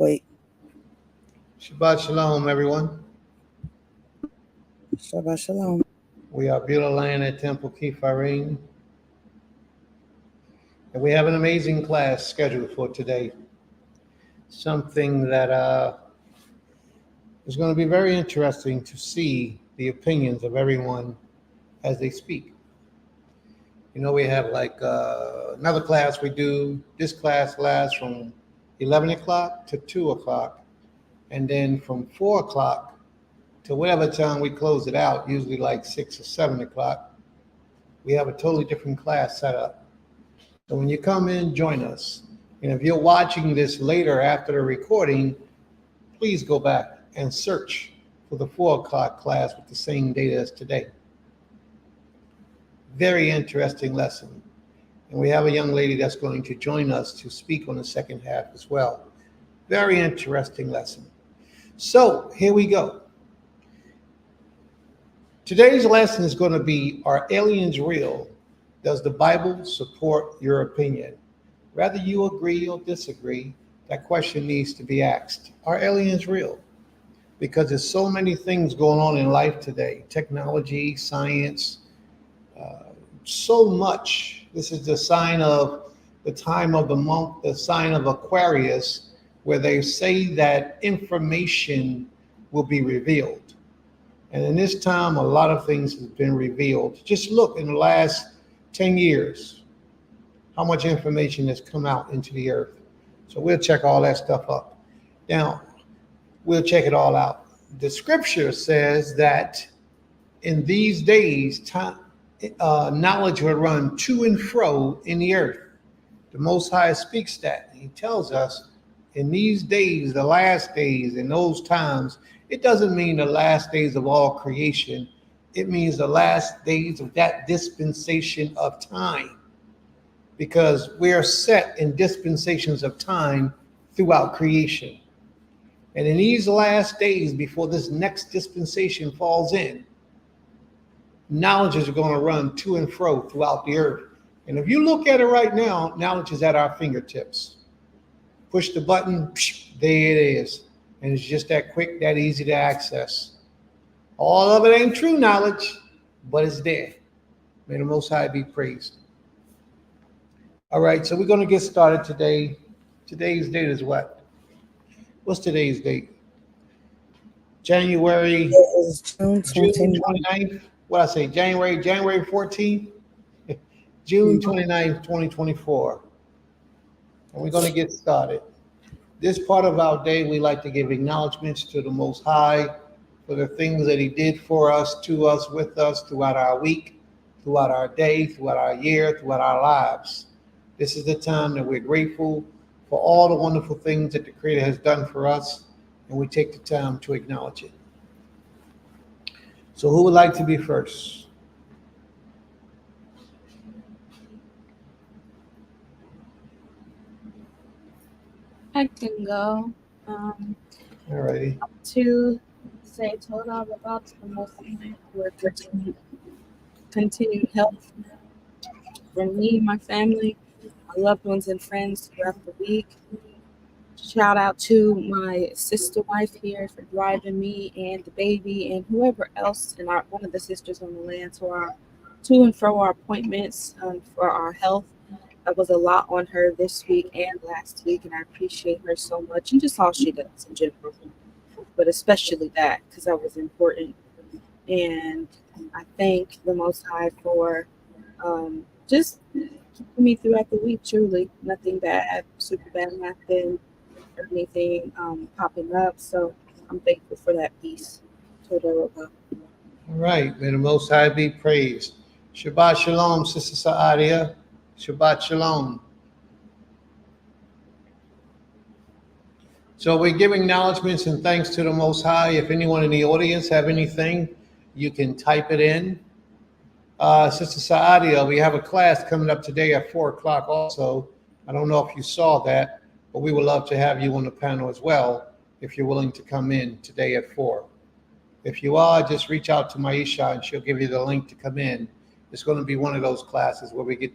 Wait. Shabbat Shalom, everyone. Shabbat Shalom. We are Beulah Land at Temple Kifarim. And we have an amazing class scheduled for today. Something that is going to be very interesting to see the opinions of everyone as they speak. You know, we have like another class we do. This class lasts from 11 o'clock to 2 o'clock. And then from 4 o'clock to whatever time we close it out, usually like 6 or 7 o'clock, we have a totally different class set up. So when you come in, join us. And if you're watching this later after the recording, please go back and search for the 4 o'clock class with the same date as today. Very interesting lesson. And we have a young lady that's going to join us to speak on the second half as well. Very interesting lesson. So here we go. Today's lesson is going to be, are aliens real? Does the Bible support your opinion? Whether you agree or disagree, that question needs to be asked. Are aliens real? Because there's so many things going on in life today. Technology, science, so much. This is the sign of the time of the month, the sign of Aquarius, where they say that information will be revealed. And in this time, a lot of things have been revealed. Just look in the last 10 years, how much information has come out into the earth. So we'll check all that stuff up. Now, we'll check it all out. The scripture says that in these days, knowledge will run to and fro in the earth. The Most High speaks that. He tells us in these days, the last days, in those times, it doesn't mean the last days of all creation. It means the last days of that dispensation of time, because we are set in dispensations of time throughout creation. And in these last days, before this next dispensation falls in, knowledge is going to run to and fro throughout the earth. And if you look at it right now, knowledge is at our fingertips. Push the button, there it is. And it's just that quick, that easy to access. All of it ain't true knowledge, but it's there. May the Most High be praised. All right, so we're going to get started today. Today's date is what? What's today's date? January, June 29th. What I say, January 14th? June 29th, 2024. And we're going to get started. This part of our day, we like to give acknowledgments to the Most High for the things that He did for us, to us, with us throughout our week, throughout our day, throughout our year, throughout our lives. This is the time that we're grateful for all the wonderful things that the Creator has done for us, and we take the time to acknowledge it. So who would like to be first? I can go. All righty. To say total about the most for continued health for me, my family, my loved ones and friends throughout the week. Shout out to my sister wife here for driving me and the baby and whoever else and one of the sisters on the land to and fro our appointments for our health. That was a lot on her this week and last week, and I appreciate her so much, and just all she does in general, but especially that, because that was important. And I thank the Most High for just keeping me throughout the week. Truly, nothing bad, super bad happened, or anything popping up. So I'm thankful for that peace. All right, may the Most High be praised. Shabbat Shalom, Sister Saadia. Shabbat Shalom. So we're giving acknowledgments and thanks to the Most High. If anyone in the audience have anything, you can type it in. Sister Saadia, we have a class coming up today at 4 o'clock also. I don't know if you saw that, but we would love to have you on the panel as well if you're willing to come in today at 4. If you are, just reach out to Maisha and she'll give you the link to come in. It's going to be one of those classes where we get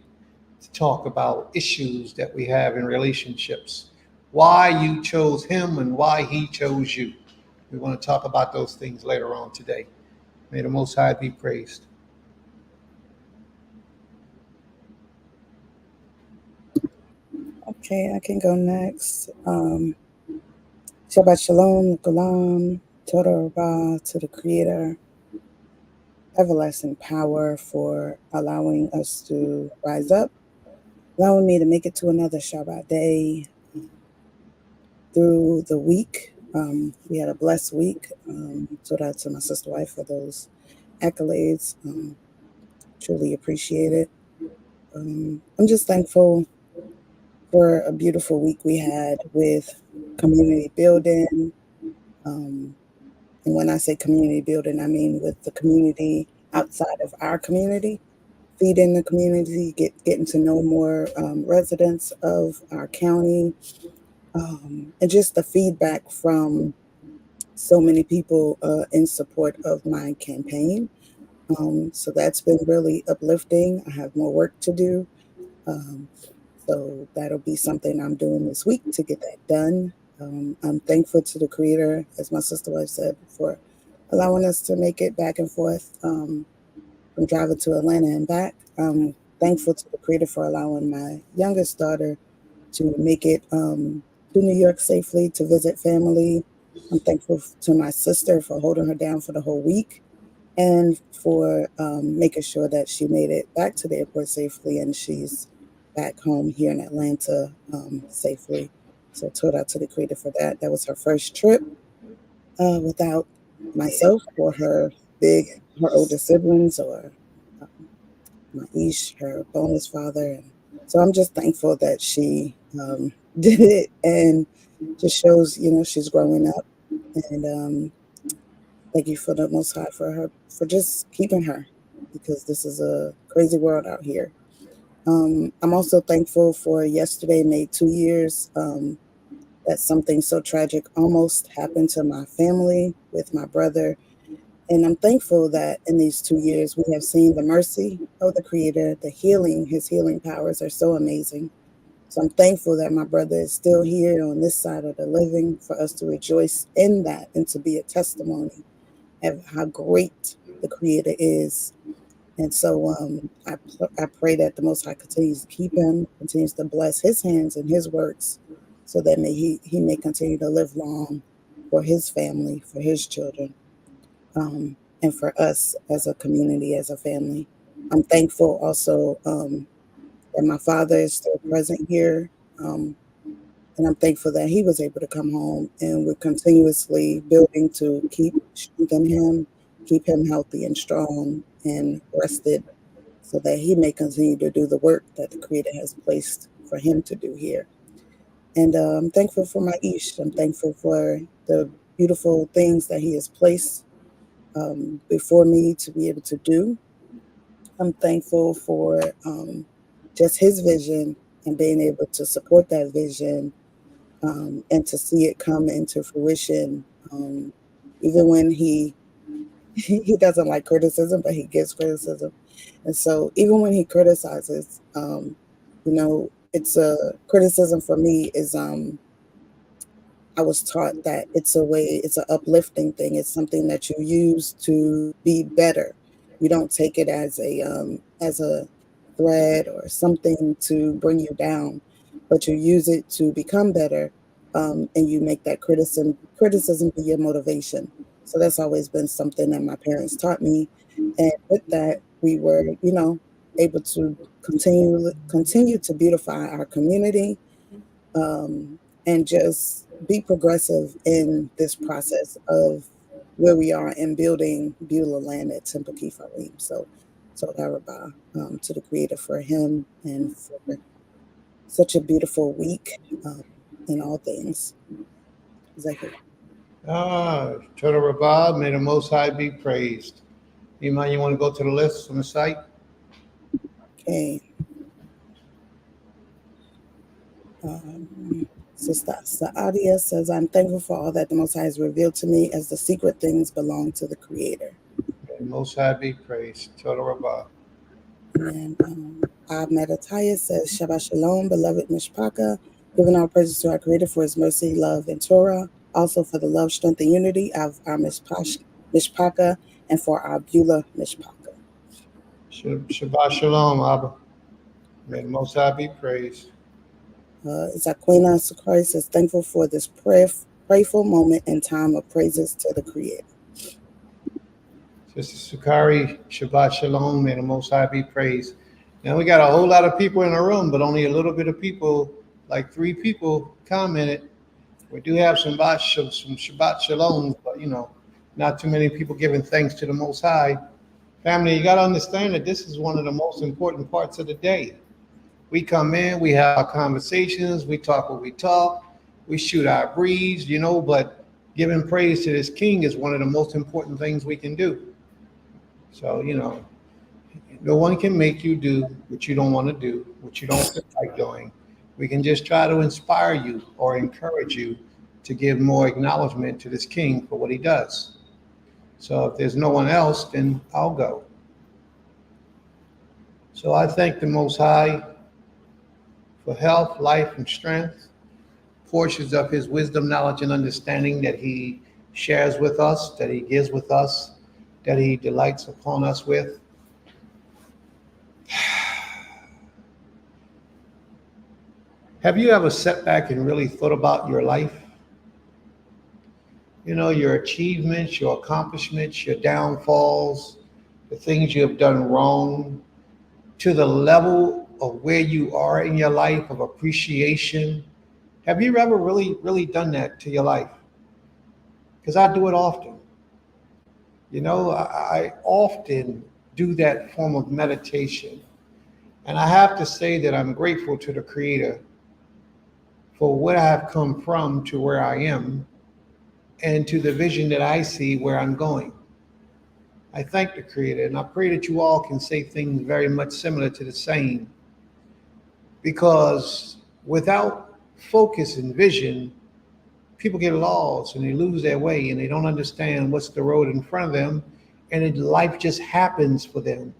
to talk about issues that we have in relationships. why you chose him and why he chose you. We want to talk about those things later on today. May the Most High be praised. Okay, I can go next. Shabbat Shalom, Gulam, Toda Rabah to the Creator, everlasting power for allowing us to rise up, allowing me to make it to another Shabbat day through the week. We had a blessed week. Toda to my sister wife for those accolades. Truly appreciate it. I'm just thankful for a beautiful week we had with community building. And when I say community building, I mean with the community outside of our community, feeding the community, getting to know more residents of our county, and just the feedback from so many people in support of my campaign. So that's been really uplifting. I have more work to do. Um, So that'll be something I'm doing this week to get that done. I'm thankful to the Creator, as my sister wife said, for allowing us to make it back and forth from driving to Atlanta and back. I'm thankful to the Creator for allowing my youngest daughter to make it to New York safely to visit family. I'm thankful to my sister for holding her down for the whole week and for making sure that she made it back to the airport safely and she's back home here in Atlanta safely. So Toda to the Creator for that. That was her first trip without myself or her older siblings or my Ish, her bonus father. And so I'm just thankful that she did it and just shows, she's growing up. And thank you for the Most High for just keeping her because this is a crazy world out here. I'm also thankful for yesterday made 2 years that something so tragic almost happened to my family with my brother. And I'm thankful that in these 2 years we have seen the mercy of the Creator, his healing powers are so amazing. So I'm thankful that my brother is still here on this side of the living for us to rejoice in that and to be a testimony of how great the Creator is. And so I pray that the Most High continues to keep him, continues to bless his hands and his works, so that he may continue to live long for his family, for his children, and for us as a community, as a family. I'm thankful also that my father is still present here, and I'm thankful that he was able to come home, and we're continuously building to keep strengthening him, keep him healthy and strong and rested so that he may continue to do the work that the Creator has placed for him to do here. And I'm thankful for my Ish. I'm thankful for the beautiful things that he has placed before me to be able to do. I'm thankful for just his vision and being able to support that vision and to see it come into fruition, even when he doesn't like criticism, but he gives criticism. And so even when he criticizes, it's a criticism for me is I was taught that it's an uplifting thing. It's something that you use to be better. You don't take it as a threat or something to bring you down, but you use it to become better, and you make that criticism be your motivation. So that's always been something that my parents taught me, and with that, we were, able to continue to beautify our community, and just be progressive in this process of where we are in building Beulah land at Temple Kefarim. So Rabah, to the Creator for him and for such a beautiful week in all things. Zahir. Toda Rabah, may the Most High be praised. Iman, you want to go to the list from the site? Okay. Sister Saadia says, I'm thankful for all that the Most High has revealed to me as the secret things belong to the Creator. May the Most High be praised. Toda Rabah. And Ahmed Ataya says, Shabbat Shalom, beloved Mishpaka. Giving our praises to our Creator for His mercy, love, and Torah. Also for the love, strength, and unity of our Mishpaka, and for our Beulah Mishpaka. Shabbat Shalom, Abba. May the Most High be praised. Zaquina Christ is thankful for this prayerful moment and time of praises to the Creator. Sister Sakari, Shabbat Shalom. May the Most High be praised. Now we got a whole lot of people in the room, but only a little bit of people, like 3 people, commented. We do have some Shabbat Shalom, but not too many people giving thanks to the Most High. Family, you got to understand that this is one of the most important parts of the day. We come in, we have our conversations, we talk what we talk, we shoot our breeze, but giving praise to this King is one of the most important things we can do. So, no one can make you do what you don't want to do, what you don't feel like doing. We can just try to inspire you or encourage you to give more acknowledgement to this King for what he does. So if there's no one else, then I'll go. So I thank the Most High for health, life, and strength, portions of his wisdom, knowledge, and understanding that he shares with us, that he gives with us, that he delights upon us with. Have you ever sat back and really thought about your life? Your achievements, your accomplishments, your downfalls, the things you have done wrong, to the level of where you are in your life of appreciation. Have you ever really done that to your life? Because I do it often. I often do that form of meditation. And I have to say that I'm grateful to the Creator for where I have come from to where I am and to the vision that I see where I'm going. I thank the Creator, and I pray that you all can say things very much similar to the same, because without focus and vision, people get lost and they lose their way and they don't understand what's the road in front of them, and life just happens for them.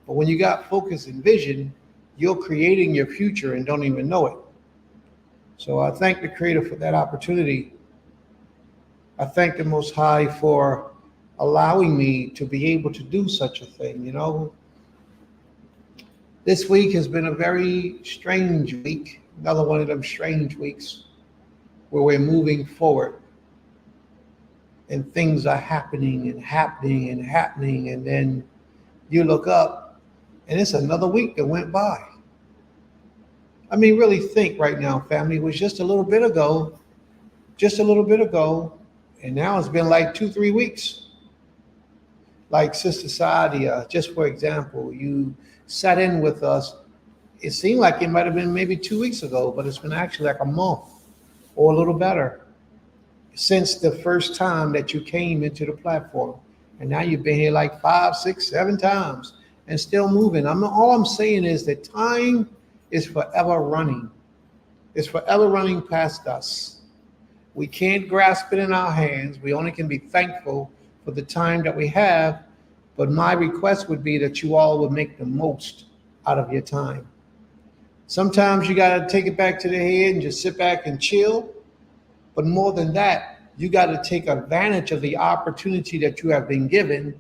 But when you got focus and vision, you're creating your future and don't even know it. So I thank the Creator for that opportunity. I thank the Most High for allowing me to be able to do such a thing. This week has been a very strange week, another one of them strange weeks where we're moving forward and things are happening, and then you look up and it's another week that went by. I mean, really think right now, family. It was just a little bit ago, and now it's been like 2-3 weeks. Like Sister Sadia, just for example, you sat in with us. It seemed like it might have been maybe 2 weeks ago, but it's been actually like a month or a little better since the first time that you came into the platform. And now you've been here like 5, 6, 7 times and still moving. All I'm saying is that time is forever running. It's forever running past us. We can't grasp it in our hands. We only can be thankful for the time that we have. But my request would be that you all would make the most out of your time. Sometimes you got to take it back to the head and just sit back and chill. But more than that, you got to take advantage of the opportunity that you have been given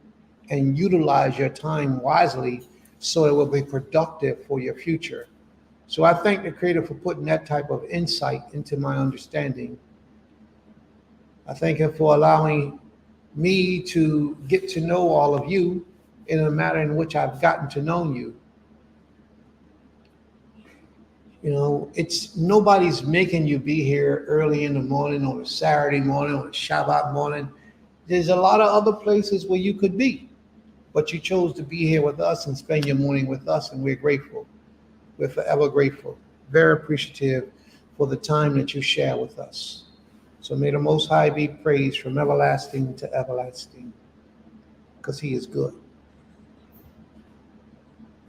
and utilize your time wisely so it will be productive for your future. So I thank the Creator for putting that type of insight into my understanding. I thank Him for allowing me to get to know all of you in a manner in which I've gotten to know you. It's nobody's making you be here early in the morning, on a Saturday morning, on a Shabbat morning. There's a lot of other places where you could be, but you chose to be here with us and spend your morning with us, and we're grateful. We're forever grateful, very appreciative for the time that you share with us. So may the Most High be praised from everlasting to everlasting, because He is good.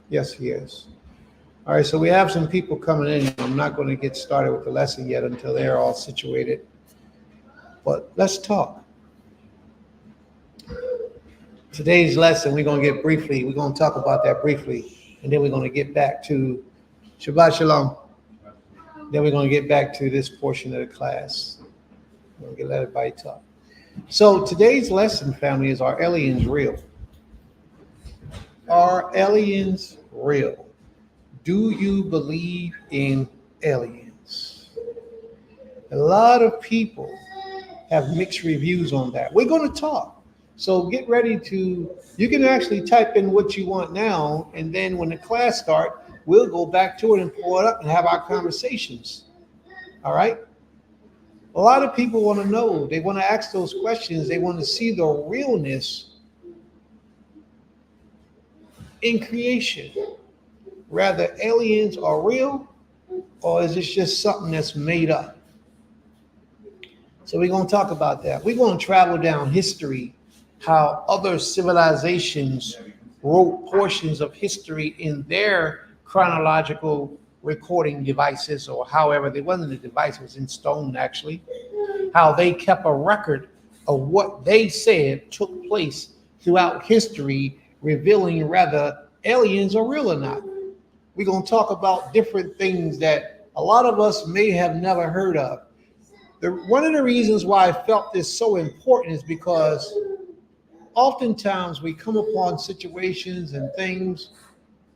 Yes, He is. All right, so we have some people coming in. I'm not going to get started with the lesson yet until they're all situated. But let's talk. Today's lesson, we're going to talk about that briefly, and then we're going to get back to Shabbat Shalom. Then we're going to get back to this portion of the class. We're going to let everybody talk. So today's lesson, family, is, are aliens real? Are aliens real? Do you believe in aliens? A lot of people have mixed reviews on that. We're going to talk. So get ready to, you can actually type in what you want now, and then when the class starts, we'll go back to it and pull it up and have our conversations. All right? A lot of people want to know. They want to ask those questions. They want to see the realness in creation. Rather, aliens are real, or is this just something that's made up? So we're going to talk about that. We're going to travel down history, how other civilizations wrote portions of history in their chronological recording devices, or however, they wasn't a device, it was in stone actually, how they kept a record of what they said took place throughout history, revealing whether aliens are real or not. We're going to talk about different things that a lot of us may have never heard of. One of the reasons why I felt this so important is because oftentimes we come upon situations and things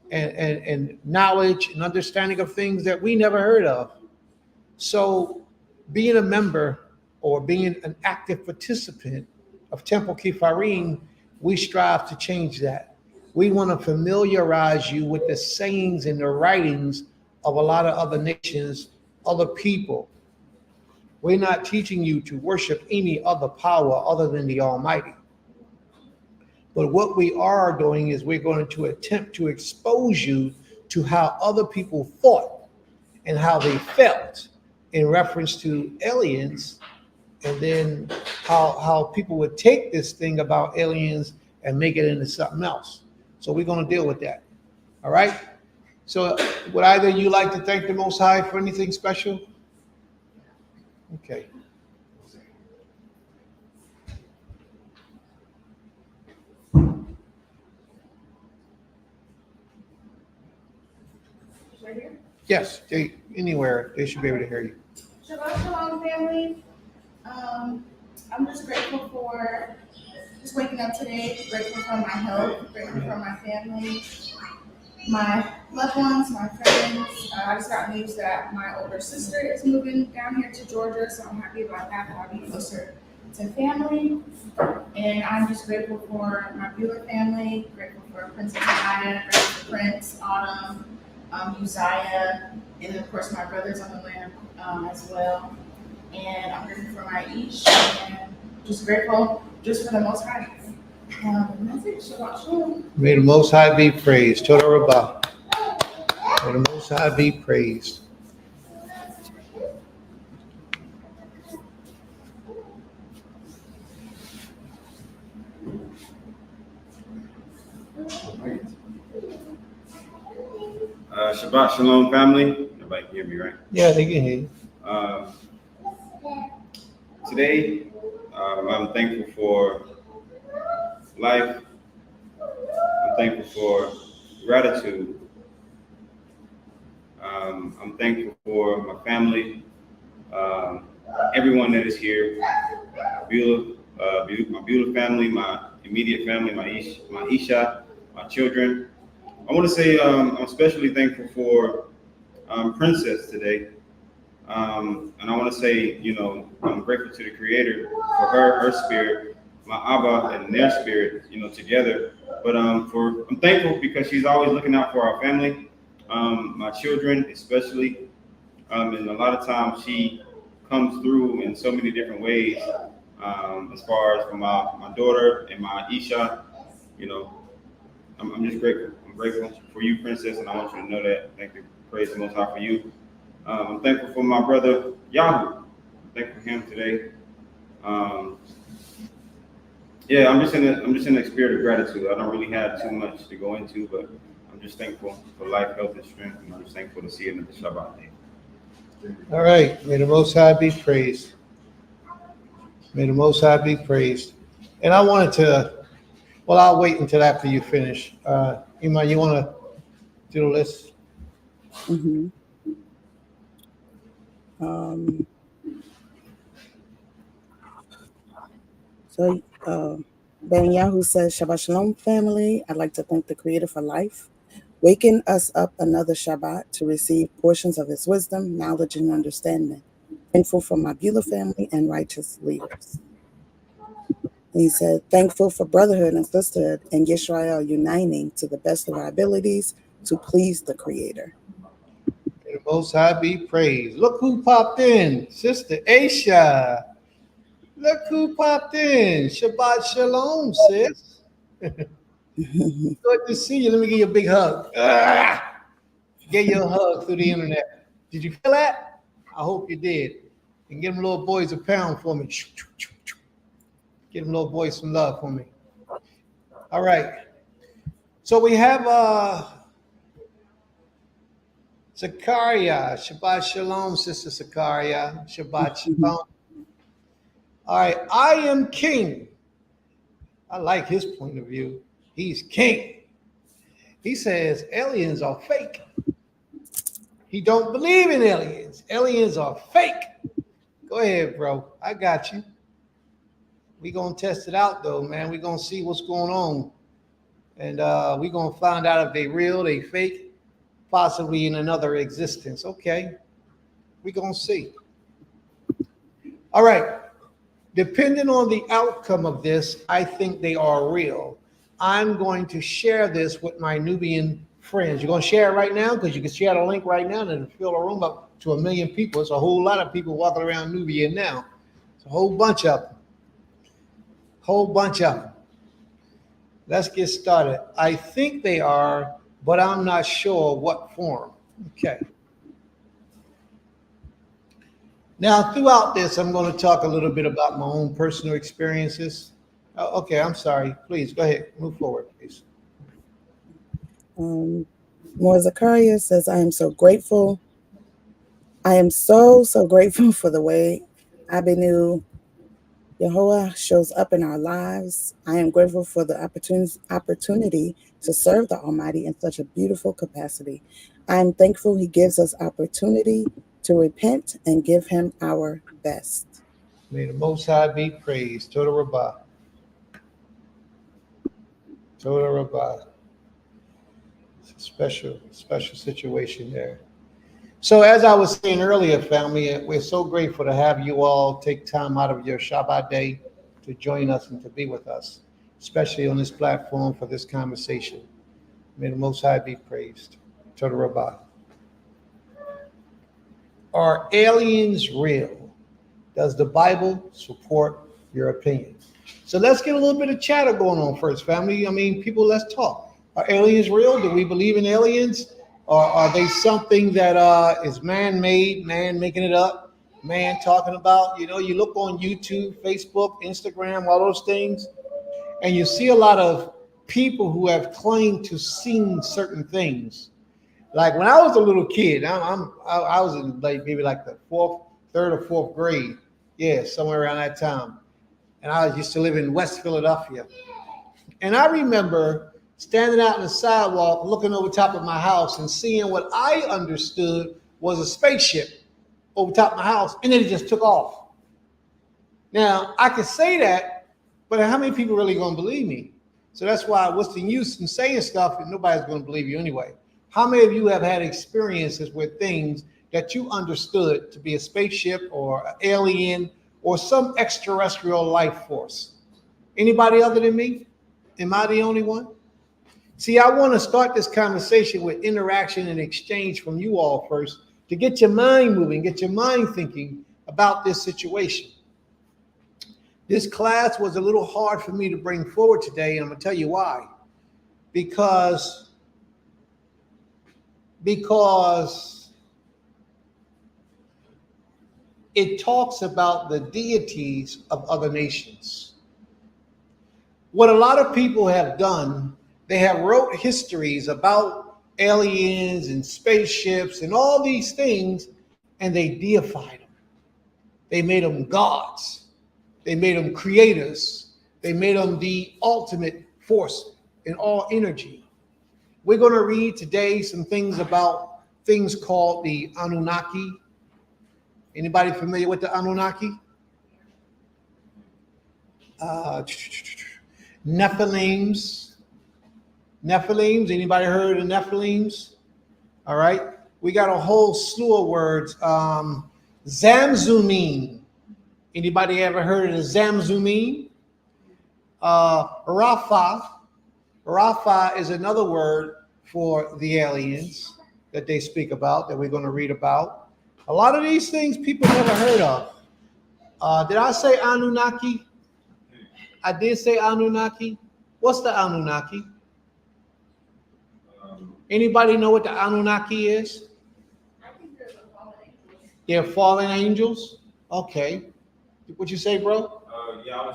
and knowledge and understanding of things that we never heard of. So being a member or being an active participant of Temple Kifarim, we strive to change that. We want to familiarize you with the sayings and the writings of a lot of other nations, other people. We're not teaching you to worship any other power other than the Almighty. But what we are doing is we're going to attempt to expose you to how other people thought and how they felt in reference to aliens, and then how people would take this thing about aliens and make it into something else. So we're going to deal with that. All right? So would either you like to thank the Most High for anything special? Okay. Yes, anywhere they should be able to hear you. Shabbat Shalom, family. I'm just grateful for just waking up today, grateful for my health, grateful for my family, my loved ones, my friends. I just got news that my older sister is moving down here to Georgia, so I'm happy about that. I'll be closer to family. And I'm just grateful for my Bueller family, grateful for Princess Maya, grateful for Prince, Autumn, Uzziah, and then of course my brothers on the land as well. And I'm grateful for my Ish, and just grateful just for the Most High. And that's it. Shabbat Shalom. May the Most High be praised. Toda Rabbah. May the Most High be praised. Shabbat Shalom, family. Everybody can hear me, right? Yeah, they can hear you. Today, I'm thankful for life. I'm thankful for gratitude. I'm thankful for my family, everyone that is here, my Bueller family, my immediate family, my Isha, my children. I want to say I'm especially thankful for Princess today. And I want to say, I'm grateful to the Creator for her spirit, my Abba and their spirit, together. But I'm thankful because she's always looking out for our family, my children especially. And a lot of times she comes through in so many different ways, as far as for my daughter and my Isha. I'm just grateful. I'm grateful for you, Princess, and I want you to know that. Thank you. Praise the Most High for you. I'm thankful for my brother Yahoo. I'm thankful for him today. Yeah, I'm just in the spirit of gratitude. I don't really have too much to go into, but I'm just thankful for life, health, and strength, and I'm just thankful to see another Shabbat day. All right. May the Most High be praised. May the Most High be praised. And I wanted to, well, I'll wait until after you finish. Iman, you want to do the list? Mm-hmm. Um, so, Ben Yahoo says, Shabbat Shalom, family. I'd like to thank the Creator for life, waking us up another Shabbat to receive portions of His wisdom, knowledge, and understanding. Thankful for my Beulah family and righteous leaders. And he said, thankful for brotherhood and sisterhood and Yisrael uniting to the best of our abilities to please the Creator. May the Most High be praised. Look who popped in, Sister Aisha. Look who popped in. Shabbat Shalom, sis. Good to see you. Let me give you a big hug. Give you a hug through the internet. Did you feel that? I hope you did. And give them little boys a pound for me. Give them little boys some love for me. All right. So we have Zakaria. Shabbat Shalom, Sister Zakaria. Shabbat Shalom. All right. I am king. I like his point of view. He's king. He says aliens are fake. He don't believe in aliens. Aliens are fake. Go ahead, bro. I got you. We're going to test it out, though, man. We're going to see what's going on. And we're going to find out if they real, they fake, possibly in another existence. Okay. We're going to see. All right. Depending on the outcome of this, I think they are real. I'm going to share this with my Nubian friends. You're going to share it right now because you can share the link right now and it'll fill a room up to 1 million people. It's a whole lot of people walking around Nubia now. It's a whole bunch of them. Whole bunch of them. Let's get started. I think they are, but I'm not sure what form. Okay. Now, throughout this, I'm going to talk a little bit about my own personal experiences. Oh, okay, I'm sorry. Please, go ahead. Move forward, please. More Zachariah says, I am so grateful. I am so grateful for the way Abinu Yehovah shows up in our lives. I am grateful for the opportunity to serve the Almighty in such a beautiful capacity. I am thankful He gives us opportunity to repent and give Him our best. May the Most High be praised. Toda Rabbah. Toda Rabbah. It's a special situation there. So as I was saying earlier, family, we're so grateful to have you all take time out of your Shabbat day to join us and to be with us, especially on this platform for this conversation. May the Most High be praised. Toda Rabbah. Are aliens real? Does the Bible support your opinion? So let's get a little bit of chatter going on first, family. I mean, people, let's talk. Are aliens real? Do we believe in aliens? Or are they something that is man-made, man making it up, man talking about? You know, you look on YouTube, Facebook, Instagram, all those things, and you see a lot of people who have claimed to seen certain things. Like when I was a little kid, I was in maybe like the third or fourth grade. Yeah, somewhere around that time. And I used to live in West Philadelphia. And I remember standing out on the sidewalk, looking over top of my house and seeing what I understood was a spaceship over top of my house. And then it just took off. Now, I could say that, but how many people really going to believe me? So that's why what's the use in saying stuff and nobody's going to believe you anyway? How many of you have had experiences with things that you understood to be a spaceship or an alien or some extraterrestrial life force? Anybody other than me? Am I the only one? See, I want to start this conversation with interaction and exchange from you all first to get your mind moving, get your mind thinking about this situation. This class was a little hard for me to bring forward today, and I'm going to tell you why. Because it talks about the deities of other nations. What a lot of people have done, they have wrote histories about aliens and spaceships and all these things, and they deified them. They made them gods. They made them creators. They made them the ultimate force in all energy. We're going to read today some things about things called the Anunnaki Anybody familiar with the Anunnaki? Nephilims. Nephilims. Anybody heard of the Nephilims? All right. We got a whole slew of words. Zamzummim. Anybody ever heard of the Zamzummim? Rapha. Rapha is another word for the aliens that they speak about, that we're going to read about. A lot of these things people never heard of. Did I say Anunnaki? I did say Anunnaki. What's the Anunnaki? Anybody know what the Anunnaki is? I think there's a fallen angel. They're fallen angels? Okay. What you say, bro? Yeah, I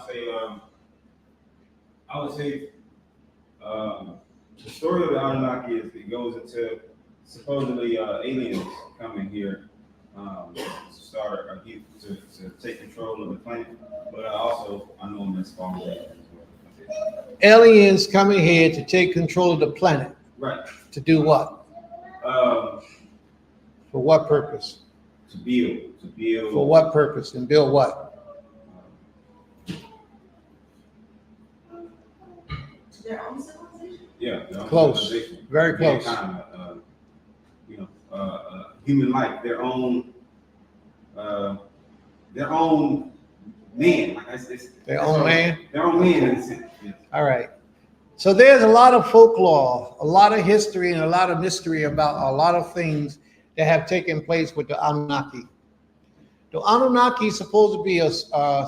would say, the story of the Anunnaki is it goes into supposedly aliens coming here to start to take control of the planet. But I know them as fallen angels as well. Aliens coming here to take control of the planet. Right. To do what? For what purpose? To build. For what purpose? And build what? Their own civilization? Yeah. Their own Close. civilization. Very close. Mankind, human life, their own man. Like Their own man? Their own man in a sense. Yes. All right. So there's a lot of folklore, a lot of history, and a lot of mystery about a lot of things that have taken place with the Anunnaki. The Anunnaki is supposed to be a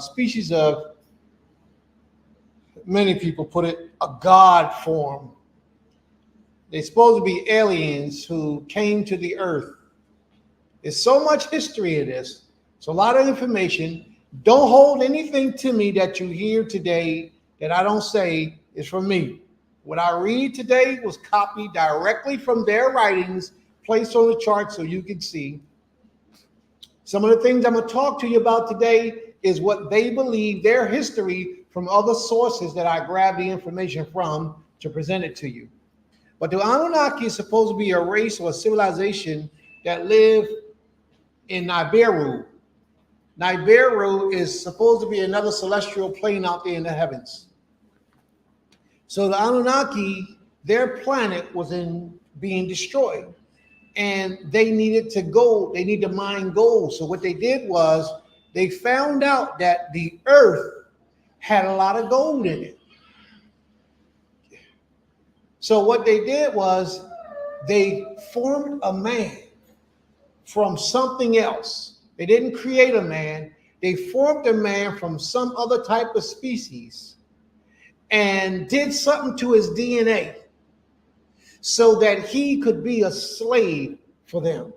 species of, many people put it, a god form. They're supposed to be aliens who came to the earth. There's so much history in this. It's a lot of information. Don't hold anything to me that you hear today that I don't say is from me. What I read today was copied directly from their writings, placed on the chart so you can see. Some of the things I'm going to talk to you about today is what they believe, their history from other sources that I grab the information from to present it to you. But the Anunnaki is supposed to be a race or a civilization that live in Nibiru. Nibiru is supposed to be another celestial plane out there in the heavens. So the Anunnaki, their planet was being destroyed, and they needed to go. They need to mine gold. So what they did was they found out that the earth had a lot of gold in it. So what they did was they formed a man from something else. They didn't create a man. They formed a man from some other type of species and did something to his DNA so that he could be a slave for them.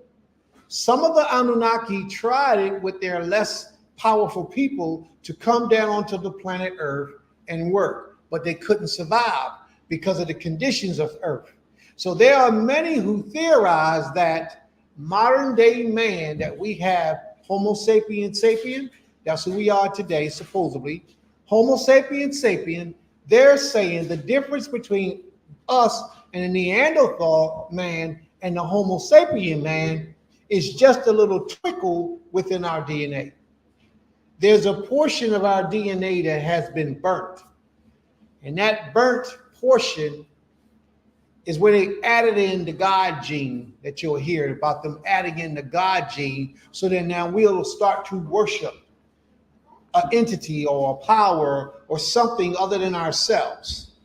Some of the Anunnaki tried it with their less powerful people to come down onto the planet Earth and work, but they couldn't survive because of the conditions of Earth. So there are many who theorize that modern day man that we have, Homo sapiens sapien, that's who we are today, supposedly. Homo sapiens sapien, they're saying the difference between us and the Neanderthal man and the Homo sapien man is just a little twinkle within our DNA. There's a portion of our DNA that has been burnt. And that burnt portion is where they added in the God gene that you'll hear about, them adding in the God gene. So then now we'll start to worship an entity or a power or something other than ourselves.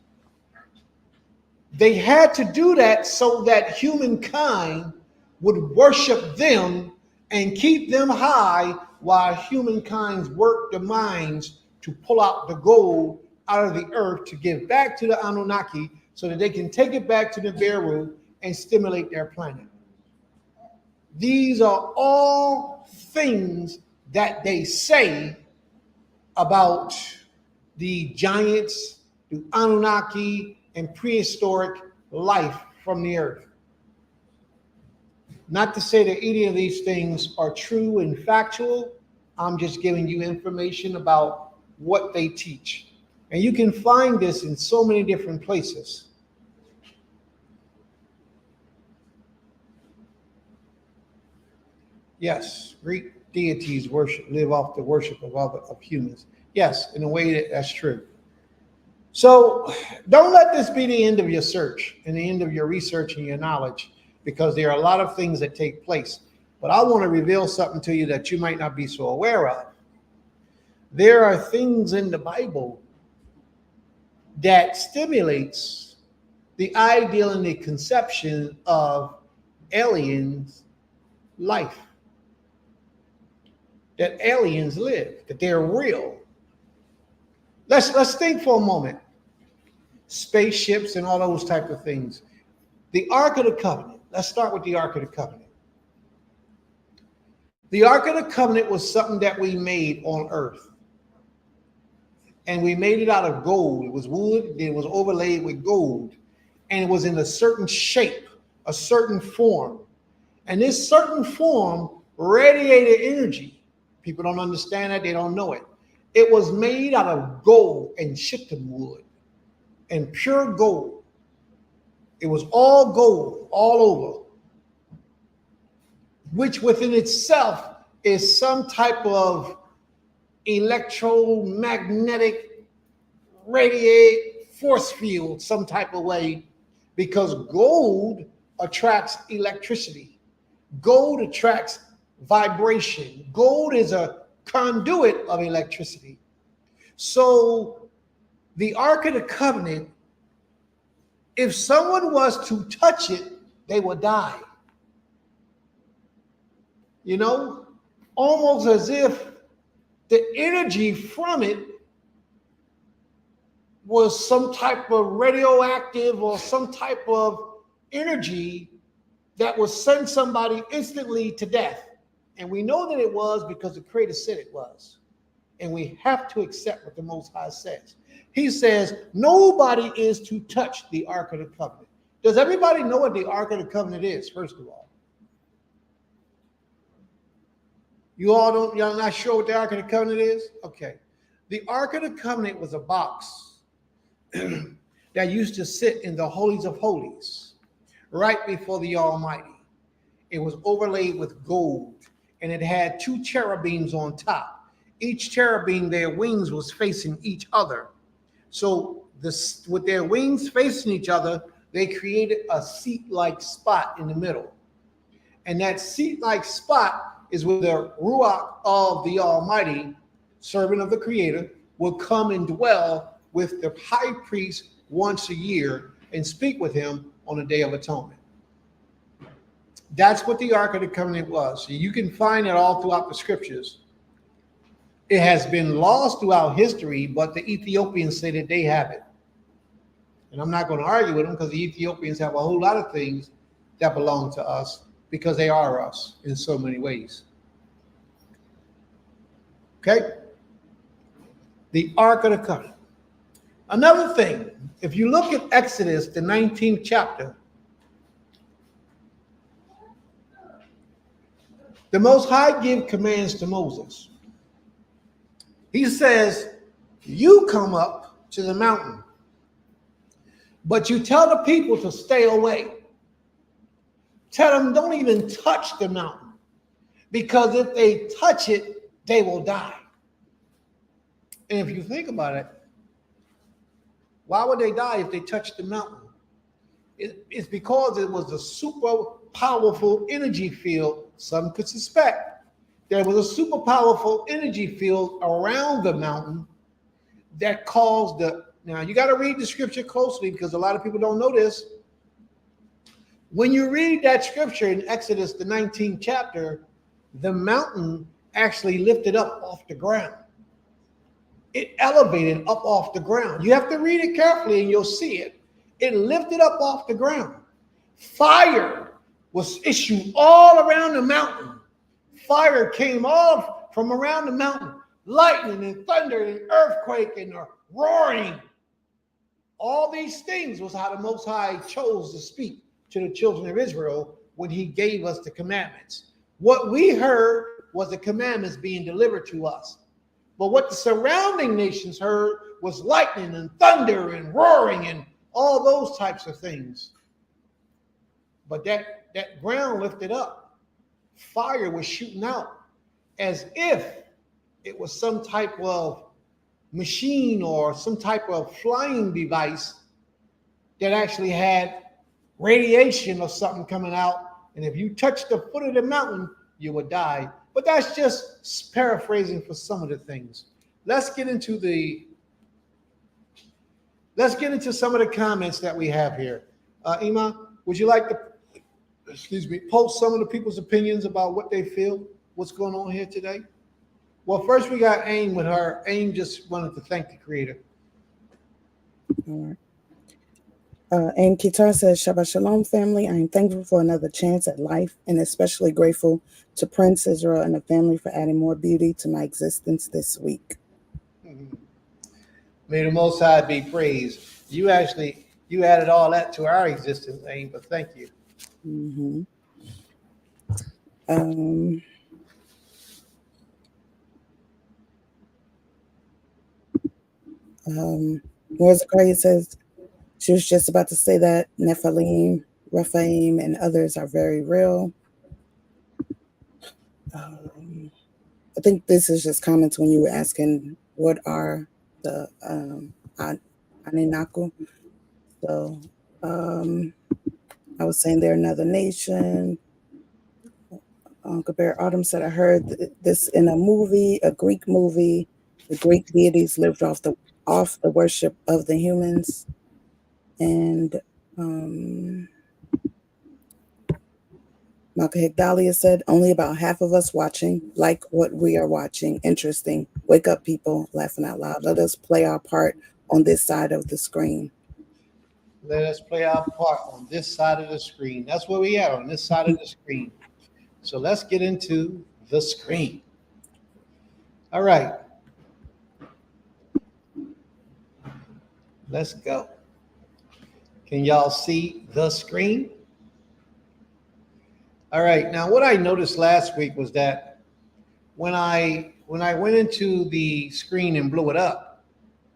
They had to do that so that humankind would worship them and keep them high while humankind's worked the mines to pull out the gold out of the earth to give back to the Anunnaki so that they can take it back to the Nibiru and stimulate their planet. These are all things that they say about the giants, the Anunnaki, and prehistoric life from the earth. Not to say that any of these things are true and factual. I'm just giving you information about what they teach. And you can find this in so many different places. Yes, Greek. deities live off the worship of humans. Yes, in a way that's true. So don't let this be the end of your search and the end of your research and your knowledge, because there are a lot of things that take place. But I want to reveal something to you that you might not be so aware of. There are things in the Bible that stimulates the ideal and the conception of aliens' life. That aliens live, that they're real. Let's think for a moment. Spaceships and all those type of things. The Ark of the Covenant. Let's start with the Ark of the Covenant. The Ark of the Covenant was something that we made on earth. And we made it out of gold. It was wood, it was overlaid with gold. And it was in a certain shape, a certain form. And this certain form radiated energy. People don't understand that, they don't know it. It was made out of gold and shittim wood and pure gold. It was all gold, all over, which within itself is some type of electromagnetic radiate force field, some type of way, because gold attracts electricity. Gold attracts vibration. Gold is a conduit of electricity. So the Ark of the Covenant, if someone was to touch it, they would die. You know, almost as if the energy from it was some type of radioactive or some type of energy that would send somebody instantly to death. And we know that it was because the Creator said it was. And we have to accept what the Most High says. He says, nobody is to touch the Ark of the Covenant. Does everybody know what the Ark of the Covenant is, first of all? Y'all not sure what the Ark of the Covenant is? Okay. The Ark of the Covenant was a box that used to sit in the holies of holies, right before the Almighty. It was overlaid with gold, and it had two cherubims on top. Each cherubim, their wings was facing each other. So this, with their wings facing each other, they created a seat-like spot in the middle. And that seat-like spot is where the Ruach of the Almighty, servant of the Creator, will come and dwell with the high priest once a year and speak with him on the Day of Atonement. That's what the Ark of the Covenant was. So you can find it all throughout the scriptures. It has been lost throughout history, but the Ethiopians say that they have it. And I'm not going to argue with them, because the Ethiopians have a whole lot of things that belong to us, because they are us in so many ways. Okay? The Ark of the Covenant. Another thing, if you look at Exodus, the 19th chapter, the Most High gave commands to Moses. He says, you come up to the mountain, but you tell the people to stay away. Tell them don't even touch the mountain, because if they touch it, they will die. And if you think about it, why would they die if they touched the mountain? It's because it was a super powerful energy field. Some could suspect there was a super powerful energy field around the mountain that caused the, now you got to read the scripture closely, because a lot of people don't know this. When you read that scripture in Exodus, the 19th chapter, the mountain actually lifted up off the ground. It elevated up off the ground. You have to read it carefully and you'll see it. It lifted up off the ground. Fire was issued all around the mountain. Fire came off from around the mountain. Lightning and thunder and earthquake and a roaring. All these things was how the Most High chose to speak to the children of Israel when he gave us the commandments. What we heard was the commandments being delivered to us. But what the surrounding nations heard was lightning and thunder and roaring and all those types of things. But that ground lifted up. Fire was shooting out. as if it was some type of machine or some type of flying device that actually had radiation or something coming out. And if you touch the foot of the mountain, you would die. But that's just paraphrasing for some of the things. Let's get into some of the comments that we have here. Ima, would you like to, post some of the people's opinions about what they feel, what's going on here today? Well, first we got AIM with her. AIM just wanted to thank the Creator. All right. And Kitar says, Shabbat Shalom, family. I am thankful for another chance at life and especially grateful to Prince Israel and the family for adding more beauty to my existence this week. May the Most High be praised. You added all that to our existence, AIM, but thank you. Mm-hmm. Zachariah says, she was just about to say that Nephilim, Rephaim, and others are very real. I think this is just comments when you were asking what are the Anunnaki. So I was saying they're another nation. Uncle Bear Autumn said, I heard this in a movie, a Greek movie. The Greek deities lived off the worship of the humans. And Malka Higdalia said, only about half of us watching like what we are watching. Interesting. Wake up, people, laughing out loud. Let us play our part on this side of the screen. Let us play our part on this side of the screen. That's where we are, on this side of the screen. So let's get into the screen. All right. Let's go. Can y'all see the screen? All right. Now, what I noticed last week was that when I went into the screen and blew it up,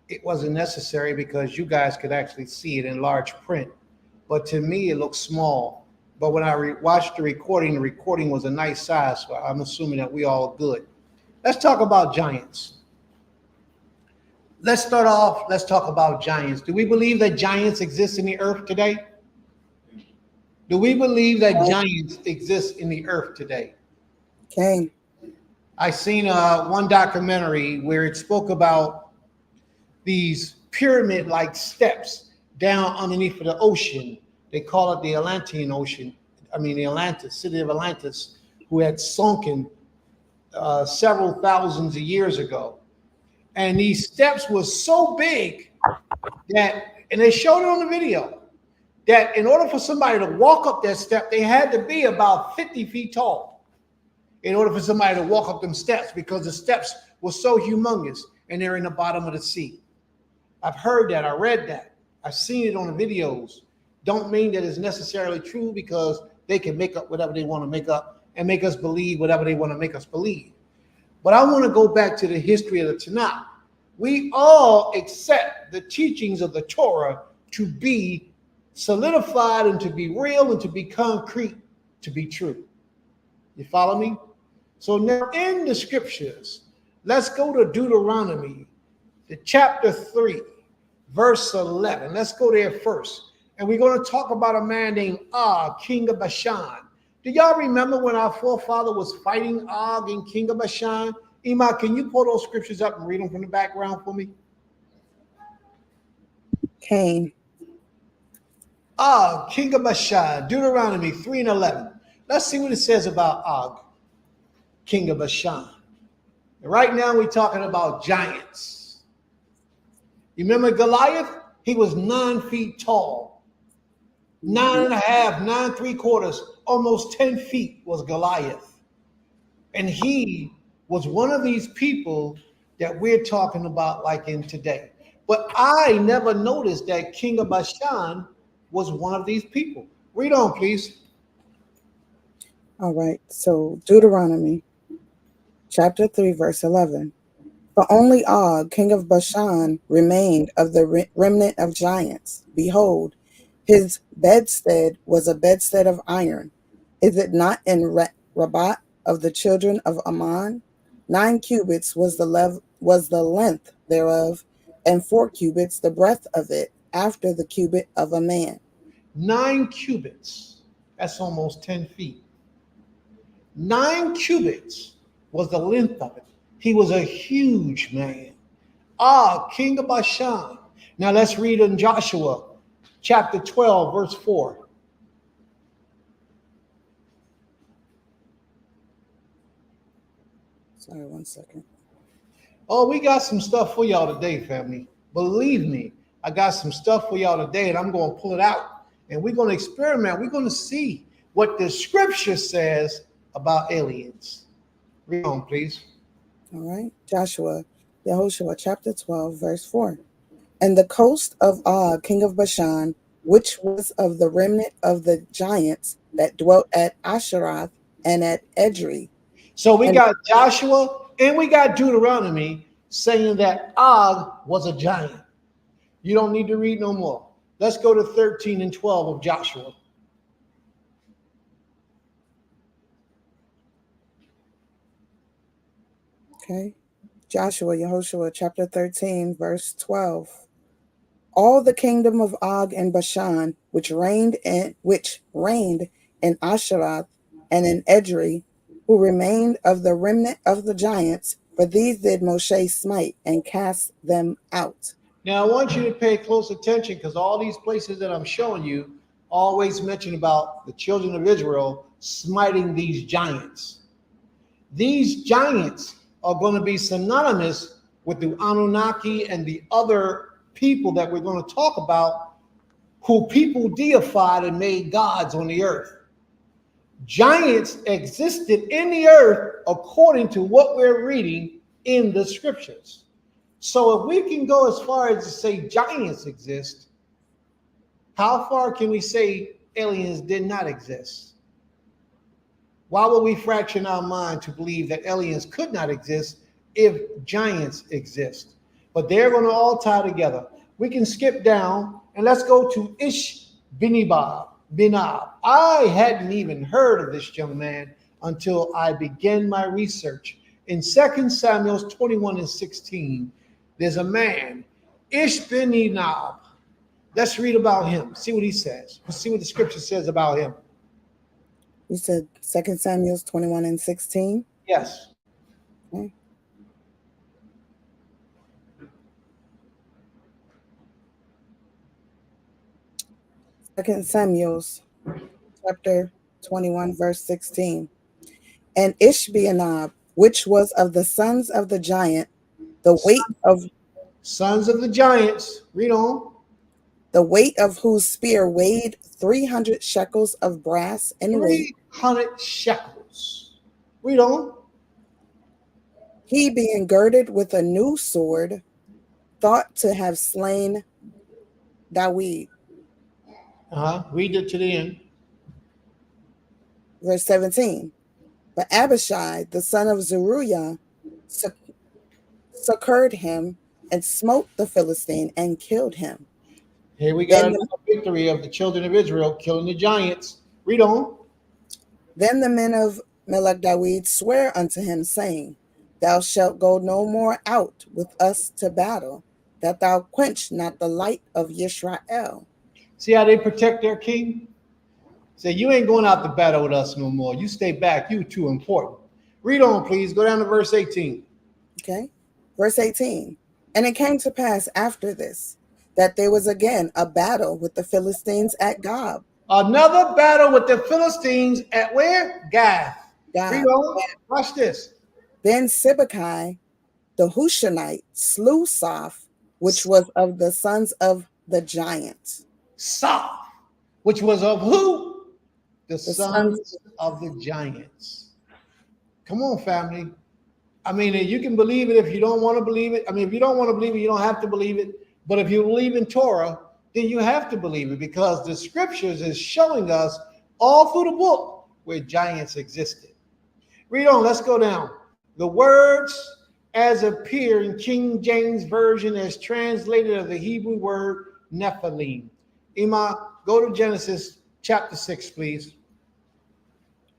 it wasn't necessary because you guys could actually see it in large print. But to me, it looked small. But when I watched the recording was a nice size. So I'm assuming that we all good. Let's talk about giants. Let's start off. Let's talk about giants. Do we believe that giants exist in the earth today? Do we believe that giants exist in the earth today? Okay. I seen one documentary where it spoke about these pyramid-like steps down underneath of the ocean. They call it the Atlantean Ocean. I mean, the Atlantis, city of Atlantis, who had sunken several thousands of years ago. And these steps were so big that, and they showed it on the video, that in order for somebody to walk up that step, they had to be about 50 feet tall in order for somebody to walk up them steps, because the steps were so humongous and they're in the bottom of the sea. I've heard that, I read that, I've seen it on the videos. Don't mean that it's necessarily true, because they can make up whatever they want to make up and make us believe whatever they want to make us believe. But I want to go back to the history of the Tanakh. We all accept the teachings of the Torah to be solidified and to be real and to be concrete, to be true. You follow me? So now in the scriptures, let's go to Deuteronomy, the chapter 3, verse 11. Let's go there first. And we're going to talk about a man named Og, king of Bashan. Do y'all remember when our forefather was fighting Og and king of Bashan? Ima, can you pull those scriptures up and read them from the background for me? Cain. Og, king of Bashan, Deuteronomy 3 and 11. Let's see what it says about Og, king of Bashan. Right now we're talking about giants. You remember Goliath? He was 9 feet tall. 9.5, 9 3/4, almost 10 feet was Goliath. And he was one of these people that we're talking about like in today. But I never noticed that king of Bashan was one of these people. Read on, please. All right. So Deuteronomy chapter 3, verse 11. For only Og, king of Bashan, remained of the remnant of giants. Behold, his bedstead was a bedstead of iron. Is it not in Rabbah of the children of Ammon? 9 cubits was the length thereof, and 4 cubits the breadth of it, after the cubit of a man. 9 cubits. That's almost 10 feet. 9 cubits was the length of it. He was a huge man. King of Bashan. Now let's read in Joshua chapter 12, verse 4. Sorry, 1 second. Oh, we got some stuff for y'all today, family. Believe me, I got some stuff for y'all today, and I'm going to pull it out. And we're going to experiment. We're going to see what the scripture says about aliens. Read on, please. All right. Yehoshua chapter 12, verse 4. And the coast of Og, king of Bashan, which was of the remnant of the giants that dwelt at Asheroth and at Edrei. So we got Joshua and we got Deuteronomy saying that Og was a giant. You don't need to read no more. Let's go to 13 and 12 of Joshua. Okay. Yehoshua chapter 13, verse 12. All the kingdom of Og and Bashan, which reigned in Asheroth and in Edrei, who remained of the remnant of the giants, for these did Moshe smite and cast them out. Now I want you to pay close attention, because all these places that I'm showing you always mention about the children of Israel smiting these giants. These giants are going to be synonymous with the Anunnaki and the other people that we're going to talk about, who people deified and made gods on the earth. Giants existed in the earth according to what we're reading in the scriptures. So if we can go as far as to say giants exist, how far can we say aliens did not exist? Why would we fraction our mind to believe that aliens could not exist if giants exist? But they're going to all tie together. We can skip down and let's go to Ishbi-Benob. I hadn't even heard of this young man until I began my research. In 2 Samuel 21 and 16, there's a man, Ishbi-Benob. Let's read about him. See what he says. Let's see what the scripture says about him. You said 2 Samuel 21 and 16? Yes. Okay. Second Samuel chapter 21, verse 16. And Ishbi-Benob, which was of the sons of the giant, the weight of Sons of the giants. Read on. the weight of whose spear weighed 300 shekels of brass in weight. 300 shekels. Read on. He being girded with a new sword, thought to have slain Dawid. Read it to the end. Verse 17. But Abishai, the son of Zeruiah, succored him and smote the Philistine and killed him. Here we got another victory of the children of Israel killing the giants. Read on. Then the men of Melech Dawid swear unto him, saying, Thou shalt go no more out with us to battle, that thou quench not the light of Yisrael. See how they protect their king? Say, you ain't going out to battle with us no more. You stay back. You too important. Read on, please. Go down to verse 18. Okay. Verse 18. And it came to pass after this, that there was again a battle with the Philistines at Gob. Another battle with the Philistines at where? Gath. Read on. Watch this. Then Sibbecai, the Hushanite, slew Soph, which was of the sons of the giants. Soph, which was of who? The sons of the giants. Come on, family. I mean, you can believe it if you don't want to believe it. I mean, if you don't want to believe it, you don't have to believe it. But if you believe in Torah, then you have to believe it, because the scriptures is showing us all through the book where giants existed. Read on. Let's go down. The words as appear in King James Version as translated of the Hebrew word Nephilim. Ima, go to Genesis chapter 6, please.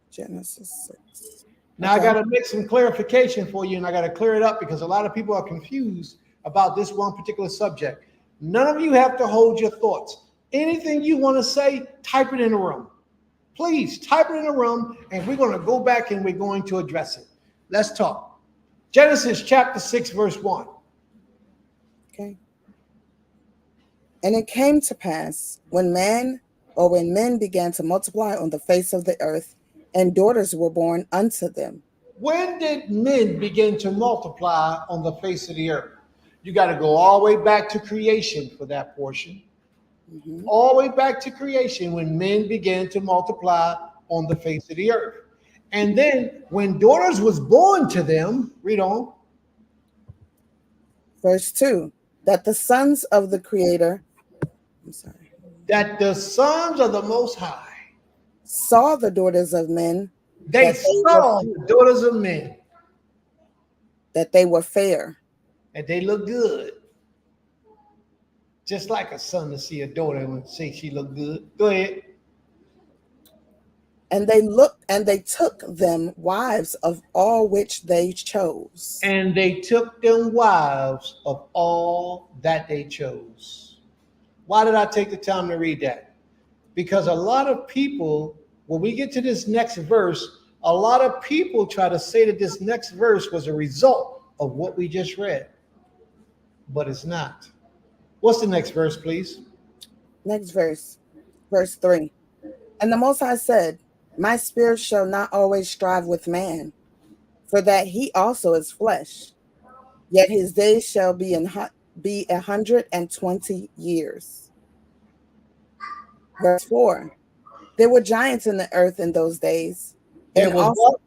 Genesis 6. Now I Okay. got to make some clarification for you, and I got to clear it up because a lot of people are confused about this one particular subject. None of you have to hold your thoughts. Anything you want to say, type it in the room. Please type it in the room, and we're going to go back and we're going to address it. Let's talk. Genesis chapter 6, verse 1. Okay. And it came to pass when men began to multiply on the face of the earth, and daughters were born unto them. When did men begin to multiply on the face of the earth? You got to go all the way back to creation for that portion. Mhm. All the way back to creation when men began to multiply on the face of the earth. And then when daughters was born to them, read on. Verse 2, that the sons of the Creator, That the sons of the Most High, saw the daughters of men, they that they saw were, the daughters of men, that they were fair, and they look good. Just like a son to see a daughter and say she look good. Go ahead. and they took them wives of all which they chose. And they took them wives of all that they chose. Why did I take the time to read that? Because a lot of people, when we get to this next verse, a lot of people try to say that this next verse was a result of what we just read, but it's not. What's the next verse, please? Next verse, verse 3. And the Most High said, my spirit shall not always strive with man, for that he also is flesh. Yet his days shall be 120 years. Verse 4. There were giants in the earth in those days. There And was also what?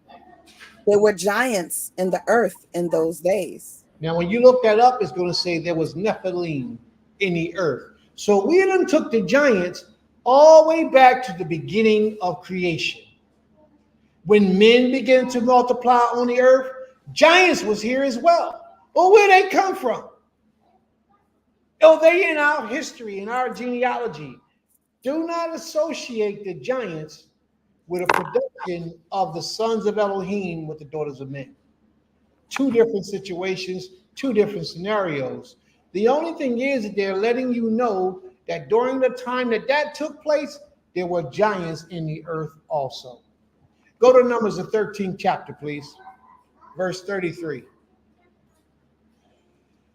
there were giants in the earth in those days. Now, when you look that up, it's going to say there was Nephilim in the earth. So we then took the giants all the way back to the beginning of creation. When men began to multiply on the earth, giants was here as well. Well, where they come from? Oh, they in our history, in our genealogy. Do not associate the giants with a production of the sons of Elohim with the daughters of men. Two different situations, two different scenarios. The only thing is that they're letting you know that during the time that took place, there were giants in the earth also. Go to Numbers, the 13th chapter, please. Verse 33.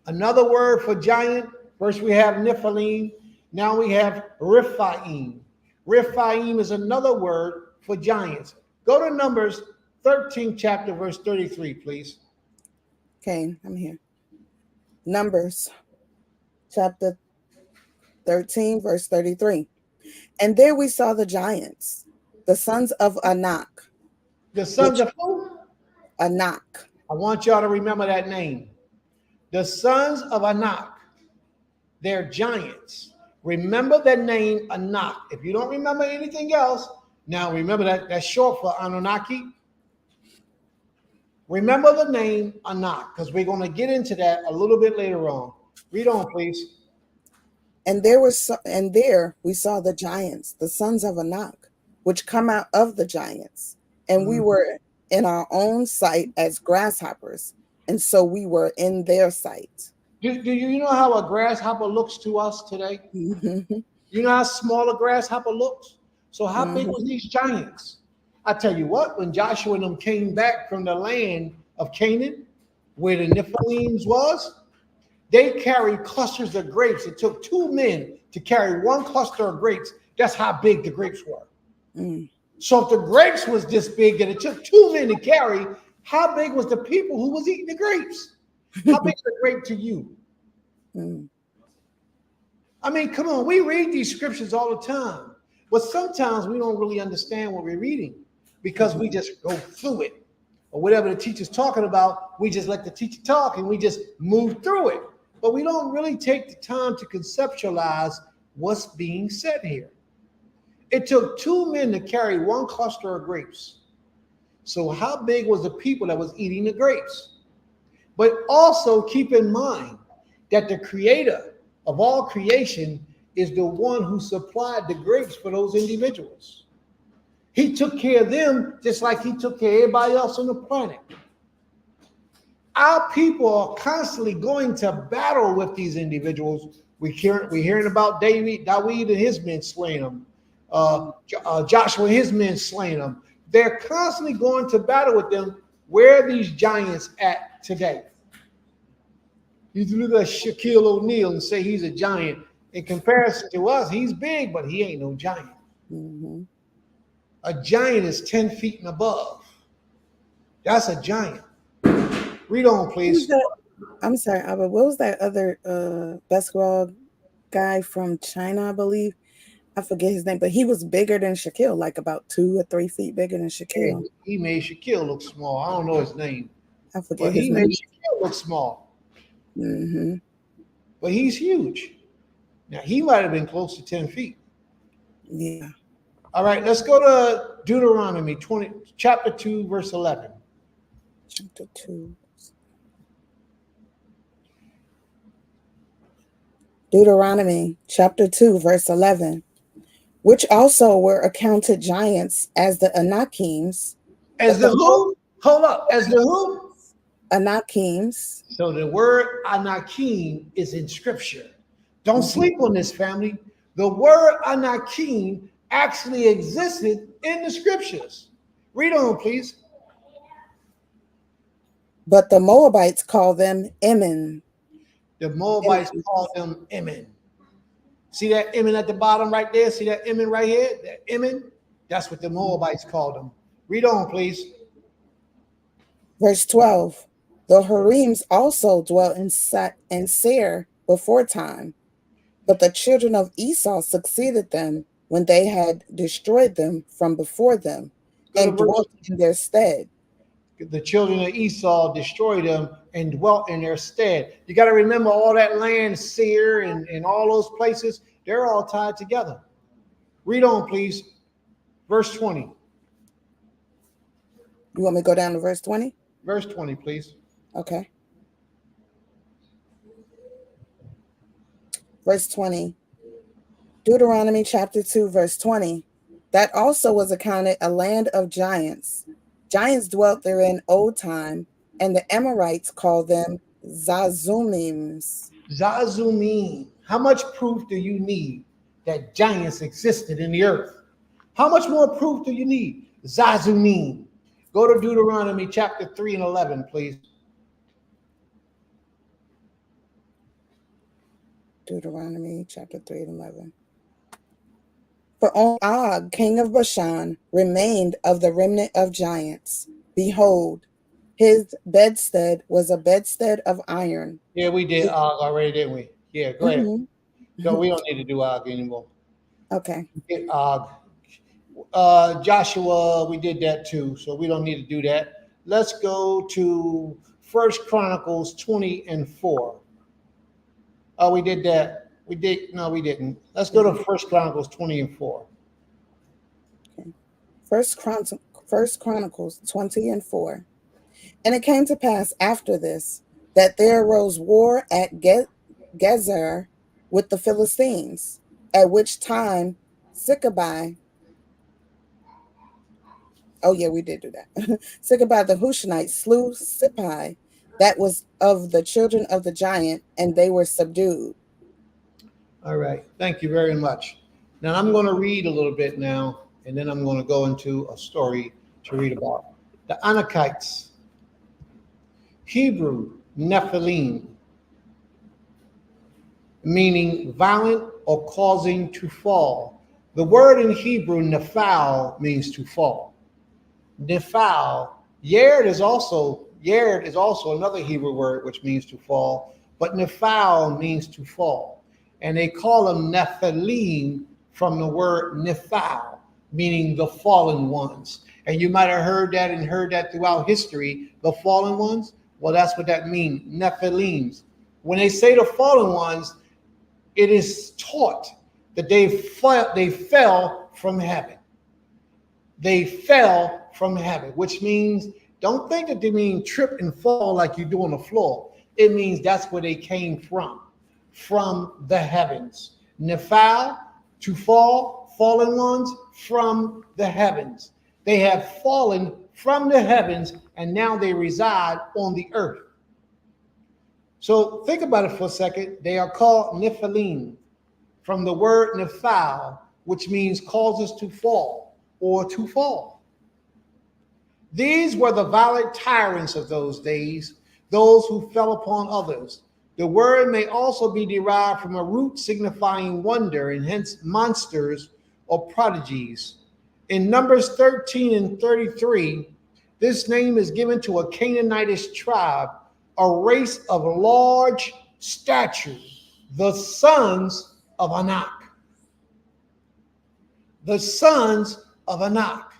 Another word for giant. First we have Nephilim. Now we have Rephaim. Rephaim is another word for giants. Go to Numbers 13th chapter, verse 33, please. Okay, I'm here. Numbers chapter 13, verse 33. And there we saw the giants, the sons of Anak. The sons of who? Anak. I want y'all to remember that name. The sons of Anak. They're giants. Remember that name, Anak. If you don't remember anything else, now remember that that's short for Anunnaki. Remember the name Anak, because we're going to get into that a little bit later on. Read on, please. And there we saw the giants, the sons of Anak, which come out of the giants. And we were in our own sight as grasshoppers, and so we were in their sight. Do you know how a grasshopper looks to us today? Mhm. You know how small a grasshopper looks? So how big Mhm. was these giants? I tell you what, when Joshua and them came back from the land of Canaan, where the Nephilims was, they carried clusters of grapes. It took 2 men to carry 1 cluster of grapes. That's how big the grapes were. Mm. So if the grapes was this big that it took 2 men to carry, how big was the people who was eating the grapes? How big is a grape to you? Mm. I mean, come on, we read these scriptures all the time, but sometimes we don't really understand what we're reading because we just go through it. Or whatever the teacher's talking about, we just let the teacher talk and we just move through it. But we don't really take the time to conceptualize what's being said here. It took 2 men to carry 1 cluster of grapes. So how big was the people that was eating the grapes? But also keep in mind that the creator of all creation is the one who supplied the grapes for those individuals. He took care of them just like he took care of everybody else on the planet. Our people are constantly going to battle with these individuals. We're hearing about David and his men slaying them. Joshua and his men slaying them. They're constantly going to battle with them. Where are these giants at today? You look at Shaquille O'Neal and say he's a giant. In comparison to us, he's big, but he ain't no giant. Mm-hmm. A giant is 10 feet and above. That's a giant. Read on, please. I'm sorry, Albert. What was that other basketball guy from China, I believe? I forget his name, but he was bigger than Shaquille, like about 2 or 3 feet bigger than Shaquille. He made Shaquille look small. I don't know his name. I forget But his he name. made Shaquille look small. Mm-hmm. But he's huge. Now, he might have been close to 10 feet. Yeah. All right, let's go to Deuteronomy chapter 2, verse 11. Chapter 2. Deuteronomy chapter 2, verse 11. Which also were accounted giants as the Anakims. As the who? Hold up. As the who? Anakims. So the word Anakim is in scripture. Don't sleep on this, family. The word Anakim actually existed in the scriptures. Read on, please. But the Moabites call them Emin. The Moabites call them Emin. See that Emin at the bottom right there? See that Emin right here? That Emin? That's what the Moabites called them. Read on, please. Verse 12. The Horims also dwelt in Seir before time, but the children of Esau succeeded them when they had destroyed them from before them and dwelt in their stead. The children of Esau destroyed them and dwelt in their stead. You got to remember all that land, Seir and all those places, they're all tied together. Read on, please. Verse 20. You want me to go down to verse 20? Verse 20, please. Okay. Verse 20. Deuteronomy chapter 2, verse 20. That also was accounted a land of giants. Giants dwelt there in old time, and the Amorites called them Zazumims. Zazumim. How much proof do you need that giants existed in the earth? How much more proof do you need? Zazumim. Go to Deuteronomy chapter 3 and 11, please. Deuteronomy chapter 3 and 11. For only Og, king of Bashan, remained of the remnant of giants. Behold, his bedstead was a bedstead of iron. Yeah, we did Og already, didn't we? Yeah, go ahead. Mm-hmm. No, we don't need to do Og anymore. Okay. Get Og. Joshua, we did that too, so we don't need to do that. Let's go to 1 Chronicles 20 and 4. Oh, we did that. We didn't. Let's go to 1 Chronicles 20 and 4. Okay. First Chronicles 20 and 4. And it came to pass after this that there arose war at Gezer with the Philistines, at which time Sycamore. Oh yeah, we did do that. Sycamore the Hushite slew Sippai, that was of the children of the giant, and they were subdued. All right. Thank you very much. Now I'm going to read a little bit now, and then I'm going to go into a story to read about. The Anakites, Hebrew, Nephilim, meaning violent or causing to fall. The word in Hebrew, nephal, means to fall. Nephal, Yared is also another Hebrew word which means to fall, but nephal means to fall. And they call them Nephilim from the word nephal, meaning the fallen ones. And you might have heard that throughout history, the fallen ones. Well, that's what that means, Nephilims. When they say the fallen ones, it is taught that they fell from heaven. They fell from heaven, which means, don't think that they mean trip and fall like you do on the floor. It means that's where they came from the heavens. Nephal, to fall fallen ones from the heavens. They have fallen from the heavens and now they reside on the earth. So think about it for a second. They are called Nephilim from the word Nephal, which means causes to fall or to fall. These were the violent tyrants of those days, those who fell upon others. The word may also be derived from a root signifying wonder and hence monsters or prodigies. In Numbers 13 and 33, this name is given to a Canaanitish tribe, a race of large stature, the sons of Anak. The sons of Anak.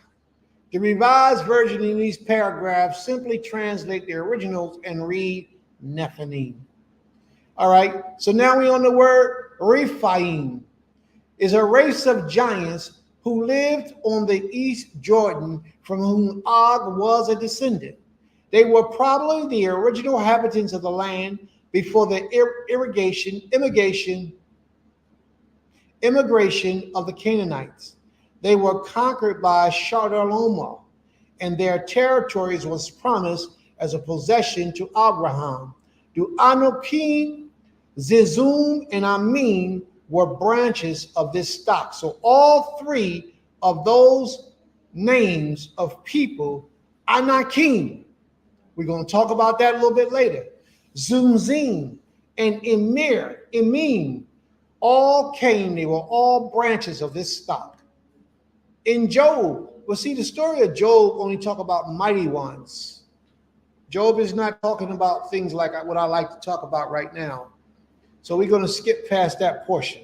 The Revised Version in these paragraphs simply translate the originals and read Nephilim. All right, so now we're on the word Rephaim. Is a race of giants who lived on the East Jordan, from whom Og was a descendant. They were probably the original inhabitants of the land before the immigration of the Canaanites. They were conquered by Chedorlaomer, and their territories was promised as a possession to Abraham. The Anakim, Zizum, and Amin were branches of this stock. So all three of those names of people, Anakim, we're going to talk about that a little bit later. Zumzim and Emim, all came, they were all branches of this stock. In Job, well, see, the story of Job only talk about mighty ones. Job is not talking about things like what I like to talk about right now. So we're going to skip past that portion.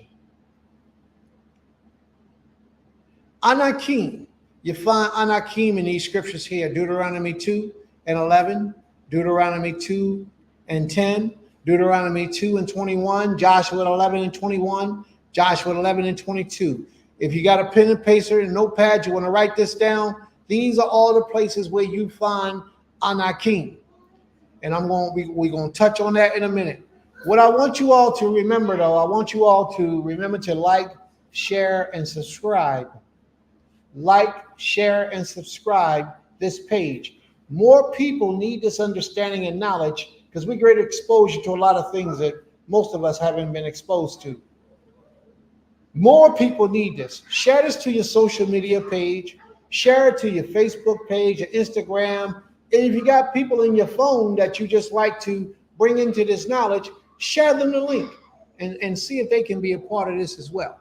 Anakim, you find Anakim in these scriptures here, Deuteronomy 2 and 11, Deuteronomy 2 and 10, Deuteronomy 2 and 21, Joshua 11 and 21, Joshua 11 and 22. If you got a pen and paper and notepad, you want to write this down, these are all the places where you find Anakim. And we're going to touch on that in a minute. What I want you all to remember, though, I want you all to remember to like, share, and subscribe. Like, share, and subscribe this page. More people need this understanding and knowledge because we get exposure to a lot of things that most of us haven't been exposed to. More people need this. Share this to your social media page. Share it to your Facebook page, your Instagram. And if you got people in your phone that you just like to bring into this knowledge, share them the link and see if they can be a part of this as well.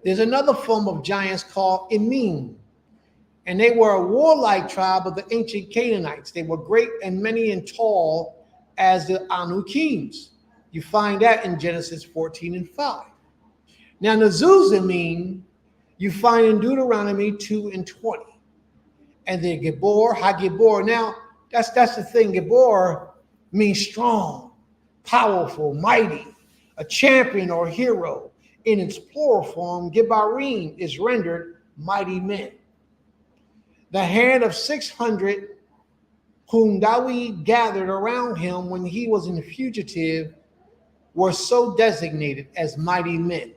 There's another form of giants called Emim, and they were a warlike tribe of the ancient Canaanites. They were great and many and tall as the Anukims. You find that in Genesis 14 and 5. Now, the Zuzimim you find in Deuteronomy 2 and 20. And the Gibor, HaGibor. Now, that's the thing. Gibor means strong, powerful, mighty, a champion or hero. In its plural form, Gibarim is rendered mighty men. The hand of 600 whom David gathered around him when he was a fugitive were so designated as mighty men.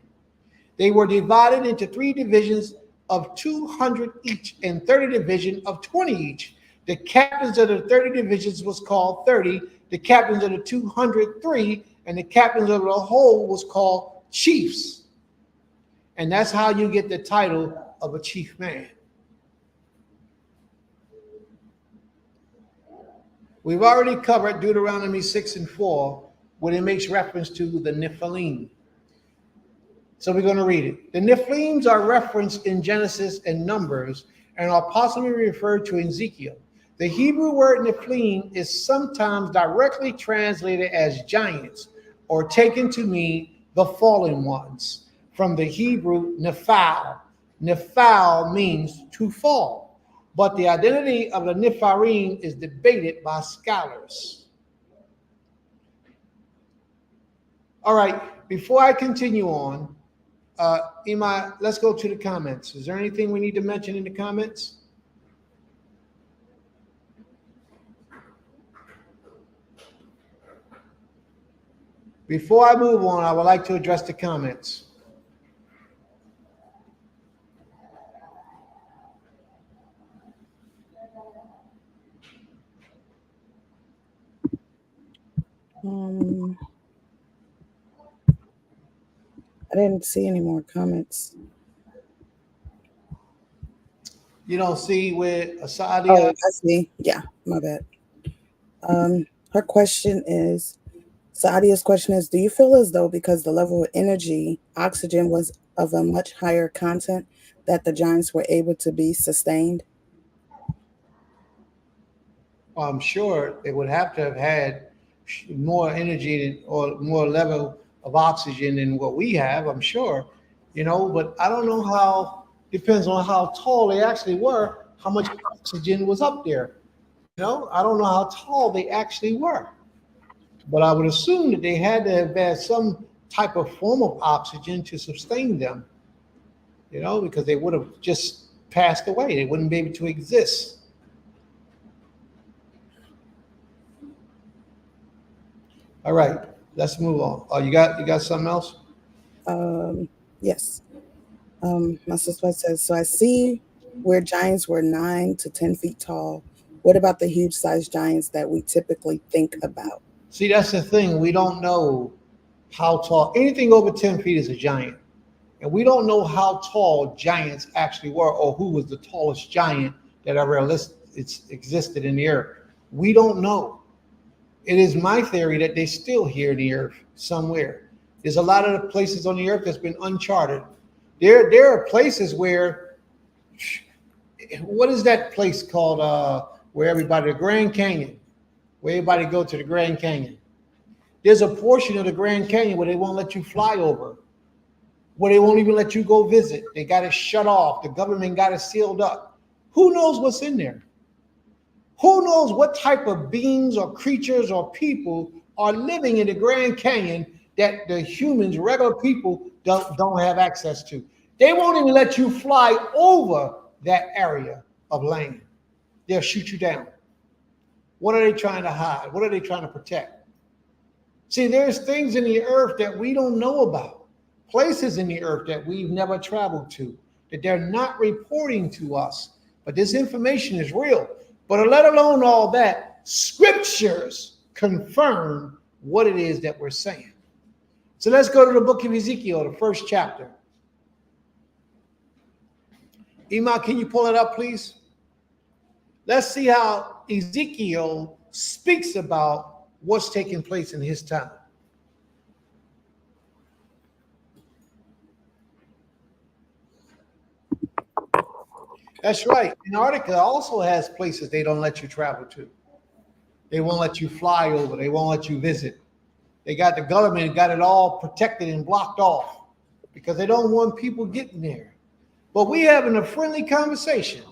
They were divided into 3 divisions of 200 each and 30 divisions of 20 each. The captains of the 30 divisions was called 30, the captains of the 203, and the captains of the whole was called chiefs. And that's how you get the title of a chief man. We've already covered Deuteronomy 6 and 4, when it makes reference to the Nephilim. So we're going to read it. The Nephilims are referenced in Genesis and Numbers and are possibly referred to in Ezekiel. The Hebrew word Nephilim is sometimes directly translated as giants or taken to mean the fallen ones. From the Hebrew Nephal. Nephal means to fall, but the identity of the Nephilim is debated by scholars. All right, before I continue on, Ima, let's go to the comments. Is there anything we need to mention in the comments? Before I move on, I would like to address the comments. I didn't see any more comments. You don't see where Oh, Asadia? I see. Yeah, my bad. Her question is, Saadia's question is, do you feel as though because the level of energy, oxygen was of a much higher content that the giants were able to be sustained? Well, I'm sure they would have to have had more energy or more level of oxygen than what we have, I'm sure, but I don't know how, depends on how tall they actually were, how much oxygen was up there. I don't know how tall they actually were, but I would assume that they had to have had some type of form of oxygen to sustain them, because they would have just passed away. They wouldn't be able to exist. All right, let's move on. Oh, you got something else? Yes. My sister says, so I see where giants were 9 to 10 feet tall. What about the huge sized giants that we typically think about? See, that's the thing. We don't know how tall. Anything over 10 feet is a giant. And we don't know how tall giants actually were or who was the tallest giant that ever existed in the earth. We don't know. It is my theory that they're still here in the earth somewhere. There's a lot of the places on the earth that's been uncharted. There are places where, what is that place called where everybody, the Grand Canyon, where everybody go to the Grand Canyon? There's a portion of the Grand Canyon where they won't let you fly over, where they won't even let you go visit. They got it shut off. The government got it sealed up. Who knows what's in there? Who knows what type of beings or creatures or people are living in the Grand Canyon that the humans, regular people, don't have access to? They won't even let you fly over that area of land. They'll shoot you down. What are they trying to hide? What are they trying to protect? See, there's things in the earth that we don't know about, places in the earth that we've never traveled to, that they're not reporting to us. But this information is real. But let alone all that, scriptures confirm what it is that we're saying. So let's go to the book of Ezekiel, the first chapter. Ima, can you pull it up, please? Let's see how Ezekiel speaks about what's taking place in his time. That's right. Antarctica also has places they don't let you travel to. They won't let you fly over. They won't let you visit. They got the government got it all protected and blocked off because they don't want people getting there. But we having a friendly conversation.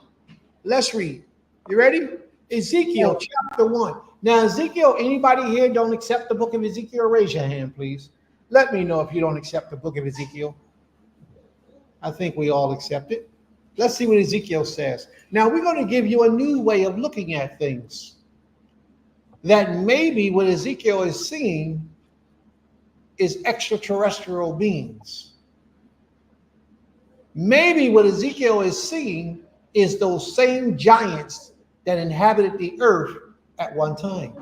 Let's read. You ready? Ezekiel chapter 1. Now, Ezekiel, anybody here don't accept the book of Ezekiel? Raise your hand, please. Let me know if you don't accept the book of Ezekiel. I think we all accept it. Let's see what Ezekiel says. Now, we're going to give you a new way of looking at things. That maybe what Ezekiel is seeing is extraterrestrial beings. Maybe what Ezekiel is seeing is those same giants that inhabited the earth at one time.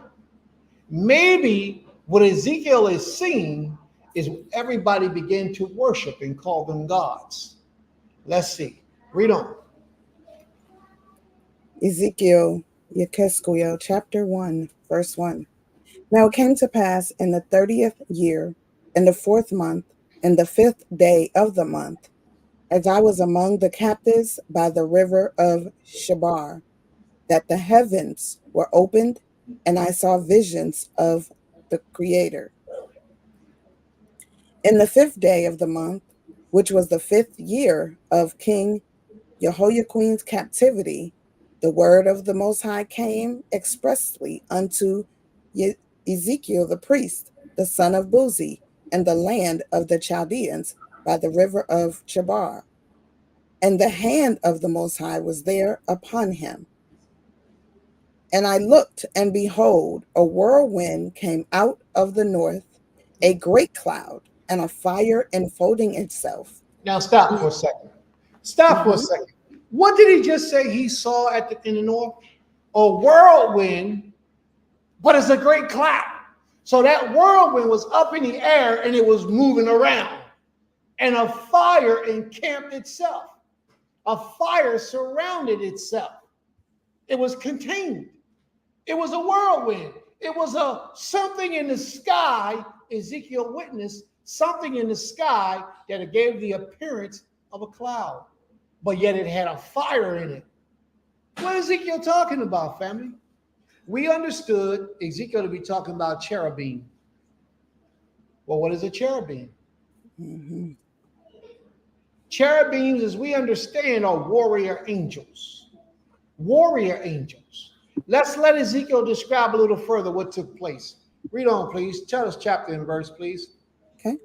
Maybe what Ezekiel is seeing is everybody began to worship and call them gods. Let's see. Read on. Ezekiel, Yekesquiel, chapter 1, verse 1. Now it came to pass in the 30th year, in the 4th month, in the 5th day of the month, as I was among the captives by the river of Shebar, that the heavens were opened, and I saw visions of the Creator. In the 5th day of the month, which was the 5th year of King Jehoiakim's captivity, the word of the Most High came expressly unto Ezekiel the priest, the son of Buzi, in the land of the Chaldeans by the river of Chebar. And the hand of the Most High was there upon him. And I looked, and behold, a whirlwind came out of the north, a great cloud, and a fire enfolding itself. Now stop for a second. Stop for a second. What did he just say he saw in the north? A whirlwind, but it's a great cloud. So that whirlwind was up in the air and it was moving around. And a fire encamped itself. A fire surrounded itself. It was contained. It was a whirlwind. It was something in the sky. Ezekiel witnessed something in the sky that gave the appearance of a cloud, but yet it had a fire in it. What is Ezekiel talking about, family? We understood Ezekiel to be talking about cherubim. Well, what is a cherubim? Mhm. Cherubims, as we understand, are warrior angels. Warrior angels. Let's let Ezekiel describe a little further what took place. Read on, please. Tell us chapter and verse, please. Okay.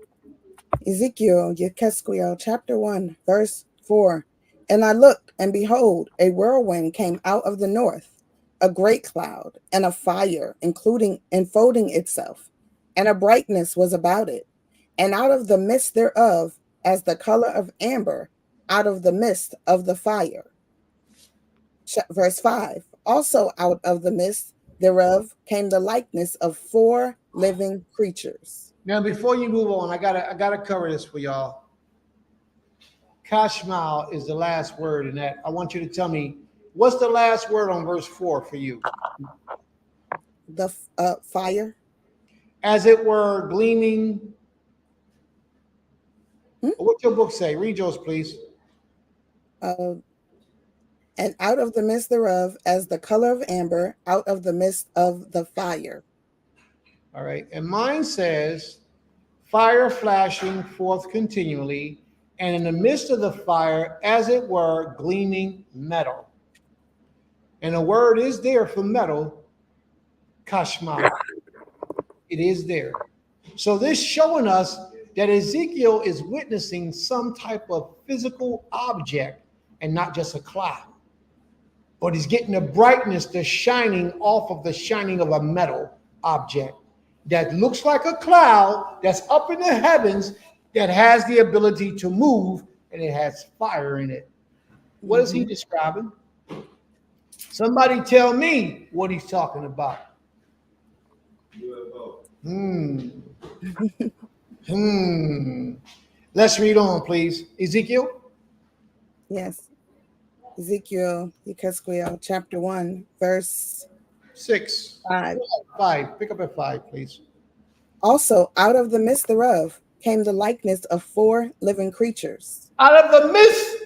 Ezekiel, Yekesquiel, chapter 1, verse 4. And I looked, and behold, a whirlwind came out of the north, a great cloud, and a fire, enfolding itself, and a brightness was about it. And out of the midst thereof, as the color of amber, out of the midst of the fire. Verse 5. Also out of the midst thereof came the likeness of 4 living creatures. Now, before you move on, I gotta cover this for y'all. Kashmal is the last word in that. I want you to tell me what's the last word on verse 4 for you. The fire. As it were gleaming. Hmm? What's your book say? Read yours, please. And out of the midst thereof, as the color of amber, out of the midst of the fire. All right. And mine says, fire flashing forth continually, and in the midst of the fire, as it were, gleaming metal. And the word is there for metal, kashma. It is there. So this showing us that Ezekiel is witnessing some type of physical object and not just a cloud. But he's getting the brightness, the shining off of the shining of a metal object that looks like a cloud that's up in the heavens that has the ability to move, and it has fire in it. What is he describing? Somebody tell me what he's talking about. Let's read on, please. Ezekiel? Yes. Ezekiel, Yekesquiel, chapter 1, verse 6. 5. 5. Pick up at 5, please. Also, out of the midst thereof came the likeness of 4 living creatures. Out of the midst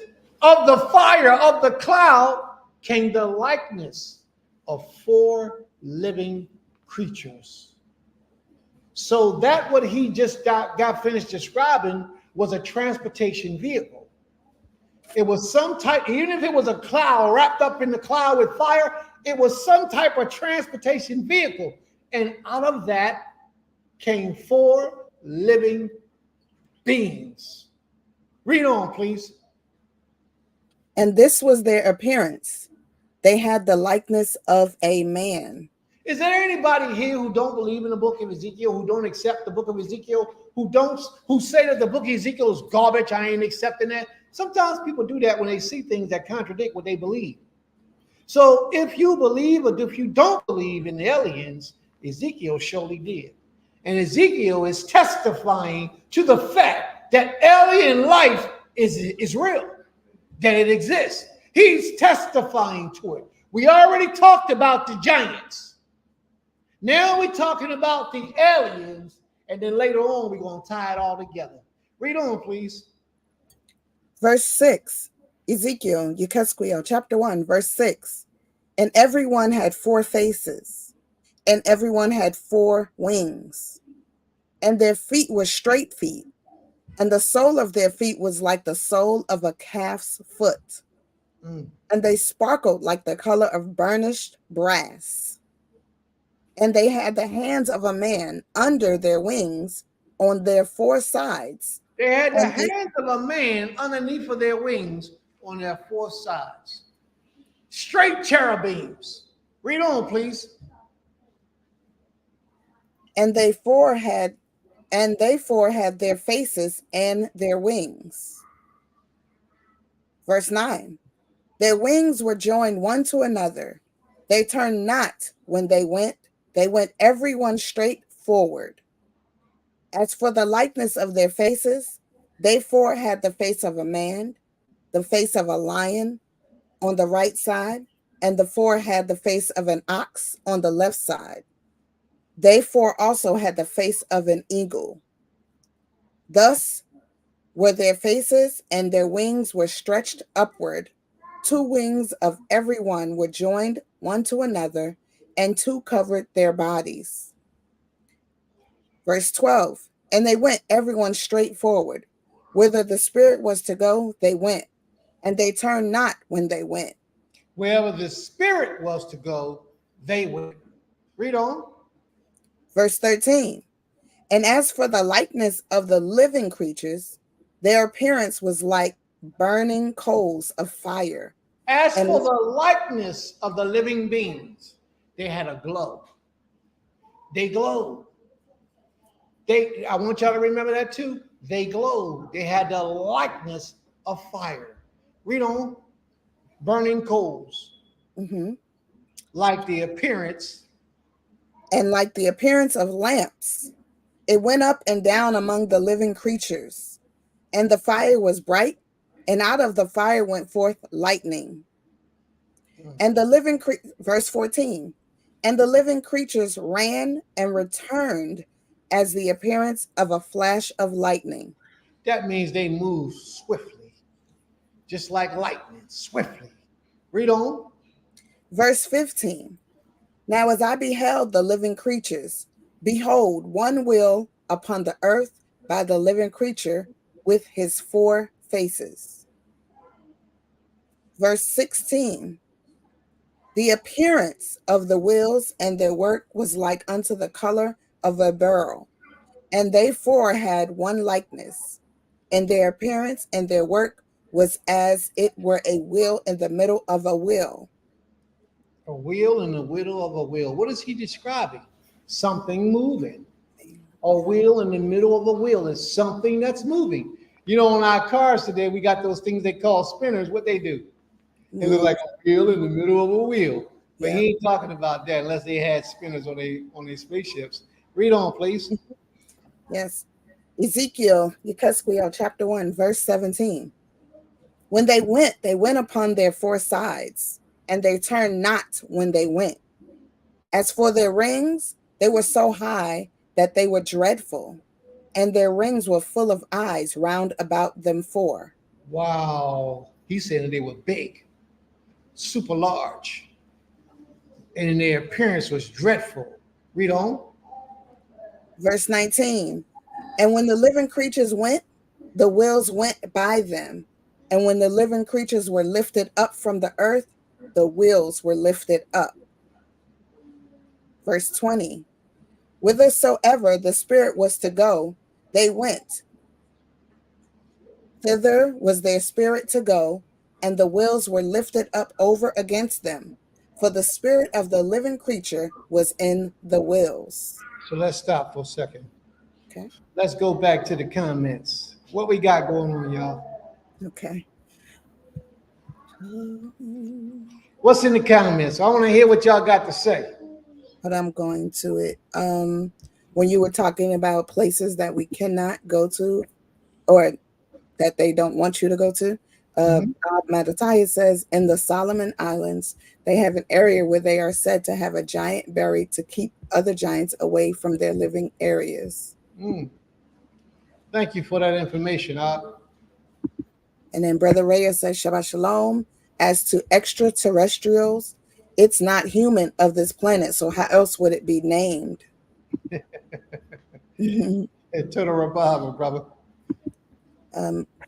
of the fire of the cloud came the likeness of 4 living creatures. So that what he just got finished describing was a transportation vehicle. It was some type, even if it was a cloud wrapped up in the cloud with fire, it was some type of transportation vehicle. And out of that came 4 living beings. Read on, please. And this was their appearance. They had the likeness of a man. Is there anybody here who don't believe in the book of Ezekiel, who don't accept the book of Ezekiel, who say that the book of Ezekiel is garbage, I ain't accepting that? Sometimes people do that when they see things that contradict what they believe. So if you believe or if you don't believe in the aliens, Ezekiel surely did. And Ezekiel is testifying to the fact that alien life is real, that it exists. He's testifying to it. We already talked about the giants. Now we're talking about the aliens, and then later on we're going to tie it all together. Read on, please. Verse 6, Ezekiel, Yekesquiel, chapter 1, verse 6. And everyone had 4 faces, and everyone had 4 wings, and their feet were straight feet, and the sole of their feet was like the sole of a calf's foot, and they sparkled like the color of burnished brass. And they had the hands of a man under their wings on their 4 sides. They had the hands of a man underneath of their wings on their 4 sides. Straight cherubims. Read on, please. And they four had their faces and their wings. Verse 9. Their wings were joined one to another. They turned not when they went everyone straight forward. As for the likeness of their faces, they four had the face of a man, the face of a lion on the right side, and the four had the face of an ox on the left side. They four also had the face of an eagle. Thus were their faces, and their wings were stretched upward. 2 wings of every one were joined one to another, and 2 covered their bodies. Verse 12, and they went everyone straight forward. Whither the Spirit was to go, they went, and they turned not when they went. Wherever the Spirit was to go, they went. Read on. Verse 13, and as for the likeness of the living creatures, their appearance was like burning coals of fire. As And- for the likeness of the living beings, they had a glow. They glowed. I want y'all to remember that too. They glowed. They had the likeness of fire. Read on. Burning coals. Mhm. Like the appearance. And like the appearance of lamps, it went up and down among the living creatures. And the fire was bright, and out of the fire went forth lightning. And the verse 14, and the living creatures ran and returned as the appearance of a flash of lightning. That means they moved swiftly, just like lightning, swiftly. Read on. Verse 15, now as I beheld the living creatures, behold, one wheel upon the earth by the living creature with his 4 faces. Verse 16, the appearance of the wheels and their work was like unto the color of a beryl, and they 4 had one likeness, and their appearance and their work was as it were a wheel in the middle of a wheel. A wheel in the middle of a wheel. What is he describing? Something moving. A wheel in the middle of a wheel is something that's moving. You know, in our cars today, we got those things they call spinners. What they do? They look like a wheel in the middle of a wheel. But he ain't talking about that unless they had spinners on their spaceships. Read on, please. Yes. Ezekiel, Yekesquiel, chapter 1, verse 17. When they went upon their 4 sides, and they turned not when they went. As for their rings, they were so high that they were dreadful, and their rings were full of eyes round about them 4. Wow. He said that they were big, super large, and their appearance was dreadful. Read on. Verse 19, and when the living creatures went, the wheels went by them. And when the living creatures were lifted up from the earth, the wheels were lifted up. Verse 20, whithersoever the Spirit was to go, they went. Thither was their spirit to go, and the wheels were lifted up over against them. For the spirit of the living creature was in the wheels. So let's stop for a second. Okay. Let's go back to the comments. What we got going on, y'all? Okay. What's in the comments? I want to hear what y'all got to say. But I'm going to it. When you were talking about places that we cannot go to, or that they don't want you to go to, Bob Matatiah says in the Solomon Islands, they have an area where they are said to have a giant buried to keep other giants away from their living areas. Thank you for that information. And then Brother Reyes says, Shabbat Shalom. As to extraterrestrials, it's not human of this planet, so how else would it be named? To the revival, brother.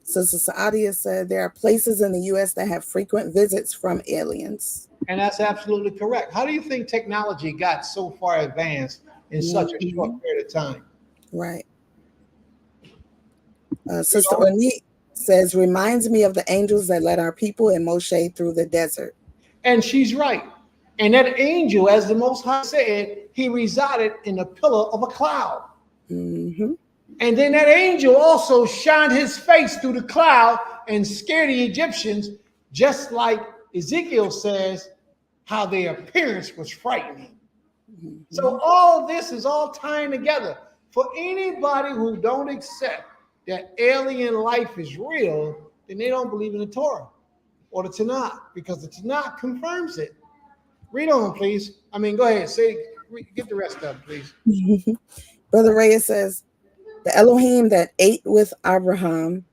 Sister Saadia said there are places in the U.S. that have frequent visits from aliens. And that's absolutely correct. How do you think technology got so far advanced in such a short period of time? Right. Sister Ornette says, reminds me of the angels that led our people and Moshe through the desert. And she's right. And that angel, as the Most High said, he resided in a pillar of a cloud. Mm-hmm. And then that angel also shined his face through the cloud and scared the Egyptians, just like Ezekiel says how their appearance was frightening. Mhm. So all this is all tying together. For anybody who don't accept that alien life is real, then they don't believe in the Torah or the Tanakh, because the Tanakh confirms it. Read on, please. I mean, go ahead. Get the rest of it, please. Brother Reyes says, the Elohim that ate with Abraham,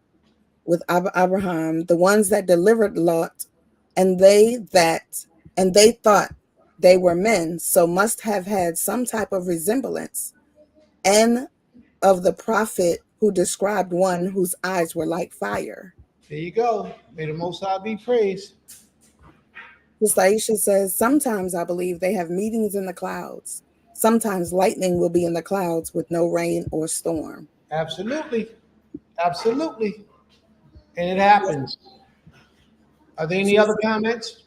the ones that delivered Lot, and they thought they were men, so must have had some type of resemblance, and of the prophet who described one whose eyes were like fire. There you go. May the Most High be praised. Sister Aisha says, sometimes I believe they have meetings in the clouds. Sometimes lightning will be in the clouds with no rain or storm. Absolutely. Absolutely. And it happens. Are there any other comments?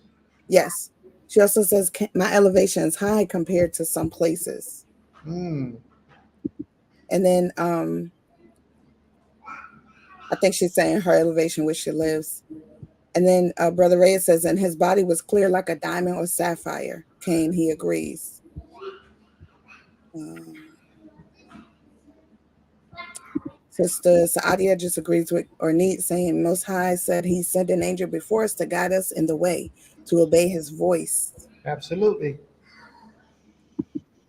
Yes. She also says, my elevation is high compared to some places. Hmm. And then I think she's saying her elevation where she lives. And then Brother Reyes says, and his body was clear like a diamond or sapphire. Cain, he agrees. Sister Saadia just agrees with Ornette, saying, Most High said he sent an angel before us to guide us in the way, to obey his voice. Absolutely.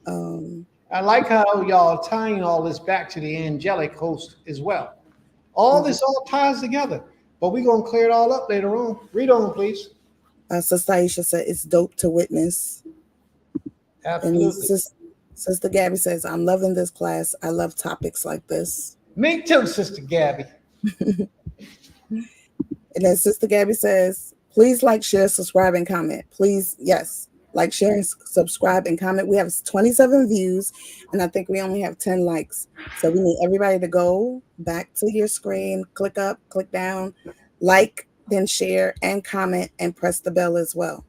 Um, I like how y'all are tying all this back to the angelic host as well. All this all ties together, but we're going to clear it all up later on. Read on, please. Sister Aisha said, it's dope to witness. Absolutely. And Sister Gabby says, I'm loving this class. I love topics like this. Me too, Sister Gabby. And then Sister Gabby says, please like, share, subscribe, and comment. Please, yes, like, share, and subscribe, and comment. We have 27 views, and I think we only have 10 likes. So we need everybody to go back to your screen, click up, click down, like, then share, and comment, and press the bell as well.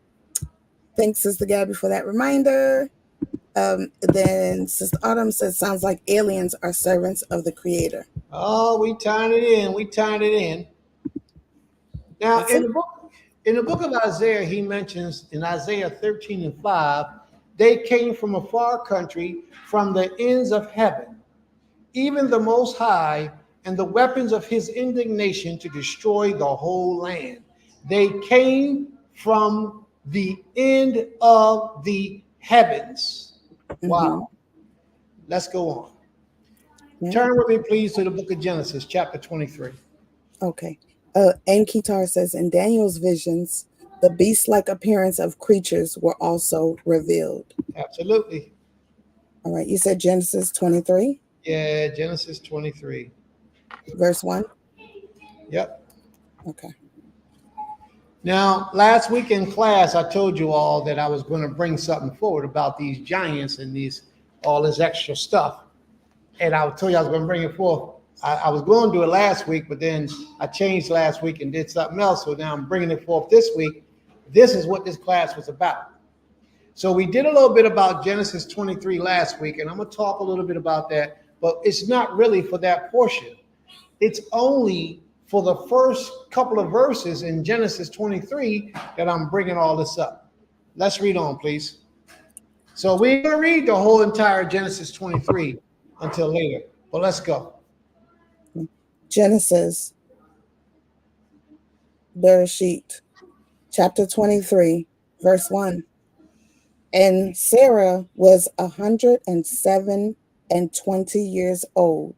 Thanks, Sister Gabby, for that reminder. Then Sister Autumn says, sounds like aliens are servants of the Creator. Oh, we tying it in. We tying it in. Now, in the book of Isaiah, he mentions in Isaiah 13:5, they came from a far country, from the ends of heaven, even the Most High, and the weapons of his indignation to destroy the whole land. They came from the end of the heavens. Wow. Let's go on. Yeah. Turn with me, please, to the book of Genesis, chapter 23. Okay. And Ketar says, in Daniel's visions, the beast-like appearance of creatures were also revealed. Absolutely. All right. You said Genesis 23? Yeah, Genesis 23. Verse 1? Yep. Okay. Now, last week in class, I told you all that I was going to bring something forward about these giants and all this extra stuff. And I told you I was going to bring it forth. I was going to do it last week, but then I changed last week and did something else. So now I'm bringing it forth this week. This is what this class was about. So we did a little bit about Genesis 23 last week, and I'm going to talk a little bit about that, but it's not really for that portion. It's only for the first couple of verses in Genesis 23 that I'm bringing all this up. Let's read on, please. So we're going to read the whole entire Genesis 23 until later, but let's go. Genesis, Bereshit, chapter 23, verse 1. And Sarah was 107 and 20 years old.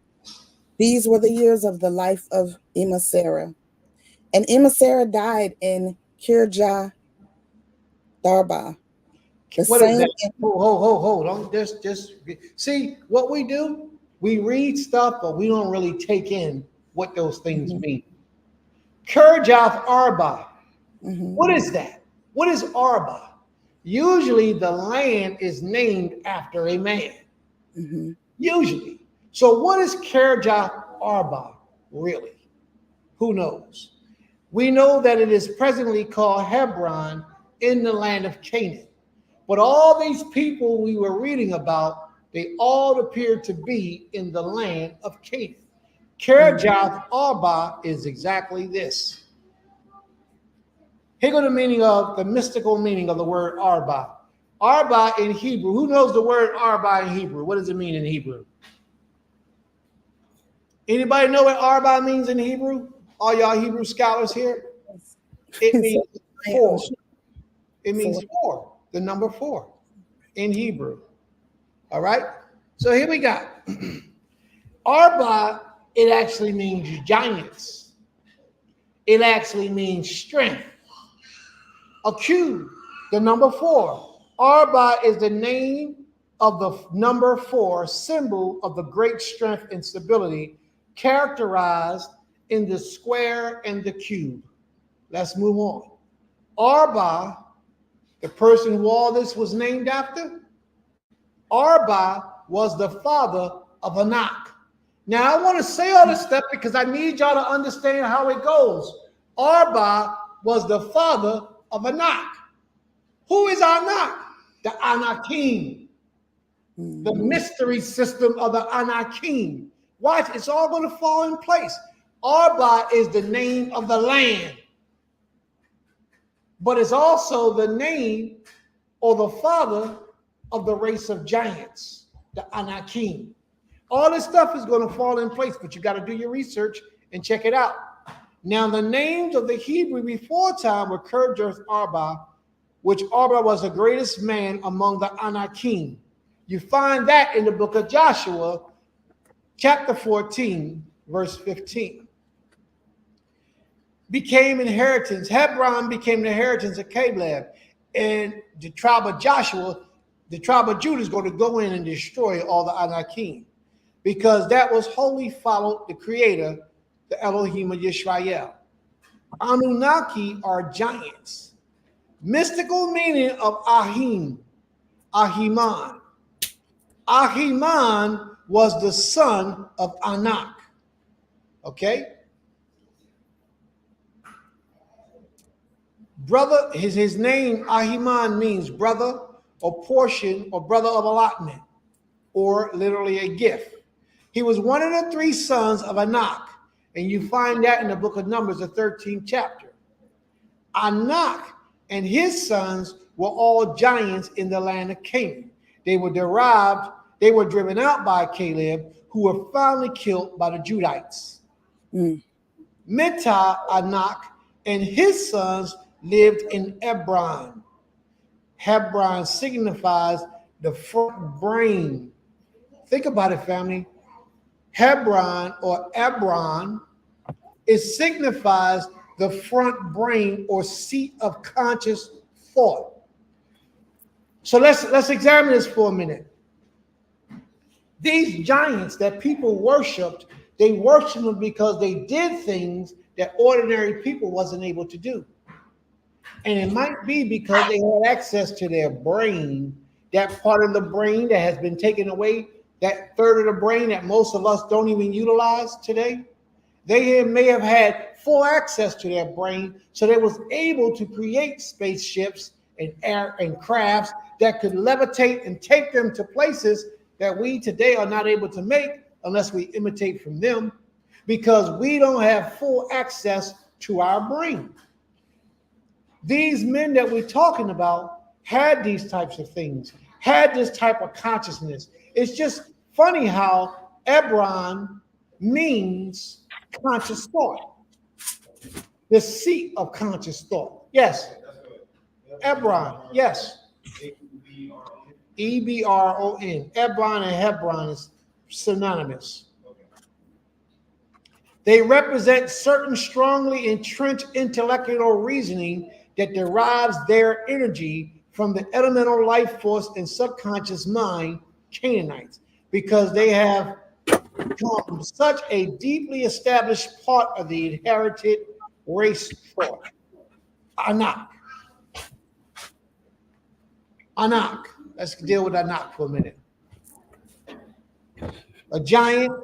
These were the years of the life of Sarah. And Sarah died in Kirjath Arba. What is that? Hold on. Just see what we do. We read stuff, but we don't really take in what those things mean. Kirjath Arba. What is that? What is Arba? Usually the land is named after a man. Usually. So what is Kirjath Arba really? Who knows? We know that it is presently called Hebron in the land of Canaan. But all these people we were reading about, they all appear to be in the land of Canaan. Kirjath Arba is exactly this. Here go the meaning of the mystical meaning of the word Arba. Arba in Hebrew. Who knows the word Arba in Hebrew? What does it mean in Hebrew? Anybody know what Arba means in Hebrew? All y'all Hebrew scholars here? It means four. It means four, the number 4 in Hebrew. All right? So here we got. Arba, it actually means giants. It actually means strength. A cube, the number 4. Arba is the name of the number 4, symbol of the great strength and stability characterized in the square and the cube. Let's move on. Arba, the person who all this was named after, Arba was the father of Anak. Now, I want to say all this stuff because I need y'all to understand how it goes. Arba was the father of Anak. Who is Anak? The Anakim. The mystery system of the Anakim. Watch, it's all going to fall in place. Arba is the name of the land, but it's also the name or the father of the race of giants, the Anakim. All this stuff is going to fall in place, but you got to do your research and check it out. Now, the names of the Hebrew before time were Kirjath Arba, which Arba was the greatest man among the Anakim. You find that in the book of Joshua, chapter 14, verse 15. Became inheritance. Hebron became the inheritance of Caleb. And the tribe of Joshua, the tribe of Judah is going to go in and destroy all the Anakim, because that was wholly followed the creator, the Elohim of Yisrael. Anunnaki are giants. Mystical meaning of Ahim, Ahiman. Ahiman was the son of Anak. Okay? Brother, his name, Ahiman, means brother or portion or brother of allotment, or literally a gift. He was one of the 3 sons of Anak, and you find that in the book of Numbers, the 13th chapter. Anak and his sons were all giants in the land of Canaan. They were driven out by Caleb, who were finally killed by the Judites. Meta, Anak, and his sons lived in Hebron. Hebron signifies the front brain. Think about it, family. Hebron or Hebron, it signifies the front brain or seat of conscious thought. So let's examine this for a minute. These giants that people worshipped, they worshiped them because they did things that ordinary people wasn't able to do. And it might be because they had access to their brain, that part of the brain that has been taken away, that third of the brain that most of us don't even utilize today. They may have had full access to their brain, so they was able to create spaceships and air and crafts that could levitate and take them to places that we today are not able to make unless we imitate from them, because we don't have full access to our brain. These men that we're talking about had these types of things, had this type of consciousness. It's just funny how Hebron means conscious thought, the seat of conscious thought. Yes. Hebron, yes. Ebron. Hebron and Hebron is synonymous. They represent certain strongly entrenched intellectual reasoning that derives their energy from the elemental life force and subconscious mind, Canaanites, because they have become such a deeply established part of the inherited race thought. Anak. Anak. Let's deal with Anak for a minute. A giant,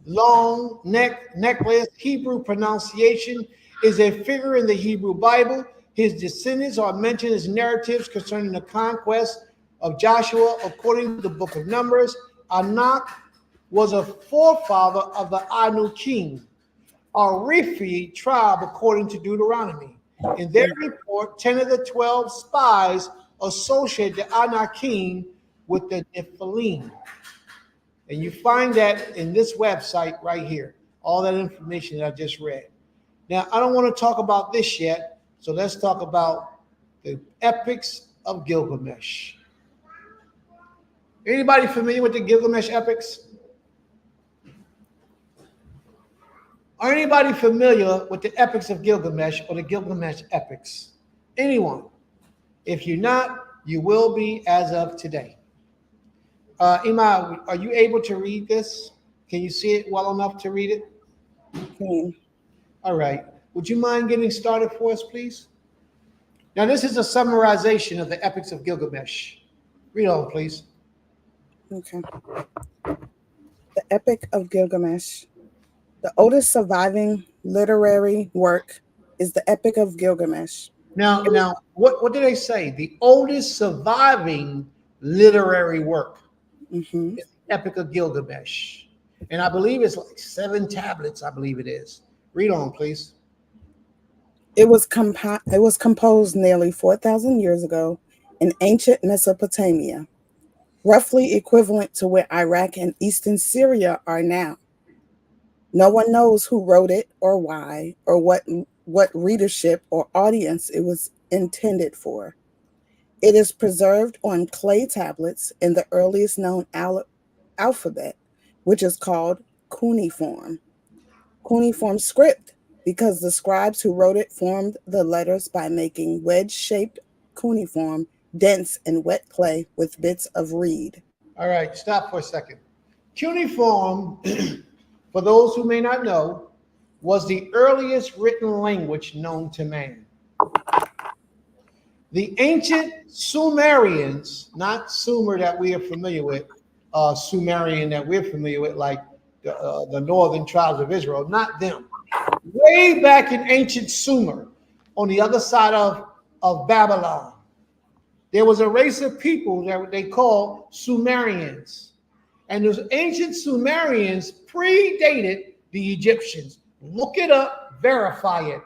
long necklace, Hebrew pronunciation, is a figure in the Hebrew Bible. His descendants are mentioned as narratives concerning the conquest of Joshua according to the book of Numbers. Anak was a forefather of the Anukim, a Rephi tribe according to Deuteronomy. In their report, 10 of the 12 spies associate the Anakim with the Nephilim. And you find that in this website right here, all that information that I just read. Now, I don't want to talk about this yet, so let's talk about the epics of Gilgamesh. Anybody familiar with the Gilgamesh epics? Are anybody familiar with the epics of Gilgamesh or the Gilgamesh epics? Anyone? If you're not, you will be as of today. Ima, are you able to read this? Can you see it well enough to read it? Okay. All right. Would you mind getting started for us, please? Now, this is a summarization of the epics of Gilgamesh. Read on, please. Okay. The Epic of Gilgamesh. The oldest surviving literary work is the Epic of Gilgamesh. Now, what do they say? The oldest surviving literary work Mhm. is the Epic of Gilgamesh. And I believe it's like 7 tablets, I believe it is. Read on, please. It was composed nearly 4,000 years ago in ancient Mesopotamia, roughly equivalent to where Iraq and eastern Syria are now. No one knows who wrote it or why or what readership or audience it was intended for. It is preserved on clay tablets in the earliest known alphabet, which is called cuneiform. Cuneiform script, because the scribes who wrote it formed the letters by making wedge-shaped cuneiform dents in wet clay with bits of reed. All right, stop for a second. Cuneiform, for those who may not know, was the earliest written language known to man. The ancient Sumerians, not Sumer that we are familiar with, Sumerian that we're familiar with, like the northern tribes of Israel, not them. Way back in ancient Sumer, on the other side of Babylon, there was a race of people that they call Sumerians. And those ancient Sumerians predated the Egyptians. Look it up, verify it.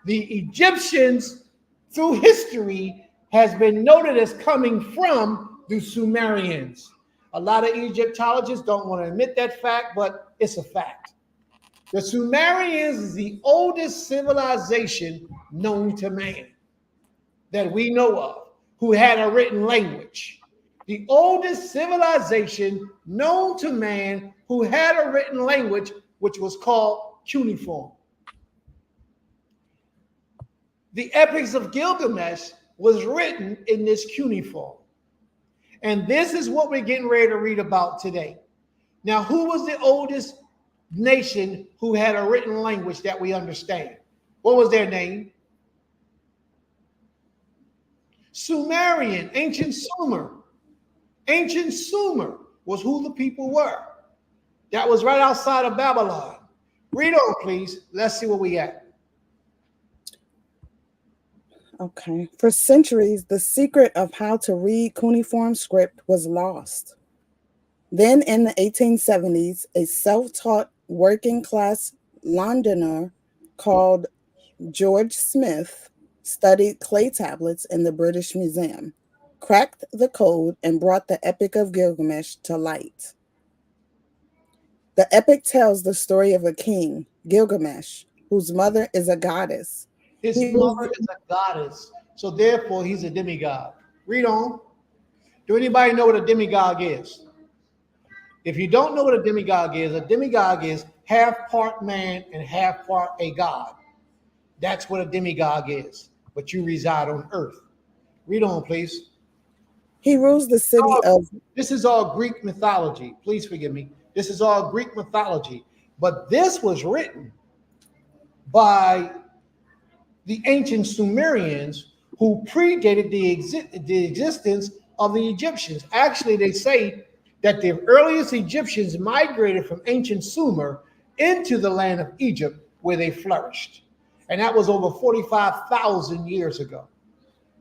The Egyptians, through history, has been noted as coming from the Sumerians. A lot of Egyptologists don't want to admit that fact, but it's a fact. The Sumerians is the oldest civilization known to man that we know of, who had a written language. The oldest civilization known to man who had a written language, which was called cuneiform. The Epics of Gilgamesh was written in this cuneiform. And this is what we're getting ready to read about today. Now, who was the oldest nation who had a written language that we understand? What was their name? Sumerian, ancient Sumer. Ancient Sumer was who the people were. That was right outside of Babylon. Read on, please. Let's see what we got. Okay. For centuries, the secret of how to read cuneiform script was lost. Then in the 1870s, a self-taught working class Londoner called George Smith studied clay tablets in the British Museum, cracked the code, and brought the Epic of Gilgamesh to light. The epic tells the story of a king, Gilgamesh, whose mother is a goddess. His mother is a goddess, so therefore he's a demigod. Read on. Do anybody know what a demigod is? If you don't know what a demigod is half part man and half part a god. That's what a demigod is, but you reside on earth. Read on, please. He rules the city of... This is all Greek mythology. Please forgive me. This is all Greek mythology, but this was written by the ancient Sumerians who predated the existence of the Egyptians. Actually, they say that the earliest Egyptians migrated from ancient Sumer into the land of Egypt where they flourished. And that was over 45,000 years ago.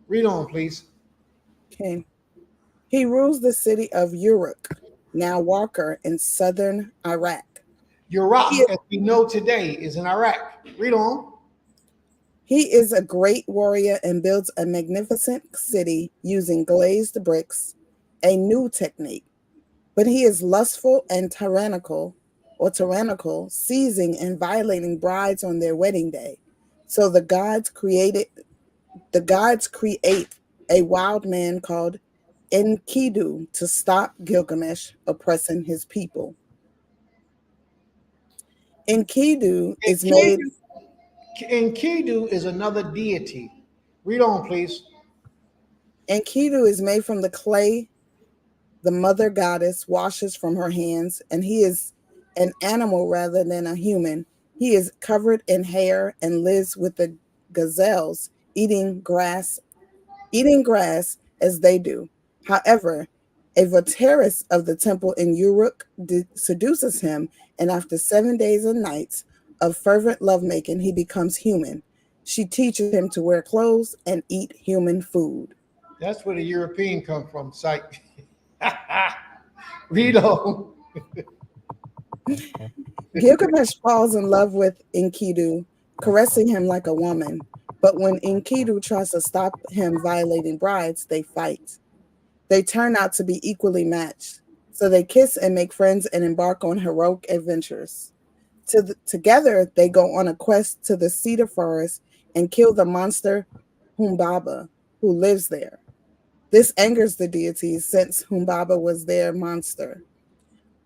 Read on, please. Okay. He rules the city of Uruk, now Walker, in southern Iraq. Iraq, as we know today, is in Iraq. Read on. He is a great warrior and builds a magnificent city using glazed bricks, a new technique. But he is lustful and tyrannical, seizing and violating brides on their wedding day. So the gods create a wild man called Enkidu to stop Gilgamesh oppressing his people. Enkidu is made Enkidu is another deity. Read on, please. Enkidu is made from the clay the mother goddess washes from her hands, and he is an animal rather than a human. He is covered in hair and lives with the gazelles, eating grass as they do. However, a votaress of the temple in Uruk seduces him, and after 7 days and nights of fervent lovemaking, he becomes human. She teaches him to wear clothes and eat human food. That's where the European come from. Psych. Read on. Gilgamesh falls in love with Enkidu, caressing him like a woman. But when Enkidu tries to stop him violating brides, they fight. They turn out to be equally matched. So they kiss and make friends and embark on heroic adventures. Together, they go on a quest to the cedar forest and kill the monster Humbaba, who lives there. This angers the deities since Humbaba was their monster.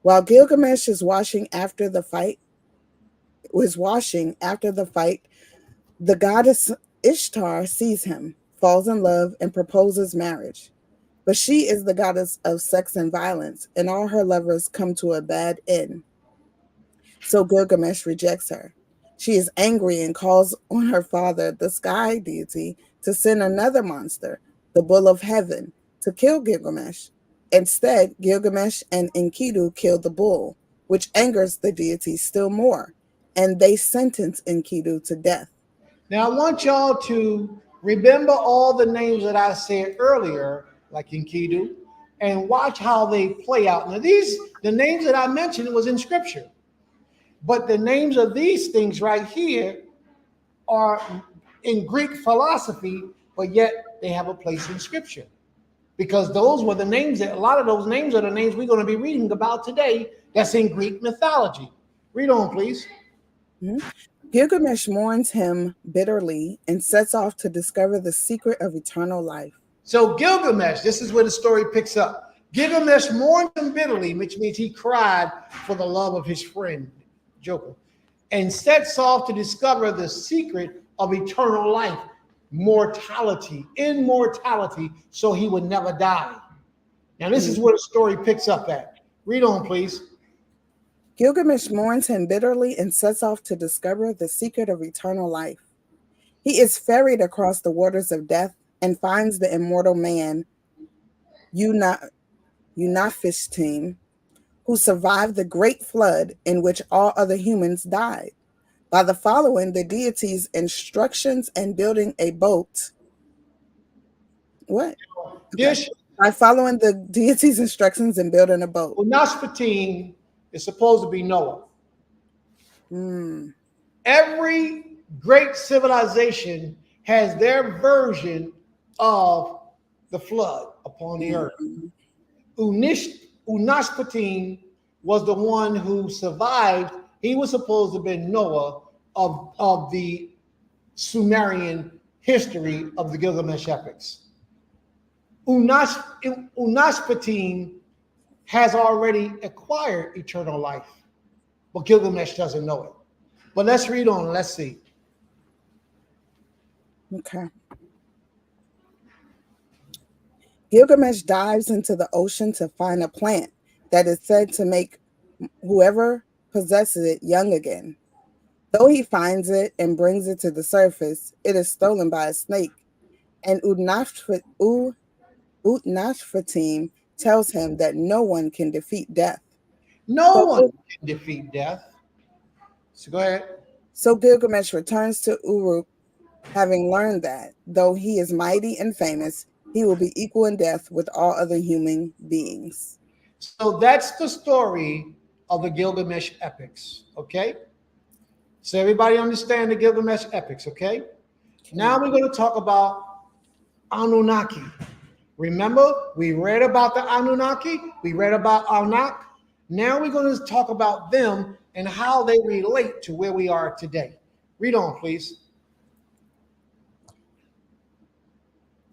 While Gilgamesh is washing after the fight, the goddess Ishtar sees him, falls in love, and proposes marriage. But she is the goddess of sex and violence, and all her lovers come to a bad end. So Gilgamesh rejects her. She is angry and calls on her father, the sky deity, to send another monster, the bull of heaven, to kill Gilgamesh. Instead, Gilgamesh and Enkidu kill the bull, which angers the deity still more, and they sentence Enkidu to death. Now I want y'all to remember all the names that I said earlier, like Enkidu, and watch how they play out. Now the names that I mentioned was in scripture, but the names of these things right here are in Greek philosophy, but yet they have a place in scripture. Because those were the names that a lot of those names are the names we're going to be reading about today. That's in Greek mythology. Read on, please. Mm-hmm. Gilgamesh mourns him bitterly and sets off to discover the secret of eternal life. So Gilgamesh, this is where the story picks up. Gilgamesh mourned him bitterly, which means he cried for the love of his friend, Joker, and sets off to discover the secret of eternal life. Immortality, so he would never die. Now, this is where the story picks up at. Read on, please. Gilgamesh mourns him bitterly and sets off to discover the secret of eternal life. He is ferried across the waters of death and finds the immortal man, Unafishtim, who survived the great flood in which all other humans died. By the following the deity's instructions and building a boat. What? Yes. Okay. By following the deity's instructions and building a boat. Unashpatim is supposed to be Noah. Every great civilization has their version of the flood upon the earth. Unashpatim was the one who survived. He was supposed to have been Noah of the Sumerian history of the Gilgamesh epics. Unashpatim has already acquired eternal life, but Gilgamesh doesn't know it. But let's read on. Let's see. Okay. Gilgamesh dives into the ocean to find a plant that is said to make whoever possesses it young again. Though he finds it and brings it to the surface, it is stolen by a snake, and Utnashpatim tells him that no one can defeat death. No one can defeat death. So go ahead. So Gilgamesh returns to Uruk, having learned that, though he is mighty and famous, he will be equal in death with all other human beings. So that's the story of the Gilgamesh epics, okay? So everybody understand the Gilgamesh epics, okay? Now we're going to talk about Anunnaki. Remember, we read about the Anunnaki, we read about Anak. Now we're going to talk about them and how they relate to where we are today. Read on, please.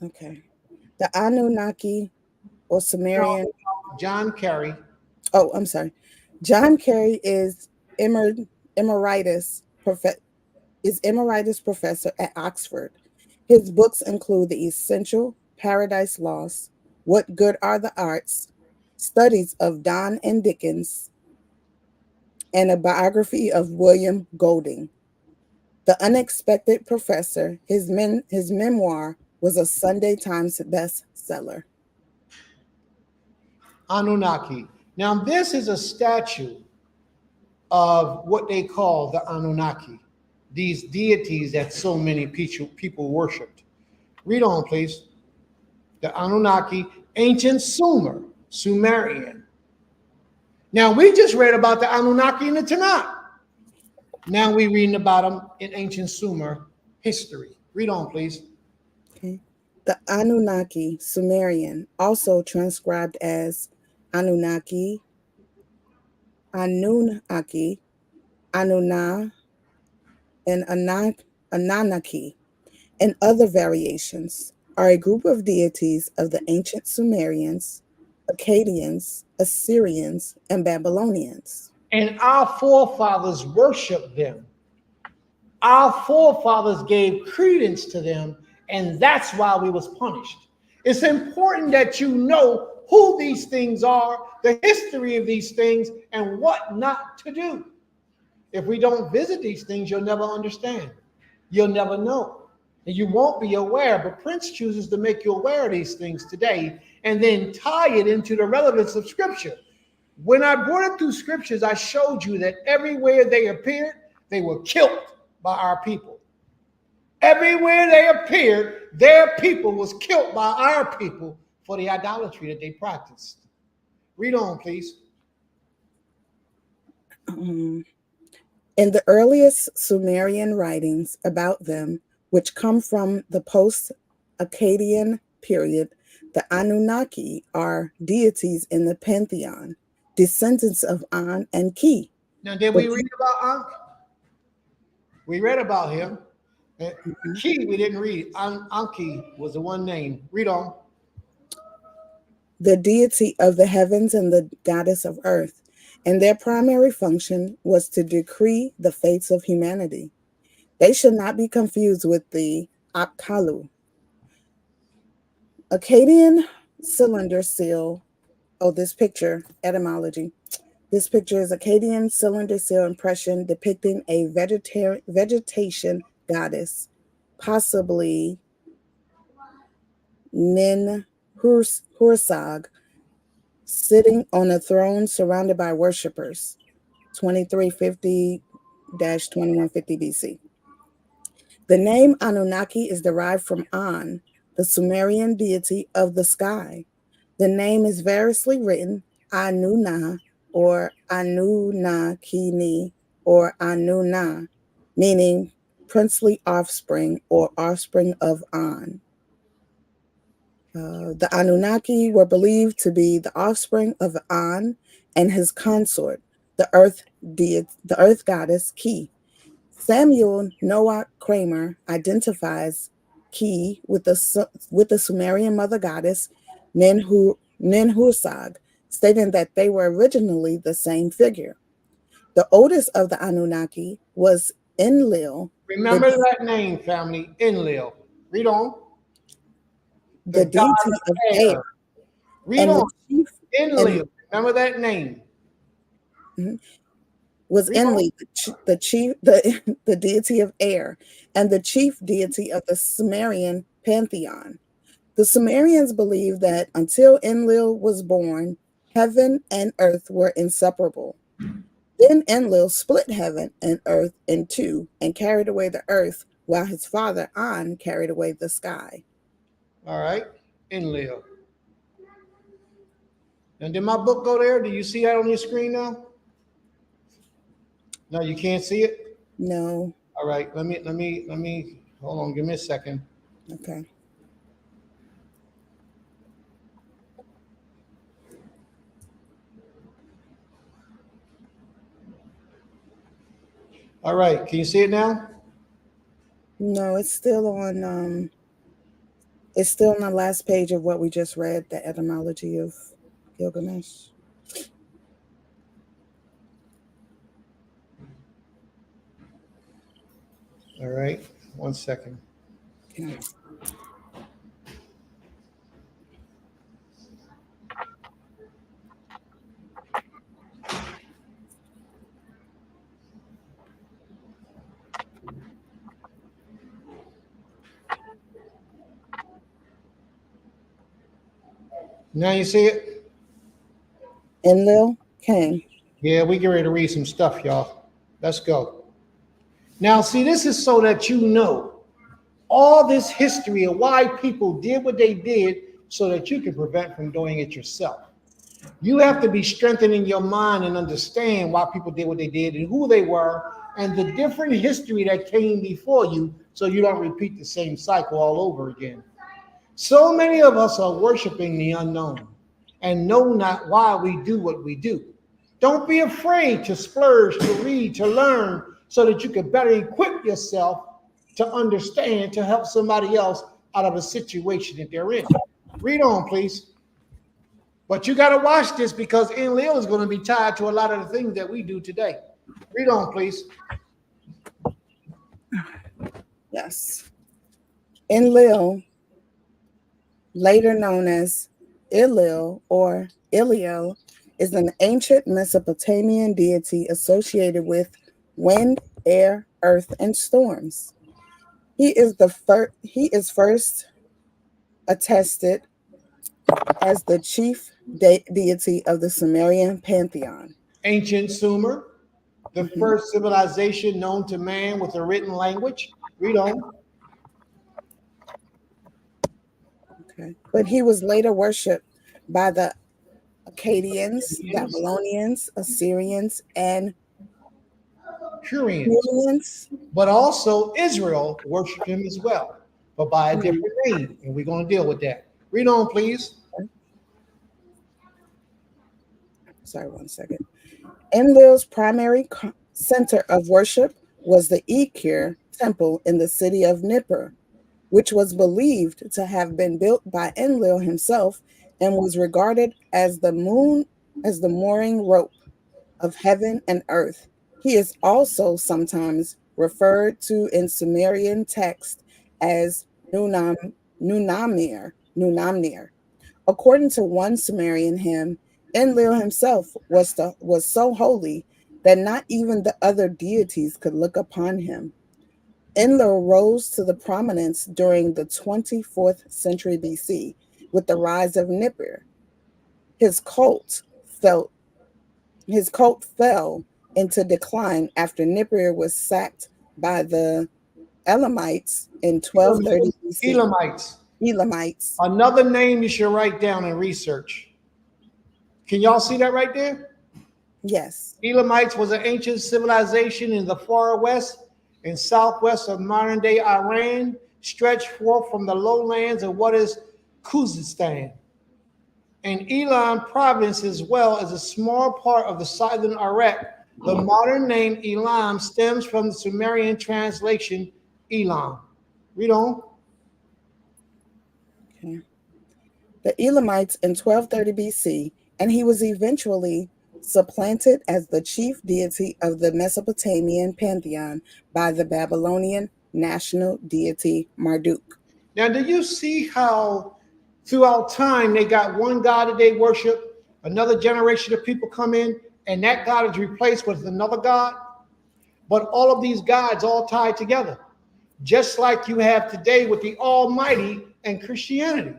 Okay. The Anunnaki or Sumerian. John Kerry. Oh, I'm sorry. John Kerry is emeritus professor at Oxford. His books include The Essential, Paradise Lost, What Good Are the Arts, Studies of Donne and Dickens, and a biography of William Golding. The Unexpected Professor, his memoir was a Sunday Times bestseller. Anunnaki. Now, this is a statue of what they call the Anunnaki, these deities that so many people worshipped. Read on, please. The Anunnaki, ancient Sumerian. Now, we just read about the Anunnaki in the Tanakh. Now we're reading about them in ancient Sumer history. Read on, please. Okay. The Anunnaki, Sumerian, also transcribed as Anunnaki, Anunna, and Ananaki, and other variations, are a group of deities of the ancient Sumerians, Akkadians, Assyrians, and Babylonians. And our forefathers worshiped them. Our forefathers gave credence to them, and that's why we was punished. It's important that you know who these things are, the history of these things, and what not to do. If we don't visit these things, you'll never understand. You'll never know. And you won't be aware, but Prince chooses to make you aware of these things today and then tie it into the relevance of Scripture. When I brought it through Scriptures, I showed you that everywhere they appeared, they were killed by our people. Everywhere they appeared, their people was killed by our people for the idolatry that they practiced. Read on, please. In the earliest Sumerian writings about them, which come from the post-Akkadian period, the Anunnaki are deities in the pantheon, descendants of An and Ki. Now, did we read about Ankh? We read about him. Ki, we didn't read. Anki was the one name. Read on. The deity of the heavens and the goddess of earth, and their primary function was to decree the fates of humanity. They should not be confused with the Akkalu. Akkadian cylinder seal. Oh, this picture, etymology. This picture is Akkadian cylinder seal impression depicting a vegetation goddess, possibly Ninhursag, sitting on a throne surrounded by worshippers, 2350-2150 BC. The name Anunnaki is derived from An, the Sumerian deity of the sky. The name is variously written Anunna or Anunnakini or Anunna, meaning princely offspring or offspring of An. The Anunnaki were believed to be the offspring of An and his consort, the earth goddess Ki. Samuel Noah Kramer identifies Ki with the Sumerian mother goddess Ninhursag, stating that they were originally the same figure. The oldest of the Anunnaki was Enlil. Remember that name, family, Enlil. Read on. The deity of air. Read on. Enlil. Remember that name. Was Enlil, the deity of air, and the chief deity of the Sumerian pantheon. The Sumerians believed that until Enlil was born, heaven and earth were inseparable. Then Enlil split heaven and earth in two and carried away the earth, while his father An carried away the sky. All right, Enlil. And did my book go there? Do you see that on your screen now? No, you can't see it? No. All right, let me Hold on, give me a second. Okay. All right, can you see it now? No, it's still on. It's still on the last page of what we just read, the etymology of Gilgamesh. All right, 1 second. Okay. Now you see it? Enlil came. Yeah, we get ready to read some stuff, y'all. Let's go. Now, see, this is so that you know all this history of why people did what they did so that you can prevent from doing it yourself. You have to be strengthened in your mind and understand why people did what they did and who they were and the different history that came before you so you don't repeat the same cycle all over again. So many of us are worshiping the unknown and know not why we do what we do. Don't be afraid to splurge, to read, to learn so that you can better equip yourself to understand, to help somebody else out of a situation that they're in. Read on, please. But you got to watch this because Enlil is going to be tied to a lot of the things that we do today. Read on, please. Yes. Enlil, later known as Ilil or Iliel, is an ancient Mesopotamian deity associated with wind, air, earth, and storms. He is first attested as the chief deity of the Sumerian pantheon. Ancient Sumer, the first civilization known to man with a written language. Read on. Okay. But he was later worshipped by the Akkadians, Babylonians, Assyrians, and Hurrians. Hurrians. But also Israel worshiped him as well, but by a different name. And we're going to deal with that. Read on, please. Sorry, 1 second. Enlil's primary center of worship was the Ekir temple in the city of Nippur, which was believed to have been built by Enlil himself and was regarded as the mooring rope of heaven and earth. He is also sometimes referred to in Sumerian text as Nunamir. According to one Sumerian hymn, Enlil himself was so holy that not even the other deities could look upon him. Enlil rose to the prominence during the 24th century BC with the rise of Nippur. His cult fell into decline after Nippur was sacked by the Elamites in 1230 BC. Elamites. Another name you should write down and research. Can y'all see that right there? Yes. Elamites was an ancient civilization in the far west and southwest of modern-day Iran, stretched forth from the lowlands of what is Khuzestan and Elam province, as well as a small part of the southern Iraq. The modern name Elam stems from the Sumerian translation Elam. Read on. Okay. The Elamites in 1230 BC, and he was eventually supplanted as the chief deity of the Mesopotamian pantheon by the Babylonian national deity Marduk. Now, do you see how throughout time they got one God that they worship, another generation of people come in, and that God is replaced with another God? But all of these gods all tied together, just like you have today with the Almighty and Christianity.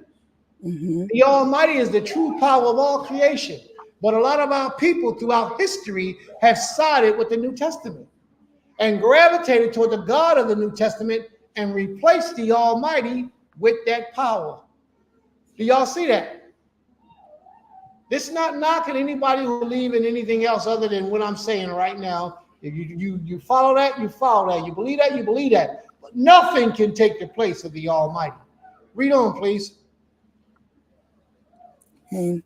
The Almighty is the true power of all creation. But a lot of our people throughout history have sided with the New Testament and gravitated toward the God of the New Testament and replaced the Almighty with that power. Do y'all see that? This is not knocking anybody who believe in anything else other than what I'm saying right now. If you follow that, you follow that. You believe that, you believe that. Nothing can take the place of the Almighty. Read on, please. Okay.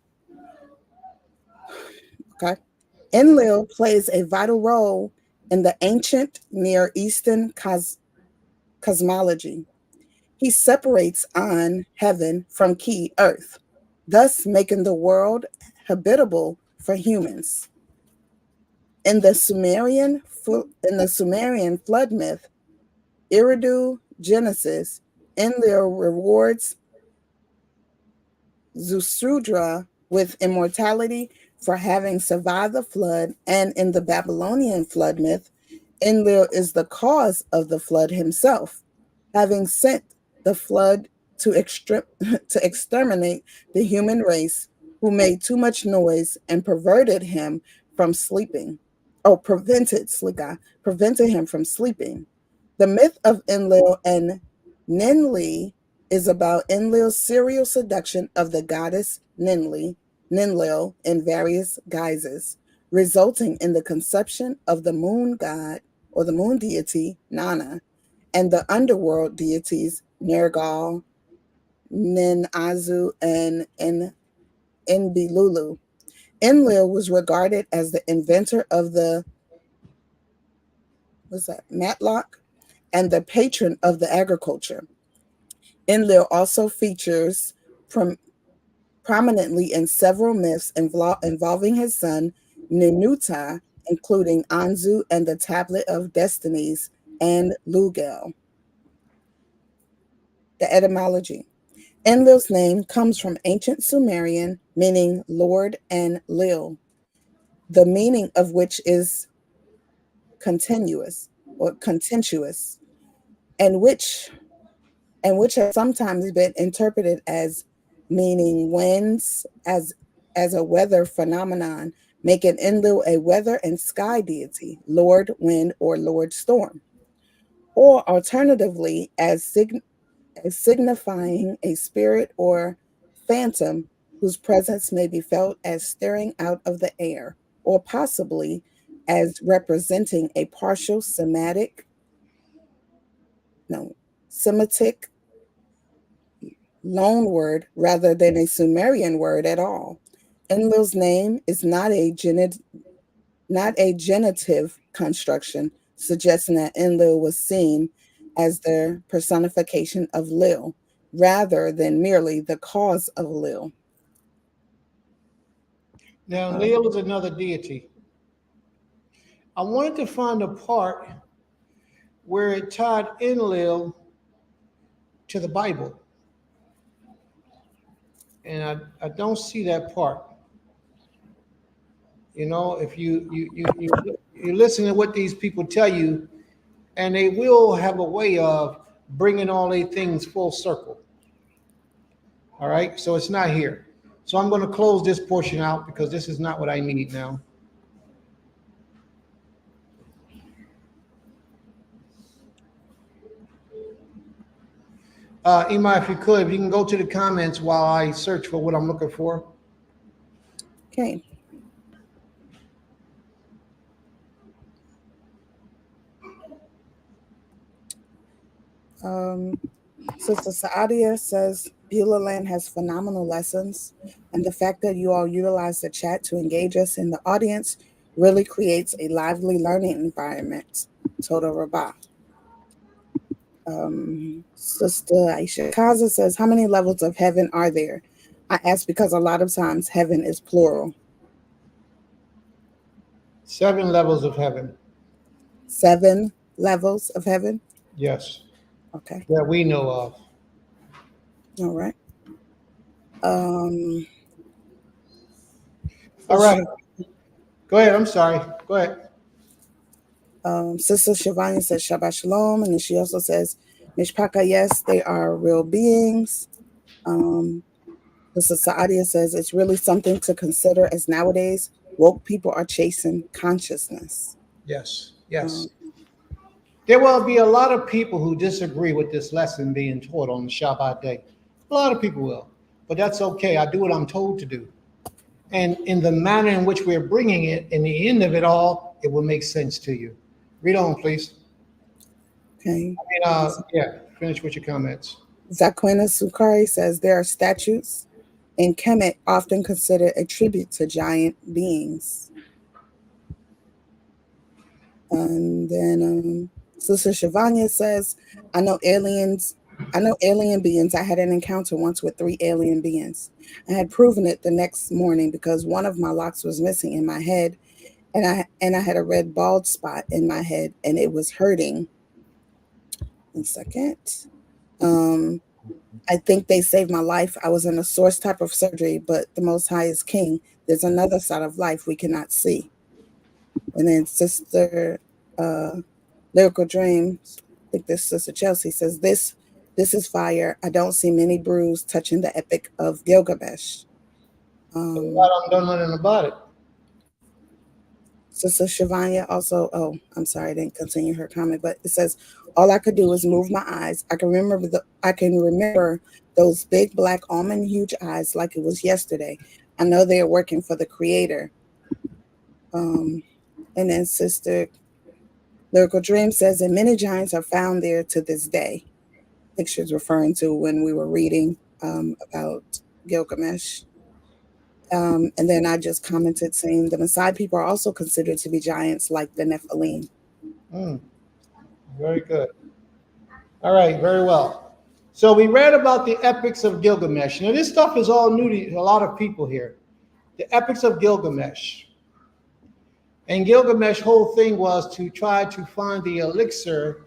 Enlil plays a vital role in the ancient Near Eastern cosmology. He separates An, heaven, from Ki, earth, thus making the world habitable for humans. In the Sumerian flood myth, Eridu Genesis, Enlil rewards Zusudra with immortality for having survived the flood, and in the Babylonian flood myth, Enlil is the cause of the flood himself, having sent the flood to exterminate the human race who made too much noise and perverted him from sleeping. Oh, prevented him from sleeping. The myth of Enlil and Ninli is about Enlil's serial seduction of the goddess Ninlil in various guises, resulting in the conception of the moon god or the moon deity Nana and the underworld deities Nergal, Ninazu, and Enbilulu. Enlil was regarded as the inventor of the matlock and the patron of the agriculture. Enlil also features prominently in several myths involving his son Ninuta, including Anzu and the Tablet of Destinies and Lugel. The etymology. Enlil's name comes from ancient Sumerian, meaning Lord and Lil, the meaning of which is continuous or contentious, and which has sometimes been interpreted as meaning winds as a weather phenomenon, making Enlil a weather and sky deity, Lord Wind or Lord Storm, or alternatively as signifying a spirit or phantom whose presence may be felt as stirring out of the air, or possibly as representing a partial Semitic loan word rather than a Sumerian word at all. Enlil's name is not a genitive construction, suggesting that Enlil was seen as the personification of Lil, rather than merely the cause of Lil. Now, Lil is another deity. I wanted to find a part where it tied Enlil to the Bible. And I don't see that part. You know, if you listen to what these people tell you, and they will have a way of bringing all these things full circle. All right, so it's not here. So I'm going to close this portion out because this is not what I need now. Ima, if you can go to the comments while I search for what I'm looking for. Okay. Sister Saadia says Beulah Land has phenomenal lessons, and the fact that you all utilize the chat to engage us in the audience really creates a lively learning environment. Toda Rabah. Sister Aisha Kaza says, how many levels of heaven are there? I ask because a lot of times heaven is plural. 7 levels of heaven. 7 levels of heaven? Yes. Okay. That we know of. All right. All right. Go ahead. I'm sorry. Go ahead. Sister Shivani says Shabbat Shalom, and then she also says Mishpaka, yes, they are real beings. Sister Saadia says it's really something to consider as nowadays woke people are chasing consciousness. Yes. Yes. There will be a lot of people who disagree with this lesson being taught on the Shabbat day. A lot of people will, but that's okay. I do what I'm told to do. And in the manner in which we're bringing it, in the end of it all, it will make sense to you. Read on, please. Okay. Yeah, finish with your comments. Zaquina Sukari says there are statutes in Kemet often considered a tribute to giant beings. And then Sister Shavanya says, I know alien beings. I had an encounter once with 3 alien beings. I had proven it the next morning because one of my locks was missing in my head, and I had a red bald spot in my head, and it was hurting. 1 second. I think they saved my life. I was in a source type of surgery, but the Most High is King. There's another side of life we cannot see. And then Sister Lyrical Dreams, I think this Sister Chelsea says, this is fire. I don't see many brews touching the Epic of Gilgamesh. I don't know nothing about it. Sister Shavanya also, I'm sorry, I didn't continue her comment, but it says, all I could do was move my eyes. I can remember those big black almond huge eyes like it was yesterday. I know they are working for the Creator. And then Sister Lyrical Dream says that many giants are found there to this day. Pictures referring to when we were reading about Gilgamesh. And then I just commented saying the Maasai people are also considered to be giants like the Nephilim. Very good. All right, very well. So we read about the epics of Gilgamesh. Now this stuff is all new to a lot of people here. The epics of Gilgamesh. And Gilgamesh's whole thing was to try to find the elixir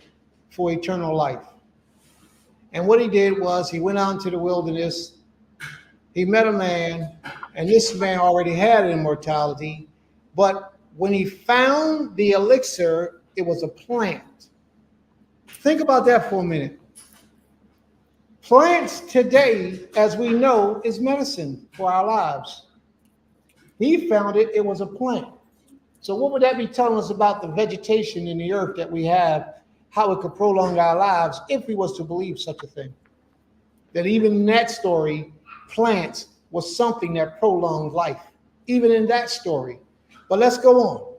for eternal life. And what he did was he went out into the wilderness. He met a man, and this man already had immortality. But when he found the elixir, it was a plant. Think about that for a minute. Plants today, as we know, is medicine for our lives. He found it, it was a plant. So what would that be telling us about the vegetation in the earth that we have, how it could prolong our lives if we was to believe such a thing? That even in that story, plants was something that prolonged life, even in that story. But let's go on.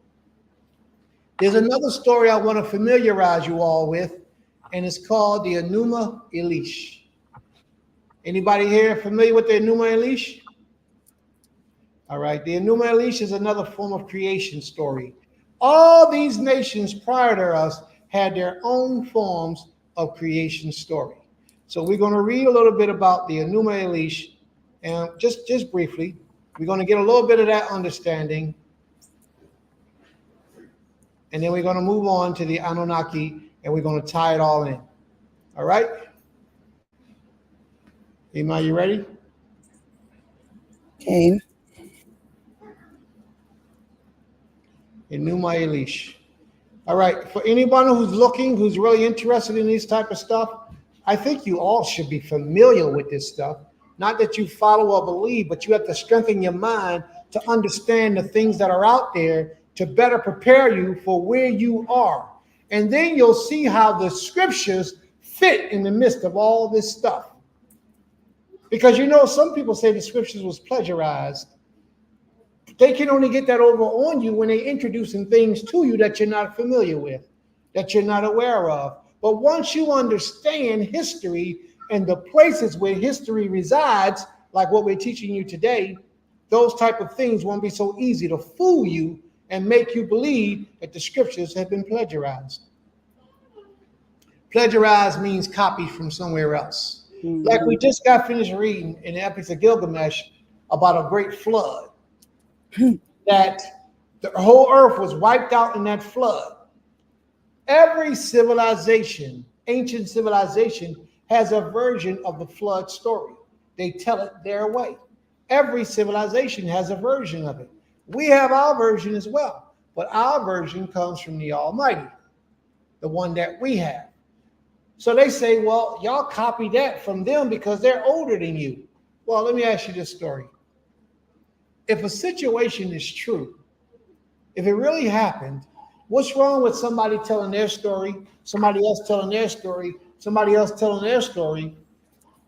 There's another story I want to familiarize you all with, and it's called the Enuma Elish. Anybody here familiar with the Enuma Elish? All right, the Enuma Elish is another form of creation story. All these nations prior to us had their own forms of creation story. So we're going to read a little bit about the Enuma Elish, and just briefly, we're going to get a little bit of that understanding, and then we're going to move on to the Anunnaki, and we're going to tie it all in. All right? Ima, you ready? Okay. Enuma Elish. All right, for anyone who's looking, who's really interested in these type of stuff, I think you all should be familiar with this stuff. Not that you follow or believe, but you have to strengthen your mind to understand the things that are out there to better prepare you for where you are. And then you'll see how the scriptures fit in the midst of all this stuff. Because you know, some people say the scriptures was plagiarized. They can only get that over on you when they're introducing things to you that you're not familiar with, that you're not aware of. But once you understand history and the places where history resides, like what we're teaching you today, those type of things won't be so easy to fool you and make you believe that the scriptures have been plagiarized. Plagiarized means copied from somewhere else. Like we just got finished reading in the Epics of Gilgamesh about a great flood. That the whole earth was wiped out in that flood. Every civilization, ancient civilization, has a version of the flood story. They tell it their way. Every civilization has a version of it. We have our version as well, but our version comes from the Almighty, the one that we have. So they say, well, y'all copy that from them because they're older than you. Well, let me ask you this story. If a situation is true, if it really happened, what's wrong with somebody telling their story, somebody else telling their story, somebody else telling their story?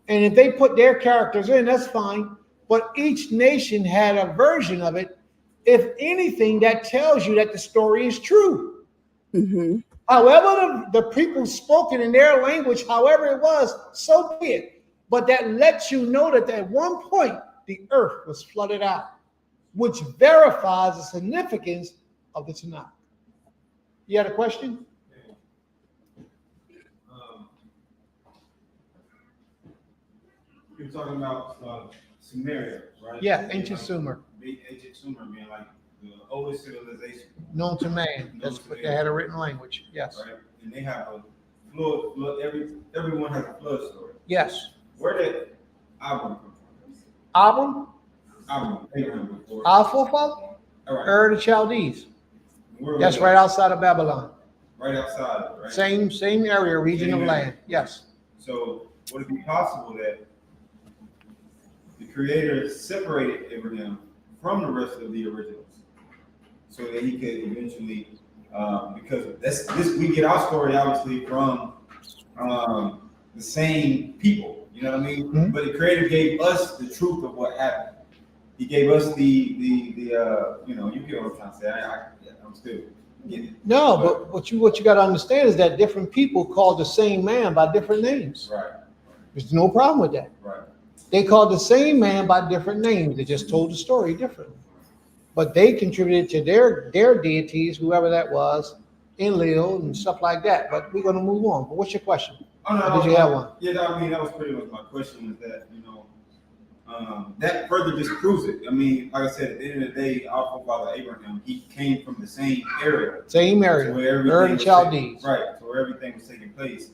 And if they put their characters in, that's fine. But each nation had a version of it. If anything, that tells you that the story is true. However, the people spoken in their language, however it was, so be it. But that lets you know that at one point the earth was flooded out, which verifies the significance of the Tanakh. You had a question? You're talking about Sumeria, right? Yeah, ancient Sumer, Ancient Sumer being like the oldest civilization, known to man. That's what they had a written language. Yes. right? And they have a flood. Everyone has a flood story. Yes. Where did Abram come from? Abram, Abraham before. our forefather, All right. Ur the Chaldees. Where was That's that? right outside of Babylon. Right outside, right? Same area, region of Same area. land. Yes. So would it be possible that the Creator separated Abraham from the rest of the originals so that he could eventually, because this we get our story obviously from the same people, you know what I mean? Mhm. But the Creator gave us the truth of what happened. He gave us the you know, you get what I'm trying to say. I'm still getting it. No, but what you got to understand is that different people called the same man by different names. Right, There's no problem with that. right. They called the same man by different names. They just told the story differently. But they contributed to their deities, whoever that was, Enlil and stuff like that. But we're going to move on. But what's your question? Oh, no, Or did you have one? Yeah, I mean, that was pretty much my question was that, you know, that further just proves it. I mean, like I said, at the end of the day, our forefather Abraham, he came from the same area. Same to area. where everything Ur the was Chaldees. right, to where everything was taking place.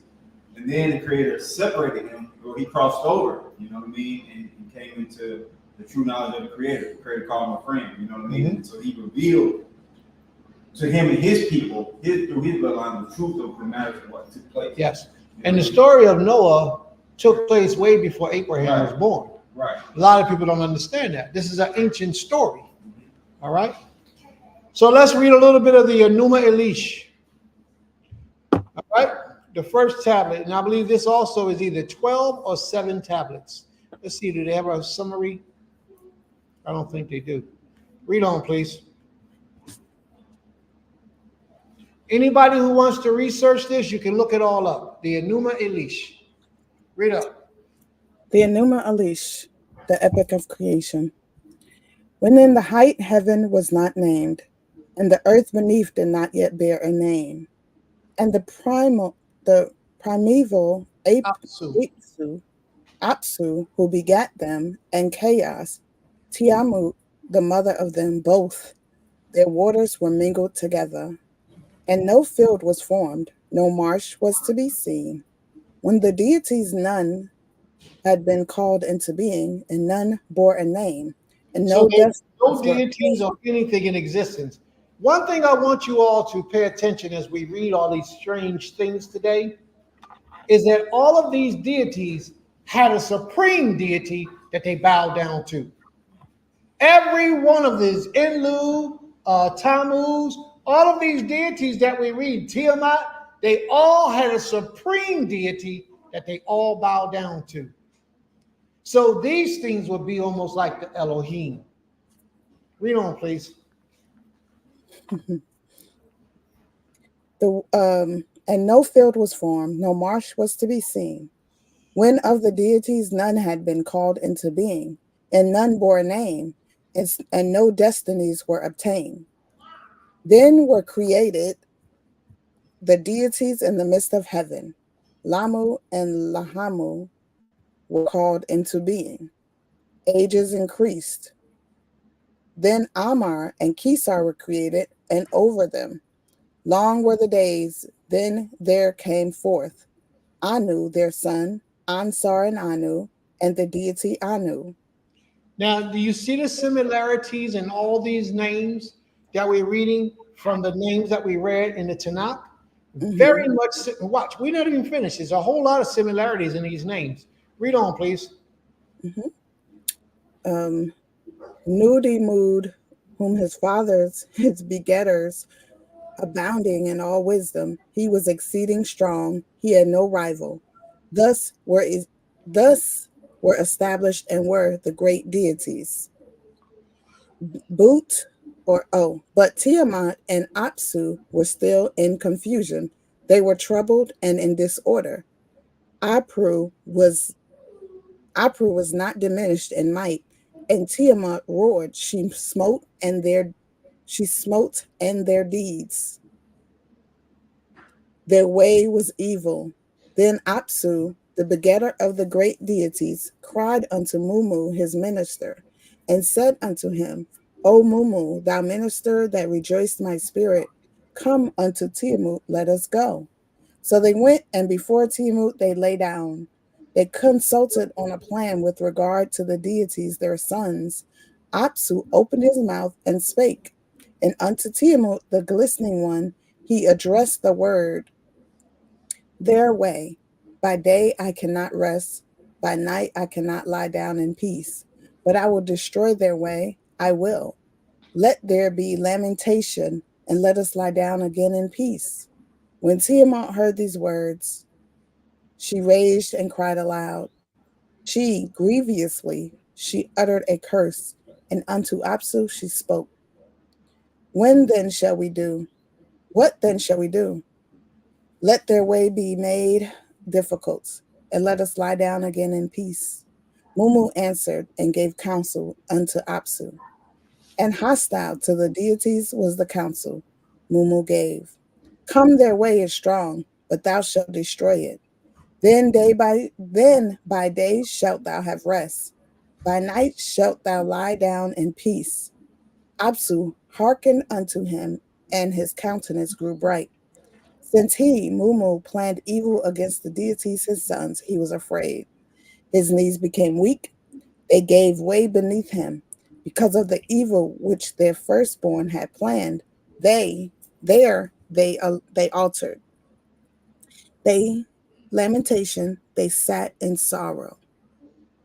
And then the Creator separated him, or he crossed over, you know what I mean, and came into the true knowledge of the Creator. The Creator called him a friend, you know what I mean? Mhm. And so he revealed to him and his people, through his bloodline, the truth of the matters of what took place. Yes. You And know the what story of Noah took place way before Abraham was Right. born. I mean? Right. A lot of people don't understand that. This is an ancient story. All right. So let's read a little bit of the Enuma Elish. All right. The first tablet. And I believe this also is either 12 or 7 tablets. Let's see. Do they have a summary? I don't think they do. Read on, please. Anybody who wants to research this, you can look it all up. The Enuma Elish. Read up. The Enuma Elish, the epic of creation. When in the height heaven was not named, and the earth beneath did not yet bear a name, and the primeval Apsu, who begat them, and Chaos, Tiamut, the mother of them both, their waters were mingled together, and no field was formed, no marsh was to be seen. When the deities none had been called into being, and none bore a name, and no there's no destinies were deities or anything in existence. One thing I want you all to pay attention as we read all these strange things today is that all of these deities had a supreme deity that they bowed down to. Every one of these, Enlil, Tammuz, all of these deities that we read, Tiamat, they all had a supreme deity that they all bowed down to. So these things would be almost like the Elohim. Read on, please. and no field was formed, no marsh was to be seen. When of the deities none had been called into being, and none bore a name, and no destinies were obtained. Then were created the deities in the midst of heaven. Lamu and Lahamu were called into being. Ages increased. Then Amar and Kesar were created, and over them. Long were the days. Then there came forth Anu, their son, Ansar and Anu, and the deity Anu. Now, do you see the similarities in all these names that we're reading from the names that we read in the Tanakh? Mhm. Very much. Watch, we're not even finished. There's a whole lot of similarities in these names. Read on, please. Nudimud, whom his fathers, his begetters, abounding in all wisdom, he was exceeding strong. He had no rival. Thus were established and were the great deities. But Tiamat and Apsu were still in confusion. They were troubled and in disorder. Apru was not diminished in might, and Tiamat roared. She smote and their deeds. Their way was evil. Then Apsu, the begetter of the great deities, cried unto Mumu his minister, and said unto him, O Mumu, thou minister that rejoiced my spirit, come unto Tiamat, let us go. So they went, and before Tiamat they lay down. They consulted on a plan with regard to the deities, their sons. Apsu opened his mouth and spake, and unto Tiamat, the glistening one, he addressed the word, their way. By day I cannot rest, by night I cannot lie down in peace, but I will destroy their way, I will. Let there be lamentation, and let us lie down again in peace. When Tiamat heard these words, she raged and cried aloud. She uttered a curse, and unto Apsu she spoke. What then shall we do? Let their way be made difficult, and let us lie down again in peace. Mumu answered and gave counsel unto Apsu. And hostile to the deities was the counsel Mumu gave. Come, their way is strong, but thou shalt destroy it. Then by day shalt thou have rest. By night shalt thou lie down in peace. Apsu hearkened unto him, and his countenance grew bright. Since he, Mumu, planned evil against the deities, his sons, he was afraid. His knees became weak. They gave way beneath him. Because of the evil which their firstborn had planned, they altered. They sat in sorrow.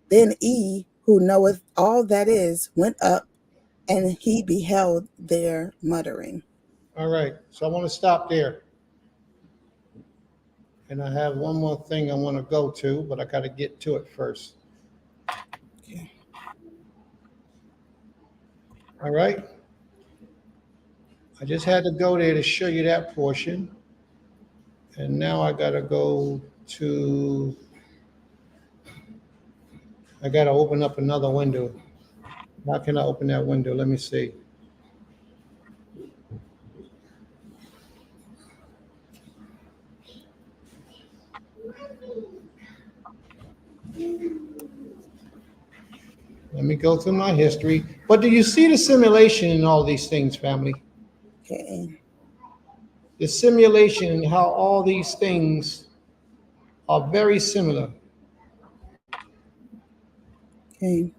Then E, who knoweth all that is, went up, and he beheld their muttering. All right, so I want to stop there. And I have one more thing I want to go to, but I got to get to it first. Okay. All right. I just had to go there to show you that portion. And now I got to go to, I got to open up another window. How can I open that window? Let me see. Let me go through my history. But do you see the simulation in all these things, family? Okay. The simulation and how all these things are very similar. Okay.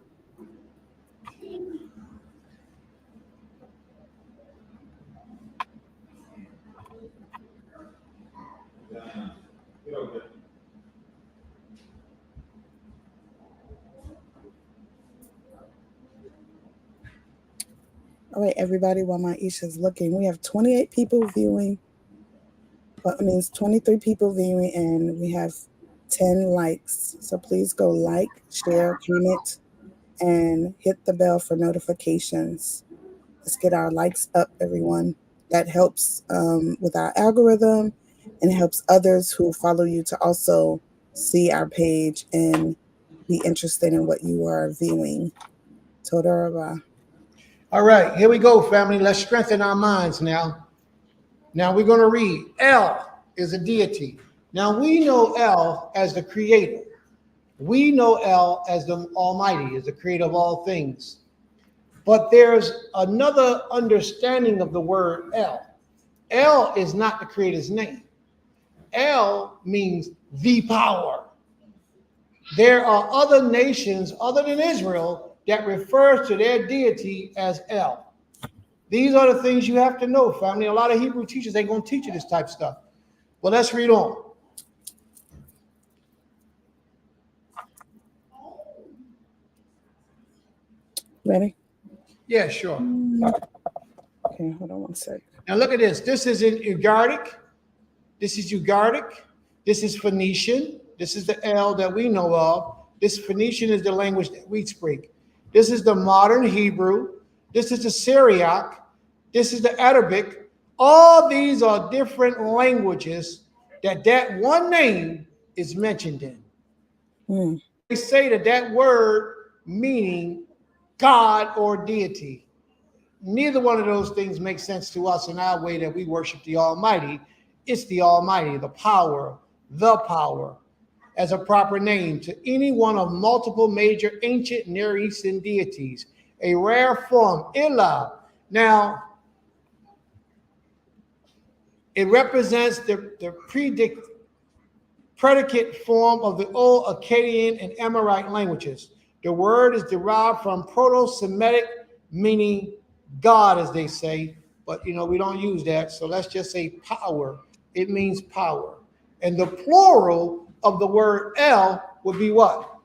All right, everybody, while Maisha's looking, we have 28 people viewing. Well, I mean, it's 23 people viewing, and we have 10 likes. So please go like, share, comment, and hit the bell for notifications. Let's get our likes up, everyone. That helps with our algorithm, and helps others who follow you to also see our page and be interested in what you are viewing. Toda Rabah. All right, here we go, family. Let's strengthen our minds now. Now we're going to read. El is a deity. Now we know El as the creator. We know El as the Almighty, as the creator of all things. But there's another understanding of the word El. El is not the creator's name. El means the power. There are other nations other than Israel that refers to their deity as El. These are the things you have to know, family. A lot of Hebrew teachers ain't going to teach you this type of stuff. Well, let's read on. Ready? Yeah, sure. Okay, hold on one sec. Now look at this. This is in Ugaritic. This is Ugaritic. This is Phoenician. This is the El that we know of. This Phoenician is the language that we speak. This is the modern Hebrew. This is the Syriac. This is the Arabic. All these are different languages that one name is mentioned in. Mm. They say that word meaning God or deity. Neither one of those things makes sense to us in our way that we worship the Almighty. It's the Almighty, the power as a proper name to any one of multiple major ancient Near Eastern deities, a rare form, Ilah. Now, it represents the predicate form of the old Akkadian and Amorite languages. The word is derived from Proto-Semitic, meaning God, as they say, but we don't use that. So let's just say power. It means power. And the plural of the word El would be what?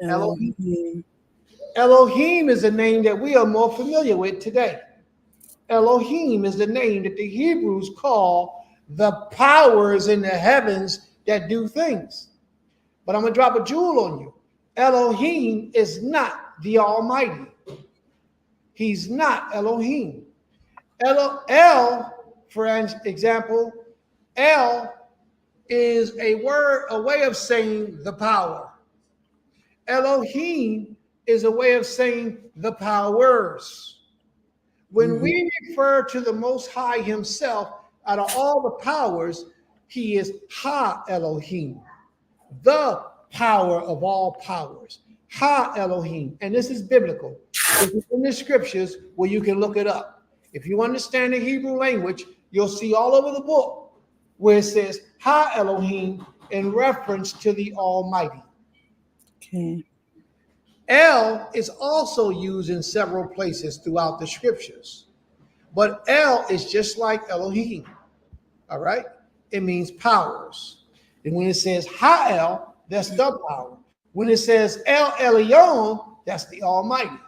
Elohim. Elohim is a name that we are more familiar with today. Elohim is the name that the Hebrews call the powers in the heavens that do things. But I'm going to drop a jewel on you. Elohim is not the Almighty. He's not Elohim. El, for example, El is a way of saying the power. Elohim is a way of saying the powers. When we refer to the Most High himself, out of all the powers, he is Ha Elohim, the power of all powers. Ha Elohim. And this is biblical. This is in the scriptures where you can look it up. If you understand the Hebrew language, you'll see all over the book where it says Ha Elohim in reference to the Almighty. Okay. El is also used in several places throughout the scriptures. But El is just like Elohim. All right? It means powers. And when it says Ha-El, that's the power. When it says El Elyon, that's the Almighty.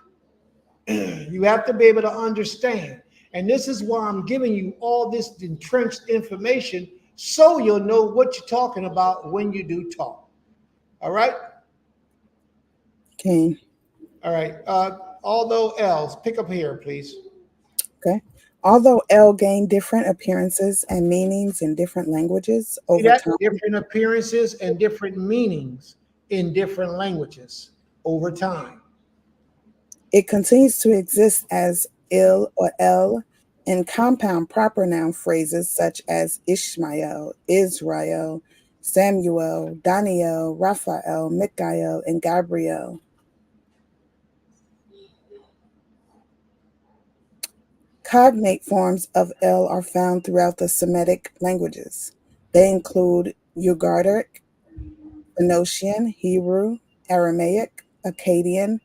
You have to be able to understand. And this is why I'm giving you all this entrenched information so you'll know what you're talking about when you do talk. All right? Okay. All right. Although L's, pick up here, please. Okay. Although El gained different appearances and meanings in different languages over time. Different appearances and different meanings in different languages over time. It continues to exist as Il or El in compound proper noun phrases such as Ishmael, Israel, Samuel, Daniel, Raphael, Michael, and Gabriel. Cognate forms of El are found throughout the Semitic languages. They include Ugaritic, Phoenician, Hebrew, Aramaic, Akkadian.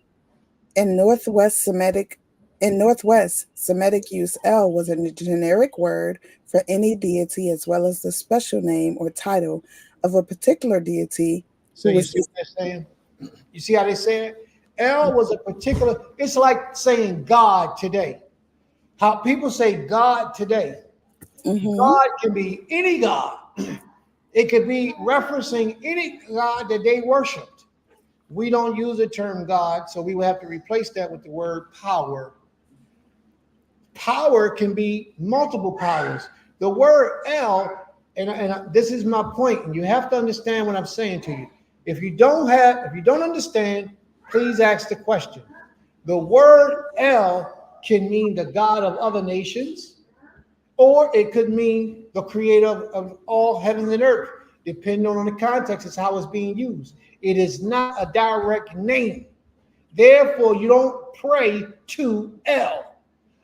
In Northwest Semitic use, El was a generic word for any deity as well as the special name or title of a particular deity. So you see what they're saying? You see how they say it? El was a particular, it's like saying God today. How people say God today. Mm-hmm. God can be any God. It could be referencing any God that they worshiped. We don't use the term God, so we will have to replace that with the word power. Power can be multiple powers. The word El, and this is my point, and you have to understand what I'm saying to you. If you don't understand, please ask the question. The word El can mean the God of other nations, or it could mean the creator of all heaven and earth. Depending on the context, is how it's being used. It is not a direct name. Therefore, you don't pray to El.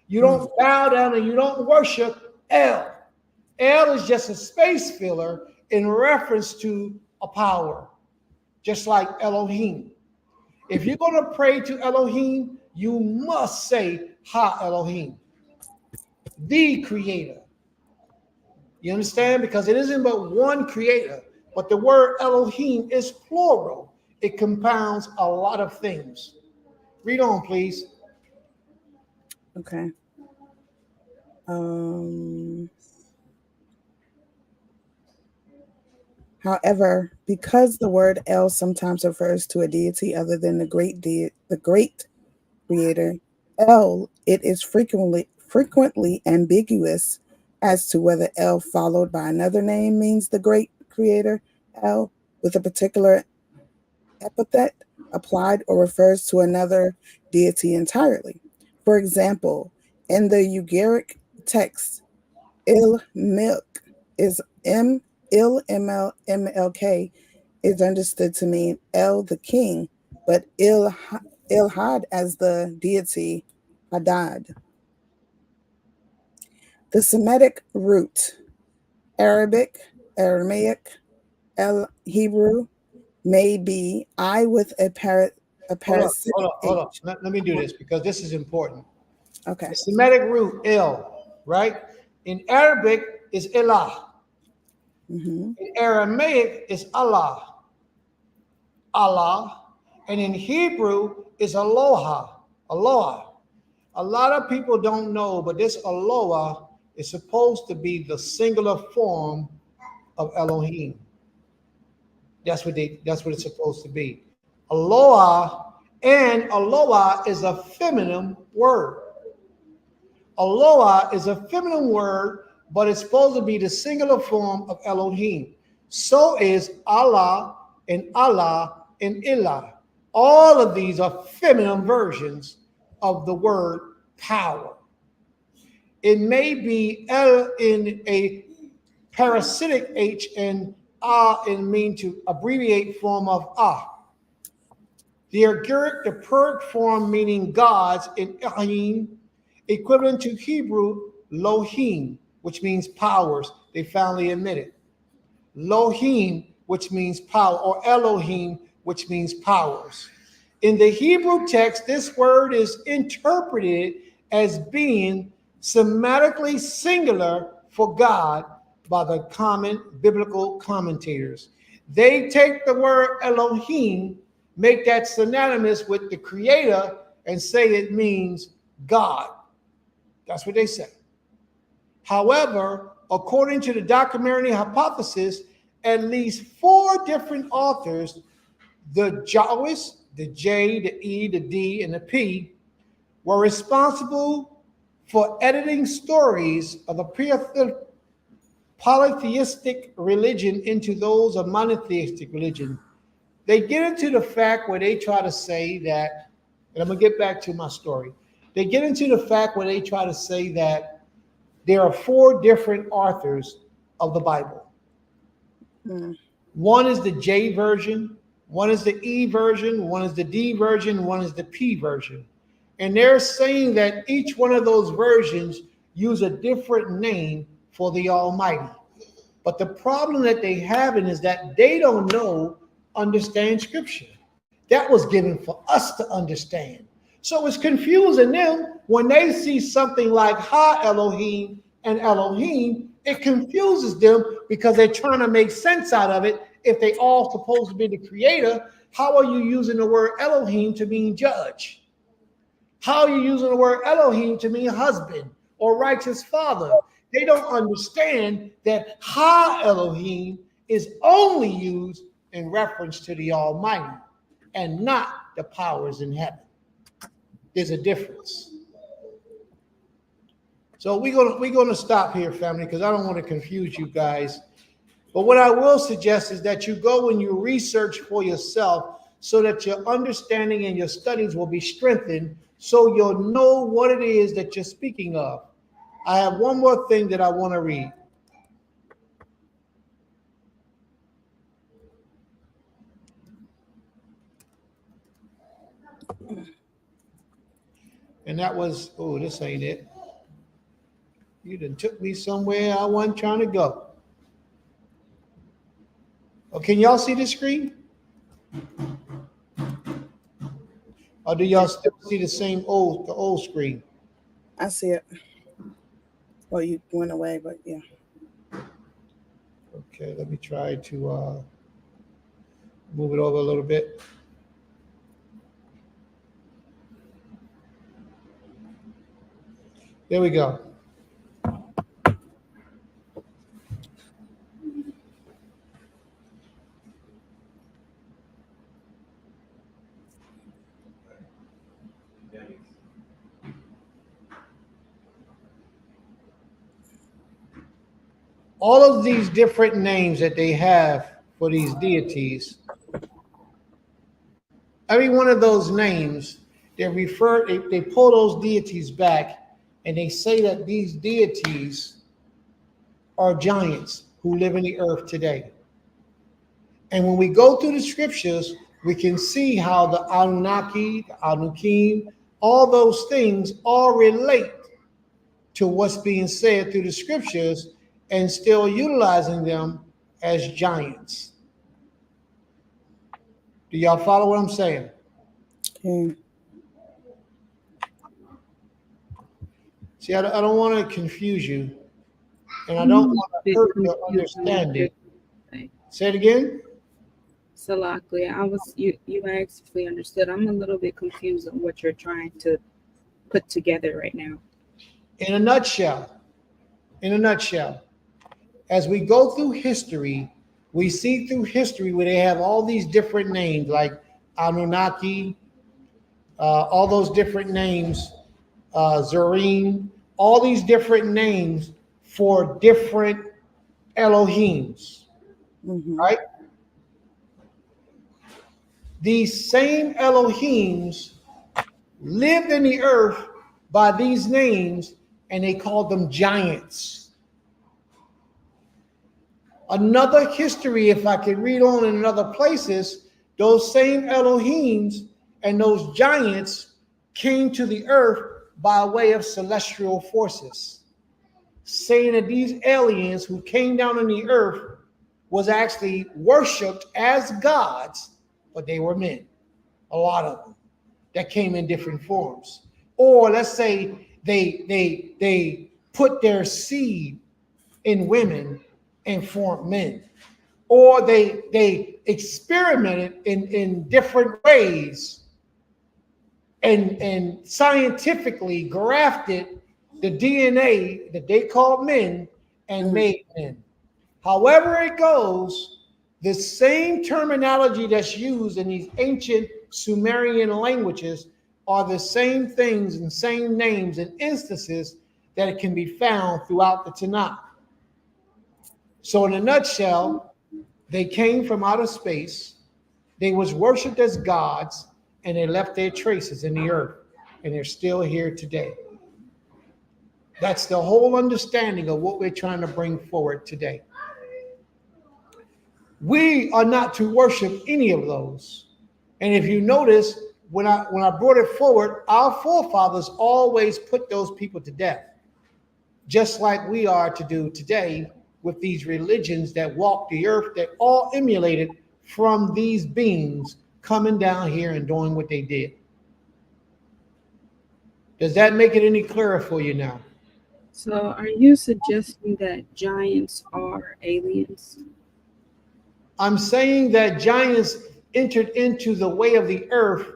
You don't bow down and you don't worship El. El is just a space filler in reference to a power, just like Elohim. If you're going to pray to Elohim, you must say Ha Elohim, the creator. You understand? Because it isn't but one creator, but the word Elohim is plural. It compounds a lot of things. Read on, please. Okay. However, because the word El sometimes refers to a deity other than the great creator, El, it is frequently ambiguous as to whether El followed by another name means the great creator El with a particular epithet applied or refers to another deity entirely. For example, in the Ugaritic text, Il Milk is MLK is understood to mean El the king, but Ilhad as the deity Hadad. The Semitic root, Arabic, Aramaic, El Hebrew, may be I with a Hold on, parasitic hold on, hold on. H. Let me do this because this is important. Okay. The Semitic root, El, right? In Arabic is Elah. Hmm. In Aramaic is Allah, Allah. And in Hebrew is Aloha, Aloha. A lot of people don't know, but this Aloha is supposed to be the singular form of Elohim. That's what it's supposed to be. Aloha, and Aloha is a feminine word. Aloha is a feminine word, but it's supposed to be the singular form of Elohim. So is Allah and Allah and Ilah. All of these are feminine versions of the word power. It may be El in a parasitic H and Ah in mean to abbreviate form of Ah. The Ugaritic, the Purg form meaning gods in Elohim, equivalent to Hebrew Lohim, which means powers. They finally admitted. Lohim, which means power, or Elohim, which means powers. In the Hebrew text, this word is interpreted as being Semitically singular for God by the common biblical commentators. They take the word Elohim, make that synonymous with the creator, and say it means God. That's what they say. However, according to the documentary hypothesis, at least 4 different authors, the Jawas, the J, the E, the D, and the P, were responsible for editing stories of a polytheistic religion into those of monotheistic religion. They get into the fact where they try to say that, and I'm going to get back to my story. They get into the fact where they try to say that there are 4 different authors of the Bible. Mm. One is the J version, one is the E version, one is the D version, one is the P version. And they're saying that each one of those versions use a different name for the Almighty. But the problem that they have is that they don't understand Scripture. That was given for us to understand. So it's confusing them when they see something like Ha Elohim and Elohim. It confuses them because they're trying to make sense out of it. If they all supposed to be the creator, how are you using the word Elohim to mean judge? How are you using the word Elohim to mean husband or righteous father? They don't understand that Ha Elohim is only used in reference to the Almighty and not the powers in heaven. There's a difference. So we're gonna stop here, family, because I don't want to confuse you guys. But what I will suggest is that you go and you research for yourself so that your understanding and your studies will be strengthened so you'll know what it is that you're speaking of. I have one more thing that I want to read. And that was, oh, this ain't it. You done took me somewhere I wasn't trying to go. Oh, can y'all see the screen? Or do y'all still see the old screen? I see it. Well, you went away, but yeah. Okay, let me try to move it over a little bit. There we go. all of these different names that they have for these deities, every one of those names, they pull those deities back and they say that these deities are giants who live in the earth today. And when we go through the scriptures, we can see how the Anunnaki, the Anukim, all those things all relate to what's being said through the scriptures and still utilizing them as giants. Do y'all follow what I'm saying? Okay. See, I don't want to confuse you, and I don't want to hurt your understanding. Say it again. Salakli, you asked if we understood. I'm a little bit confused on what you're trying to put together right now. In a nutshell, as we go through history, we see through history where they have all these different names like Anunnaki, all those different names, Zareen, all these different names for different Elohims, right? These same Elohims lived in the earth by these names, and they called them giants. Another history, if I can read on in other places, those same Elohims and those giants came to the earth by way of celestial forces, saying that these aliens who came down on the earth was actually worshipped as gods, but they were men, a lot of them, that came in different forms. Or let's say they put their seed in women and formed men. Or they experimented in different ways and scientifically grafted the DNA that they called men and made men. However it goes, the same terminology that's used in these ancient Sumerian languages are the same things and same names and instances that can be found throughout the Tanakh. So in a nutshell, they came from outer space, they was worshipped as gods, and they left their traces in the earth, and they're still here today. That's the whole understanding of what we're trying to bring forward today. We are not to worship any of those. And if you notice, when I brought it forward, our forefathers always put those people to death, just like we are to do today with these religions that walk the earth, that all emulated from these beings coming down here and doing what they did. Does that make it any clearer for you now? So are you suggesting that giants are aliens? I'm saying that giants entered into the way of the earth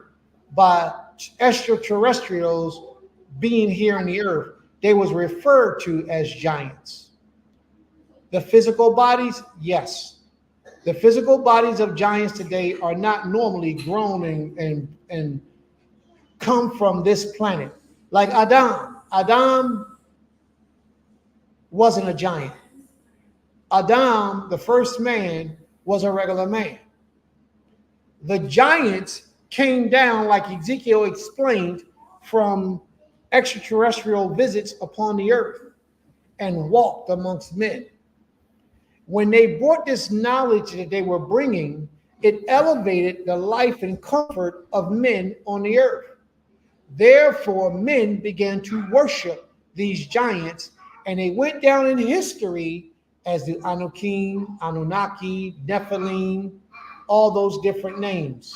by extraterrestrials being here on the earth. They was referred to as giants. The physical bodies, yes. The physical bodies of giants today are not normally grown and come from this planet. Like Adam. Adam wasn't a giant. Adam, the first man, was a regular man. The giants came down, like Ezekiel explained, from extraterrestrial visits upon the earth and walked amongst men. When they brought this knowledge that they were bringing, it elevated the life and comfort of men on the earth. Therefore, men began to worship these giants, and they went down in history as the Anukim, Anunnaki, Nephilim, all those different names.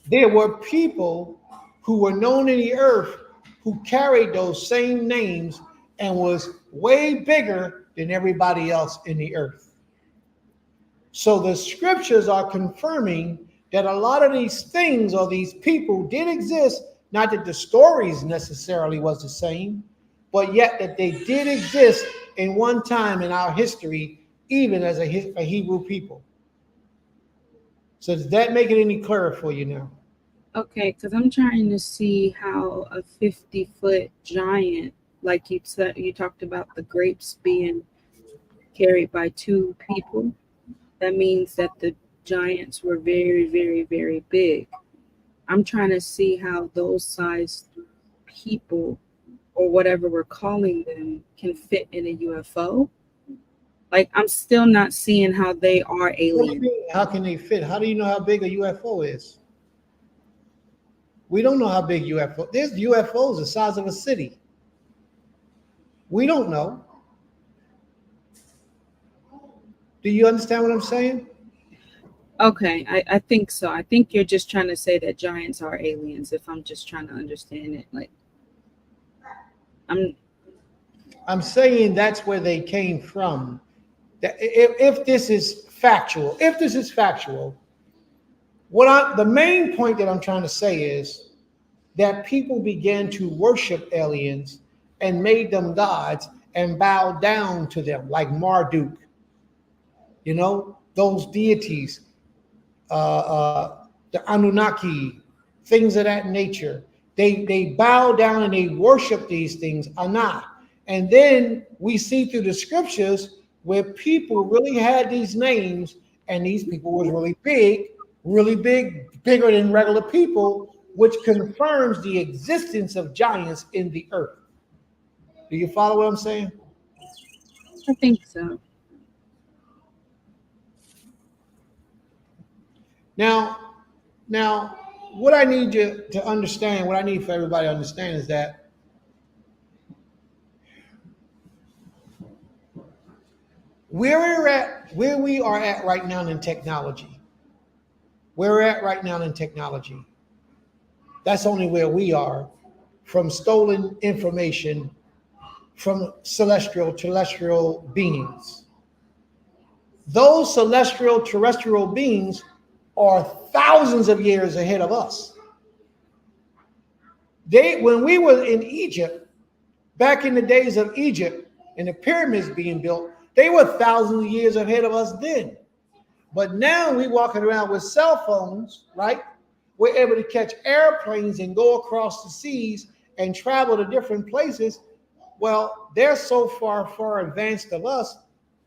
There were people who were known in the earth who carried those same names and was way bigger than everybody else in the earth. So the scriptures are confirming that a lot of these things or these people did exist, not that the stories necessarily was the same, but yet that they did exist in one time in our history, even as a Hebrew people. So does that make it any clearer for you now? Okay, because I'm trying to see how a 50-foot giant like you said, you talked about the grapes being carried by two people. That means that the giants were very, very, very big. I'm trying to see how those sized people, or whatever we're calling them, can fit in a UFO. Like, I'm still not seeing how they are What do you aliens. mean? How can they fit? How do you know how big a UFO is? We don't know how big UFO. There's UFOs the size of a city. We don't know. Do you understand what I'm saying? Okay, I think so. I think you're just trying to say that giants are aliens, if I'm just trying to understand it. Like, I'm saying that's where they came from. That if this is factual, the main point that I'm trying to say is that people began to worship aliens and made them gods and bow down to them, like Marduk. You know, those deities, the Anunnaki, things of that nature. They bow down and they worship these things, Anah. And then we see through the scriptures where people really had these names, and these people was really big, bigger than regular people, which confirms the existence of giants in the earth. Do you follow what I'm saying? I think so. Now, what I need you to understand, what I need for everybody to understand is that where we are at right now in technology, that's only where we are, from stolen information from terrestrial beings. Those celestial terrestrial beings are thousands of years ahead of us. When we were in Egypt, back in the days of Egypt and the pyramids being built, they were thousands of years ahead of us then. But now we walking around with cell phones, right? We're able to catch airplanes and go across the seas and travel to different places. Well, they're so far advanced of us,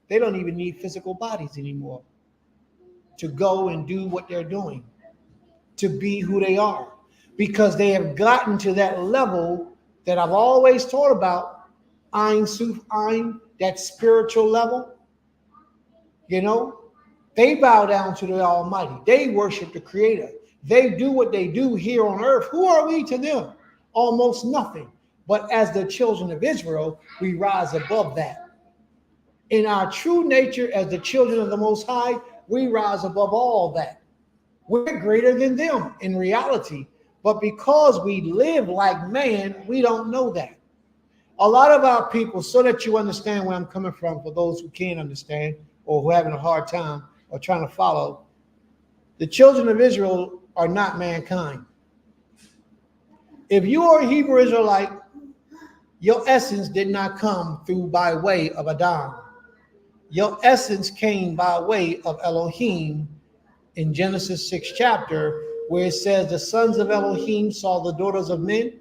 they don't even need physical bodies anymore to go and do what they're doing, to be who they are, because they have gotten to that level that I've always taught about, Ein Sof Ein, that spiritual level. You know, they bow down to the Almighty. They worship the Creator. They do what they do here on earth. Who are we to them? Almost nothing. But as the children of Israel, we rise above that. In our true nature, as the children of the Most High, we rise above all that. We're greater than them in reality. But because we live like man, we don't know that. A lot of our people, so that you understand where I'm coming from, for those who can't understand or who are having a hard time or trying to follow, the children of Israel are not mankind. If you are a Hebrew Israelite, your essence did not come through by way of Adam. Your essence came by way of Elohim in Genesis 6 chapter, where it says the sons of Elohim saw the daughters of men,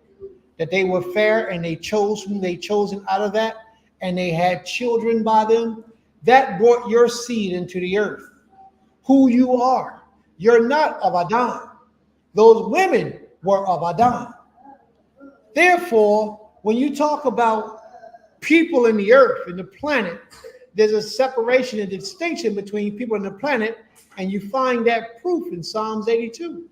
that they were fair, and they chose whom they chosen out of that, and they had children by them. That brought your seed into the earth. Who you are. You're not of Adam. Those women were of Adam. Therefore, when you talk about people in the earth, in the planet, there's a separation and distinction between people in the planet, and you find that proof in Psalms 82.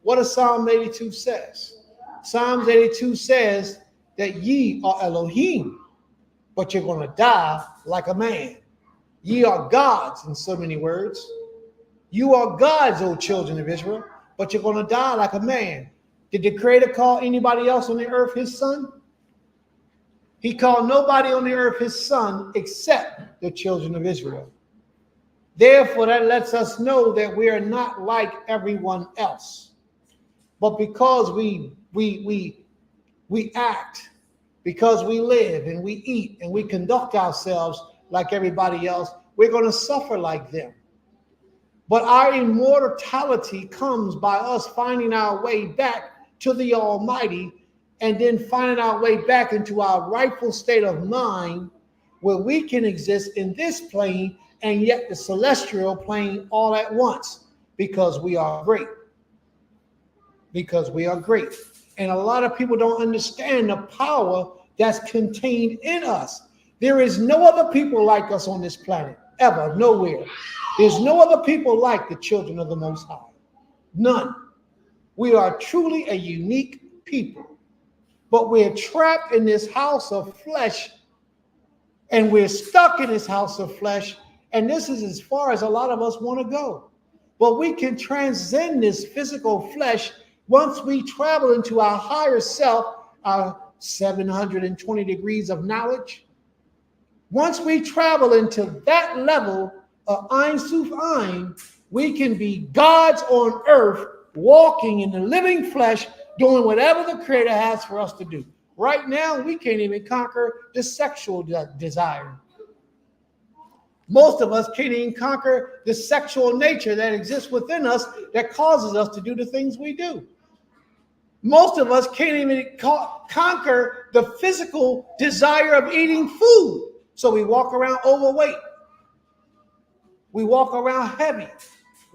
What does Psalm 82 says? Psalms 82 says that ye are Elohim, but you're going to die like a man. Ye are gods, in so many words. You are gods, O children of Israel, but you're going to die like a man. Did the Creator call anybody else on the earth his son? He called nobody on the earth his son except the children of Israel. Therefore, that lets us know that we are not like everyone else. But because we act, because we live and we eat and we conduct ourselves like everybody else, we're going to suffer like them. But our immortality comes by us finding our way back to the Almighty and then finding our way back into our rightful state of mind where we can exist in this plane and yet the celestial plane all at once, because we are great. Because we are great. And a lot of people don't understand the power that's contained in us. There is no other people like us on this planet, ever, nowhere. There's no other people like the children of the Most High. None. We are truly a unique people. But we're trapped in this house of flesh, and we're stuck in this house of flesh, and this is as far as a lot of us want to go. But we can transcend this physical flesh once we travel into our higher self, our 720 degrees of knowledge. Once we travel into that level of Ein Sof Ein, we can be gods on earth, walking in the living flesh, doing whatever the Creator has for us to do. Right now, we can't even conquer the sexual desire. Most of us can't even conquer the sexual nature that exists within us that causes us to do the things we do. Most of us can't even conquer the physical desire of eating food. So we walk around overweight. We walk around heavy.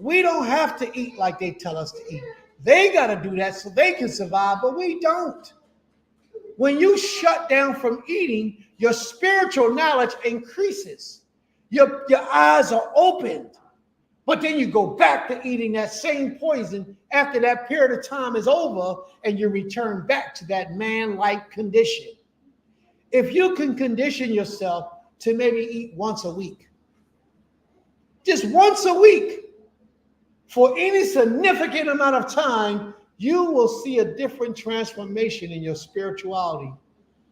We don't have to eat like they tell us to eat. They got to do that so they can survive, but we don't. When you shut down from eating, your spiritual knowledge increases. Your eyes are opened. But then you go back to eating that same poison after that period of time is over, and you return back to that man-like condition. If you can condition yourself to maybe eat once a week, just once a week, for any significant amount of time, you will see a different transformation in your spirituality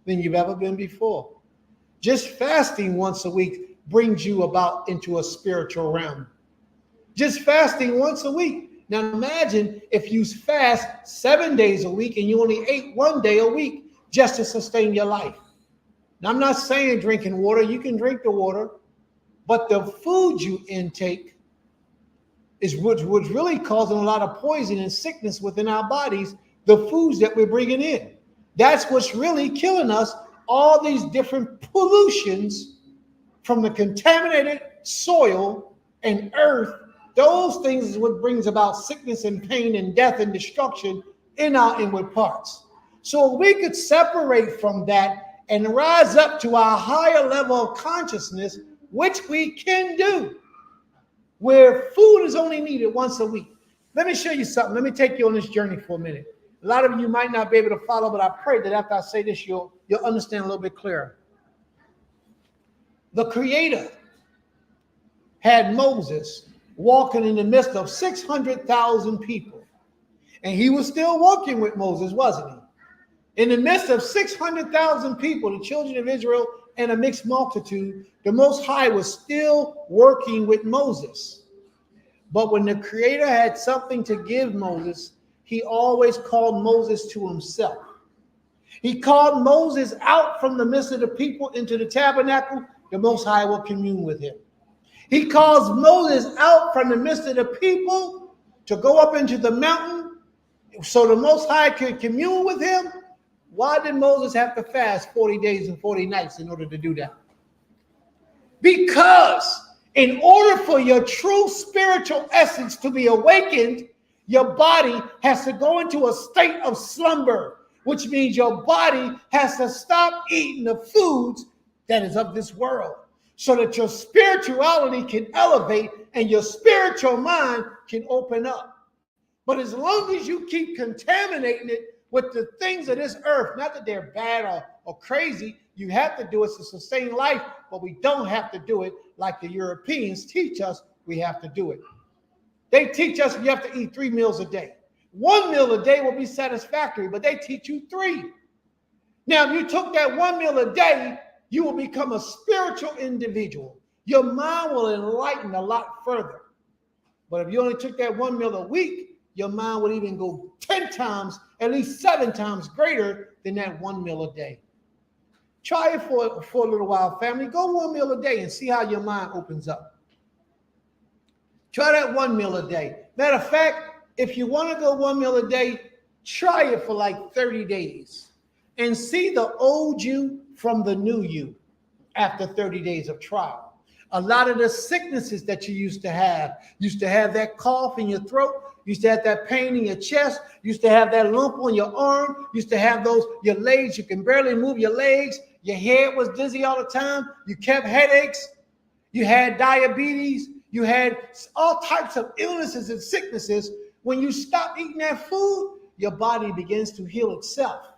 than you've ever been before. Just fasting once a week brings you about into a spiritual realm. Just fasting once a week. Now imagine if you fast 7 days a week and you only ate 1 day a week just to sustain your life. Now I'm not saying drinking water. You can drink the water, but the food you intake is what's really causing a lot of poison and sickness within our bodies, the foods that we're bringing in. That's what's really killing us, all these different pollutions from the contaminated soil and earth. Those things is what brings about sickness and pain and death and destruction in our inward parts. So we could separate from that and rise up to our higher level of consciousness, which we can do, where food is only needed once a week. Let me show you something. Let me take you on this journey for a minute. A lot of you might not be able to follow, but I pray that after I say this, you'll understand a little bit clearer. The Creator had Moses walking in the midst of 600,000 people. And he was still working with Moses, wasn't he? In the midst of 600,000 people, the children of Israel and a mixed multitude, the Most High was still working with Moses. But when the Creator had something to give Moses, he always called Moses to himself. He called Moses out from the midst of the people into the tabernacle. The Most High will commune with him. He calls Moses out from the midst of the people to go up into the mountain so the Most High could commune with him. Why did Moses have to fast 40 days and 40 nights in order to do that? Because in order for your true spiritual essence to be awakened, your body has to go into a state of slumber, which means your body has to stop eating the foods that is of this world, so that your spirituality can elevate and your spiritual mind can open up. But as long as you keep contaminating it with the things of this earth, not that they're bad or crazy, you have to do it to sustain life, but we don't have to do it like the Europeans teach us we have to do it. They teach us we have to eat 3 meals a day. 1 meal a day will be satisfactory, but they teach you 3. Now, if you took that 1 meal a day, you will become a spiritual individual. Your mind will enlighten a lot further. But if you only took that 1 meal a week, your mind would even go 10 times, at least 7 times greater than that 1 meal a day. Try it for a little while, family. Go 1 meal a day and see how your mind opens up. Try that 1 meal a day. Matter of fact, if you want to go 1 meal a day, try it for like 30 days. and see the old you from the new you after 30 days of trial. A lot of the sicknesses that you used to have that cough in your throat, used to have that pain in your chest, used to have that lump on your arm, used to have your legs, you can barely move your legs, your head was dizzy all the time, you kept headaches, you had diabetes, you had all types of illnesses and sicknesses. When you stop eating that food, your body begins to heal itself.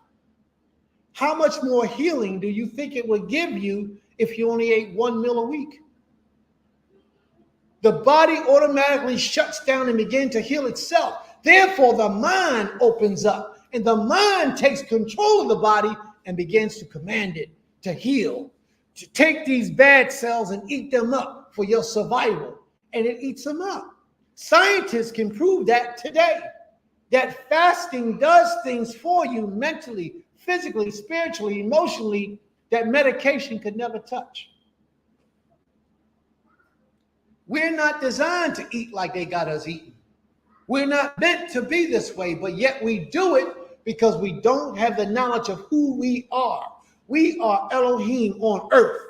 How much more healing do you think it would give you if you only ate 1 meal a week? The body automatically shuts down and begins to heal itself. Therefore, the mind opens up and the mind takes control of the body and begins to command it to heal, to take these bad cells and eat them up for your survival. And it eats them up. Scientists can prove that today, that fasting does things for you mentally, physically, spiritually, emotionally, that medication could never touch. We're not designed to eat like they got us eating. We're not meant to be this way, but yet we do it because we don't have the knowledge of who we are. We are Elohim on earth.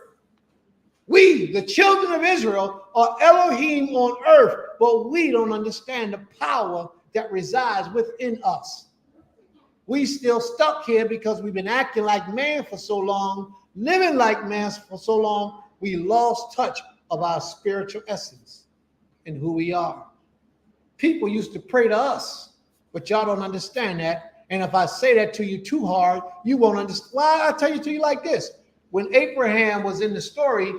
We, the children of Israel, are Elohim on earth, but we don't understand the power that resides within us. We still stuck here because we've been acting like man for so long, living like man for so long, we lost touch of our spiritual essence and who we are. People used to pray to us, but y'all don't understand that. And if I say that to you too hard, you won't understand. Well, I'll tell you to you like this. When Abraham was in the story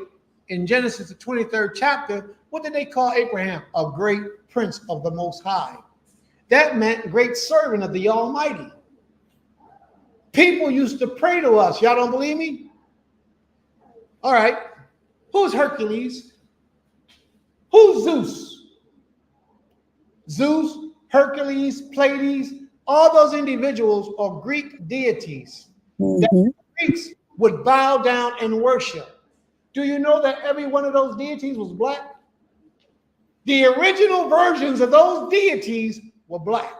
in Genesis, the 23rd chapter, what did they call Abraham? A great prince of the Most High. That meant great servant of the Almighty. People used to pray to us. Y'all don't believe me? All right. Who's Hercules? Who's Zeus? Zeus, Hercules, Pleiades, all those individuals are Greek deities that the Greeks would bow down and worship. Do you know that every one of those deities was black? The original versions of those deities were black.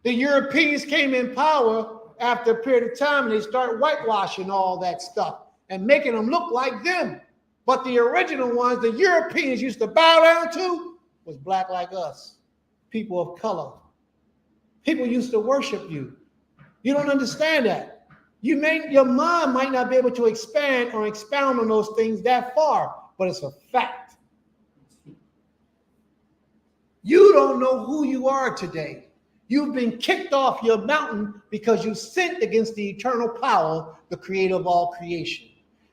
The Europeans came in power after a period of time and they started whitewashing all that stuff and making them look like them. But the original ones, the Europeans used to bow down to, was black like us, people of color. People used to worship you. You don't understand that. Your mind might not be able to expand or expound on those things that far, but it's a fact. You don't know who you are today. You've been kicked off your mountain because you sinned against the eternal power, the creator of all creation.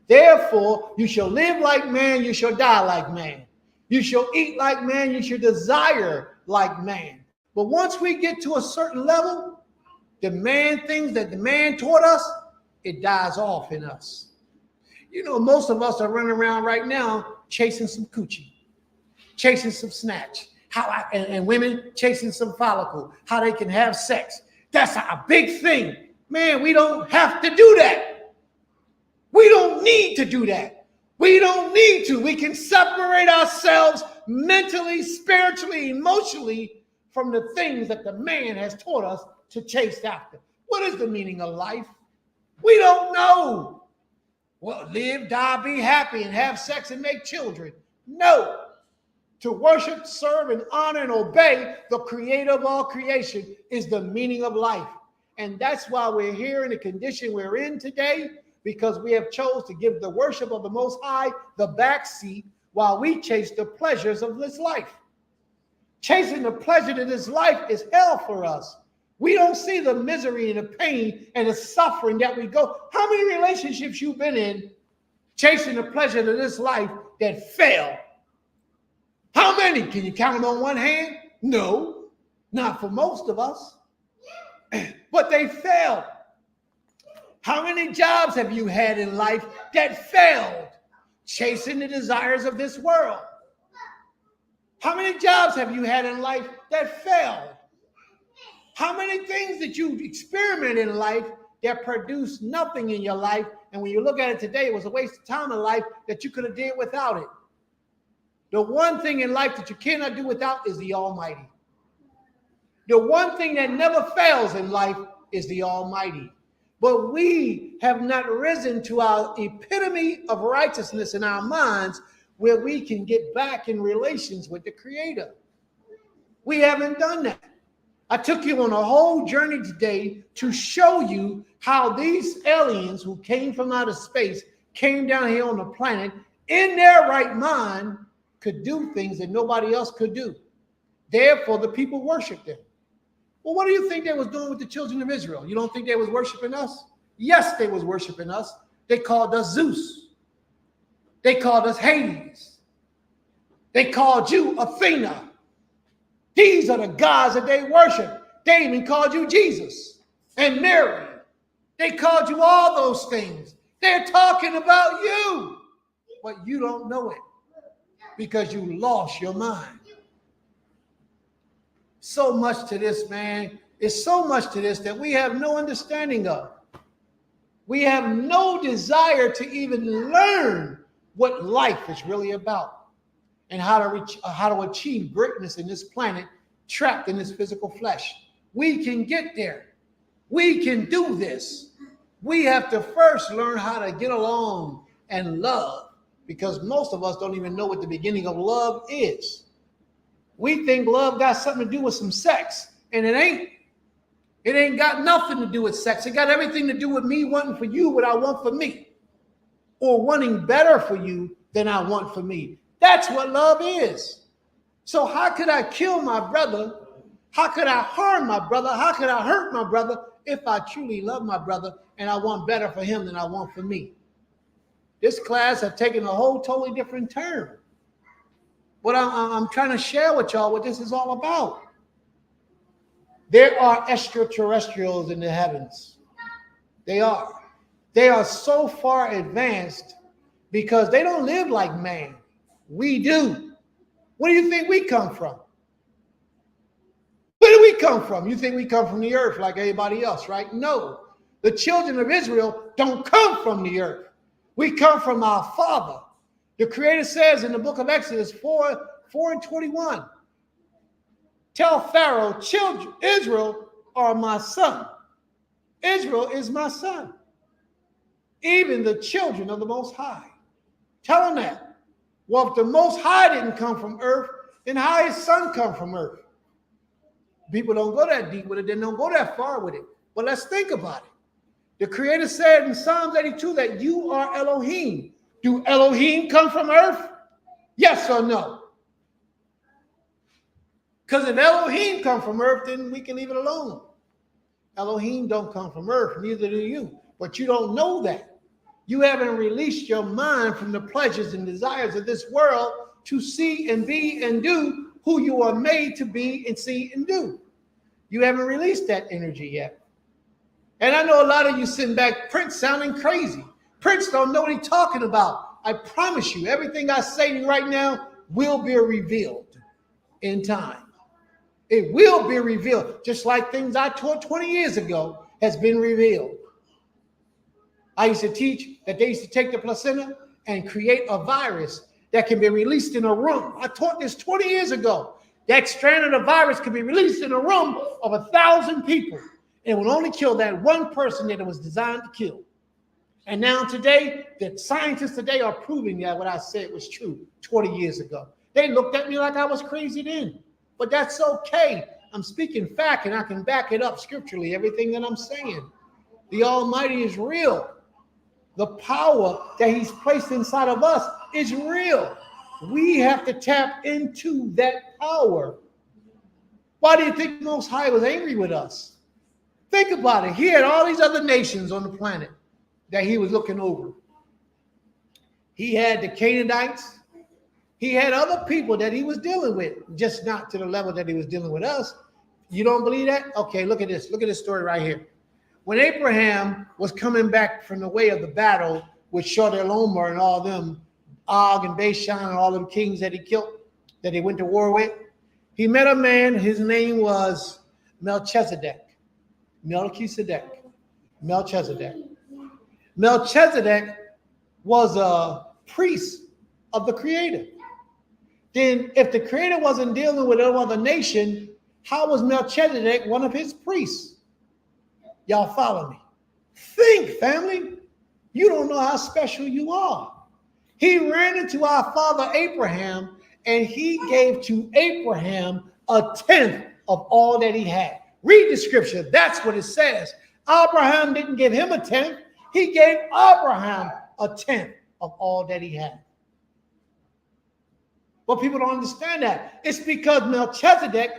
Therefore, you shall live like man, you shall die like man. You shall eat like man, you shall desire like man. But once we get to a certain level, the man things that the man taught us, it dies off in us. You know, most of us are running around right now chasing some coochie, chasing some snatch. And women chasing some follicle, how they can have sex. That's a big thing. Man, we don't have to do that. We don't need to do that. We don't need to. We can separate ourselves mentally, spiritually, emotionally from the things that the man has taught us to chase after. What is the meaning of life? We don't know. Well, live, die, be happy, and have sex and make children. No. To worship, serve, and honor and obey the creator of all creation is the meaning of life. And that's why we're here in the condition we're in today, because we have chose to give the worship of the Most High the backseat while we chase the pleasures of this life. Chasing the pleasure of this life is hell for us. We don't see the misery and the pain and the suffering that we go. How many relationships you've been in chasing the pleasure of this life that fail? How many? Can you count them on one hand? No, not for most of us. But they failed. How many jobs have you had in life that failed? Chasing the desires of this world. How many jobs have you had in life that failed? How many things did you experiment in life that produced nothing in your life? And when you look at it today, it was a waste of time in life that you could have did without it. The one thing in life that you cannot do without is the Almighty. The one thing that never fails in life is the Almighty. But we have not risen to our epitome of righteousness in our minds where we can get back in relations with the Creator. We haven't done that. I took you on a whole journey today to show you how these aliens who came from outer space, came down here on the planet, in their right mind, could do things that nobody else could do. Therefore, the people worshiped them. Well, what do you think they was doing with the children of Israel? You don't think they was worshiping us? Yes, they was worshiping us. They called us Zeus. They called us Hades. They called you Athena. These are the gods that they worship. They even called you Jesus and Mary. They called you all those things. They're talking about you, but you don't know it because you lost your mind. So much to this, man. It's so much to this that we have no understanding of. We have no desire to even learn what life is really about and how to achieve greatness in this planet trapped in this physical flesh. We can get there. We can do this. We have to first learn how to get along and love, because most of us don't even know what the beginning of love is. We think love got something to do with some sex, and it ain't. It ain't got nothing to do with sex. It got everything to do with me wanting for you what I want for me, or wanting better for you than I want for me. That's what love is. So how could I kill my brother? How could I harm my brother? How could I hurt my brother if I truly love my brother and I want better for him than I want for me? This class has taken a whole totally different turn. What I'm trying to share with y'all what this is all about. There are extraterrestrials in the heavens. They are. They are so far advanced because they don't live like man. We do. Where do you think we come from? Where do we come from? You think we come from the earth like everybody else, right? No. The children of Israel don't come from the earth. We come from our Father. The Creator says in the book of Exodus 4:21, tell Pharaoh, children, Israel are my son. Israel is my son. Even the children of the Most High. Tell them that. Well, if the Most High didn't come from earth, then how his son come from earth? People don't go that deep with it. They don't go that far with it. But let's think about it. The Creator said in Psalms 82 that you are Elohim. Do Elohim come from earth? Yes or no? Because if Elohim come from earth, then we can leave it alone. Elohim don't come from earth, neither do you. But you don't know that. You haven't released your mind from the pleasures and desires of this world to see and be and do who you are made to be and see and do. You haven't released that energy yet. And I know a lot of you sitting back, Prince sounding crazy. Prince don't know what he's talking about. I promise you, everything I say to you right now will be revealed in time. It will be revealed, just like things I taught 20 years ago has been revealed. I used to teach that they used to take the placenta and create a virus that can be released in a room. I taught this 20 years ago. That strand of the virus can be released in a room of 1,000 people. It will only kill that one person that it was designed to kill. And now today, the scientists today are proving that what I said was true 20 years ago. They looked at me like I was crazy then. But that's okay. I'm speaking fact and I can back it up scripturally, everything that I'm saying. The Almighty is real. The power that he's placed inside of us is real. We have to tap into that power. Why do you think the Most High was angry with us? Think about it. He had all these other nations on the planet that he was looking over. He had the Canaanites. He had other people that he was dealing with, just not to the level that he was dealing with us. You don't believe that? Okay, look at this. Look at this story right here. When Abraham was coming back from the way of the battle with Chedorlaomer and all them, Og and Bashan and all them kings that he killed, that he went to war with, he met a man. His name was Melchizedek. Melchizedek was a priest of the Creator. Then if the Creator wasn't dealing with another nation, how was Melchizedek one of his priests? Y'all follow me? Think, family. You don't know how special you are. He ran into our father Abraham, and he gave to Abraham a tenth of all that he had. Read the scripture. That's what it says. Abraham didn't give him a tenth. He gave Abraham a tenth of all that he had. But people don't understand that. It's because Melchizedek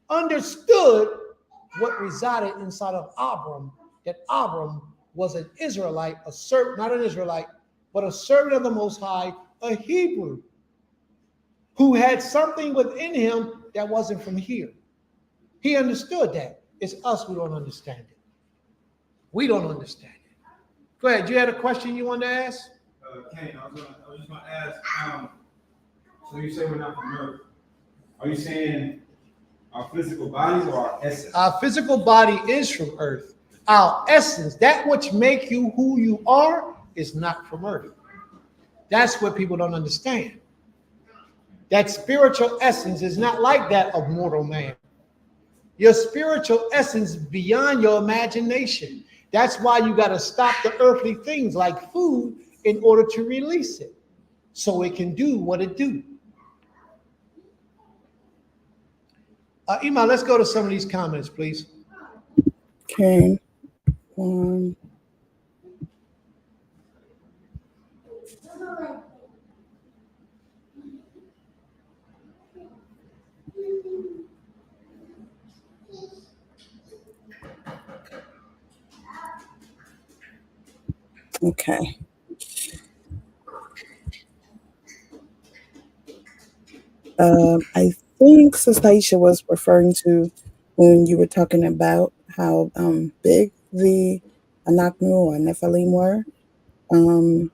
understood what resided inside of Abram, that Abram was an Israelite, not an Israelite, but a servant of the Most High, a Hebrew, who had something within him that wasn't from here. He understood that. It's us who don't understand it. We don't understand it. Go ahead. You had a question you wanted to ask? Ken, I was just going to ask, so you say we're not from Earth. Are you saying our physical bodies or our essence? Our physical body is from Earth. Our essence, that which make you who you are, is not from Earth. That's what people don't understand. That spiritual essence is not like that of mortal man. Your spiritual essence is beyond your imagination. That's why you got to stop the earthly things like food in order to release it, so it can do what it do. Iman, let's go to some of these comments, please. Okay. Okay. I think Sister Aisha was referring to when you were talking about how big the Anaknu or Nephilim were.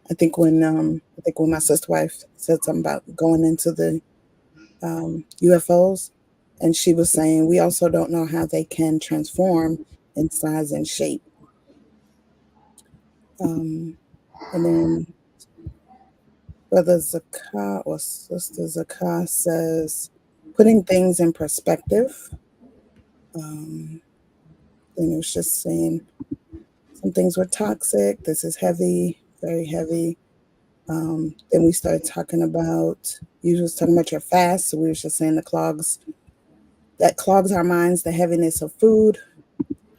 I think when my sister wife said something about going into the UFOs, and she was saying we also don't know how they can transform in size and shape. And then Brother Zakah or Sister Zakah says, putting things in perspective. Then it was just saying some things were toxic. This is heavy, very heavy. Then we started talking about, you was talking about your fast. So we were just saying that clogs our minds, the heaviness of food.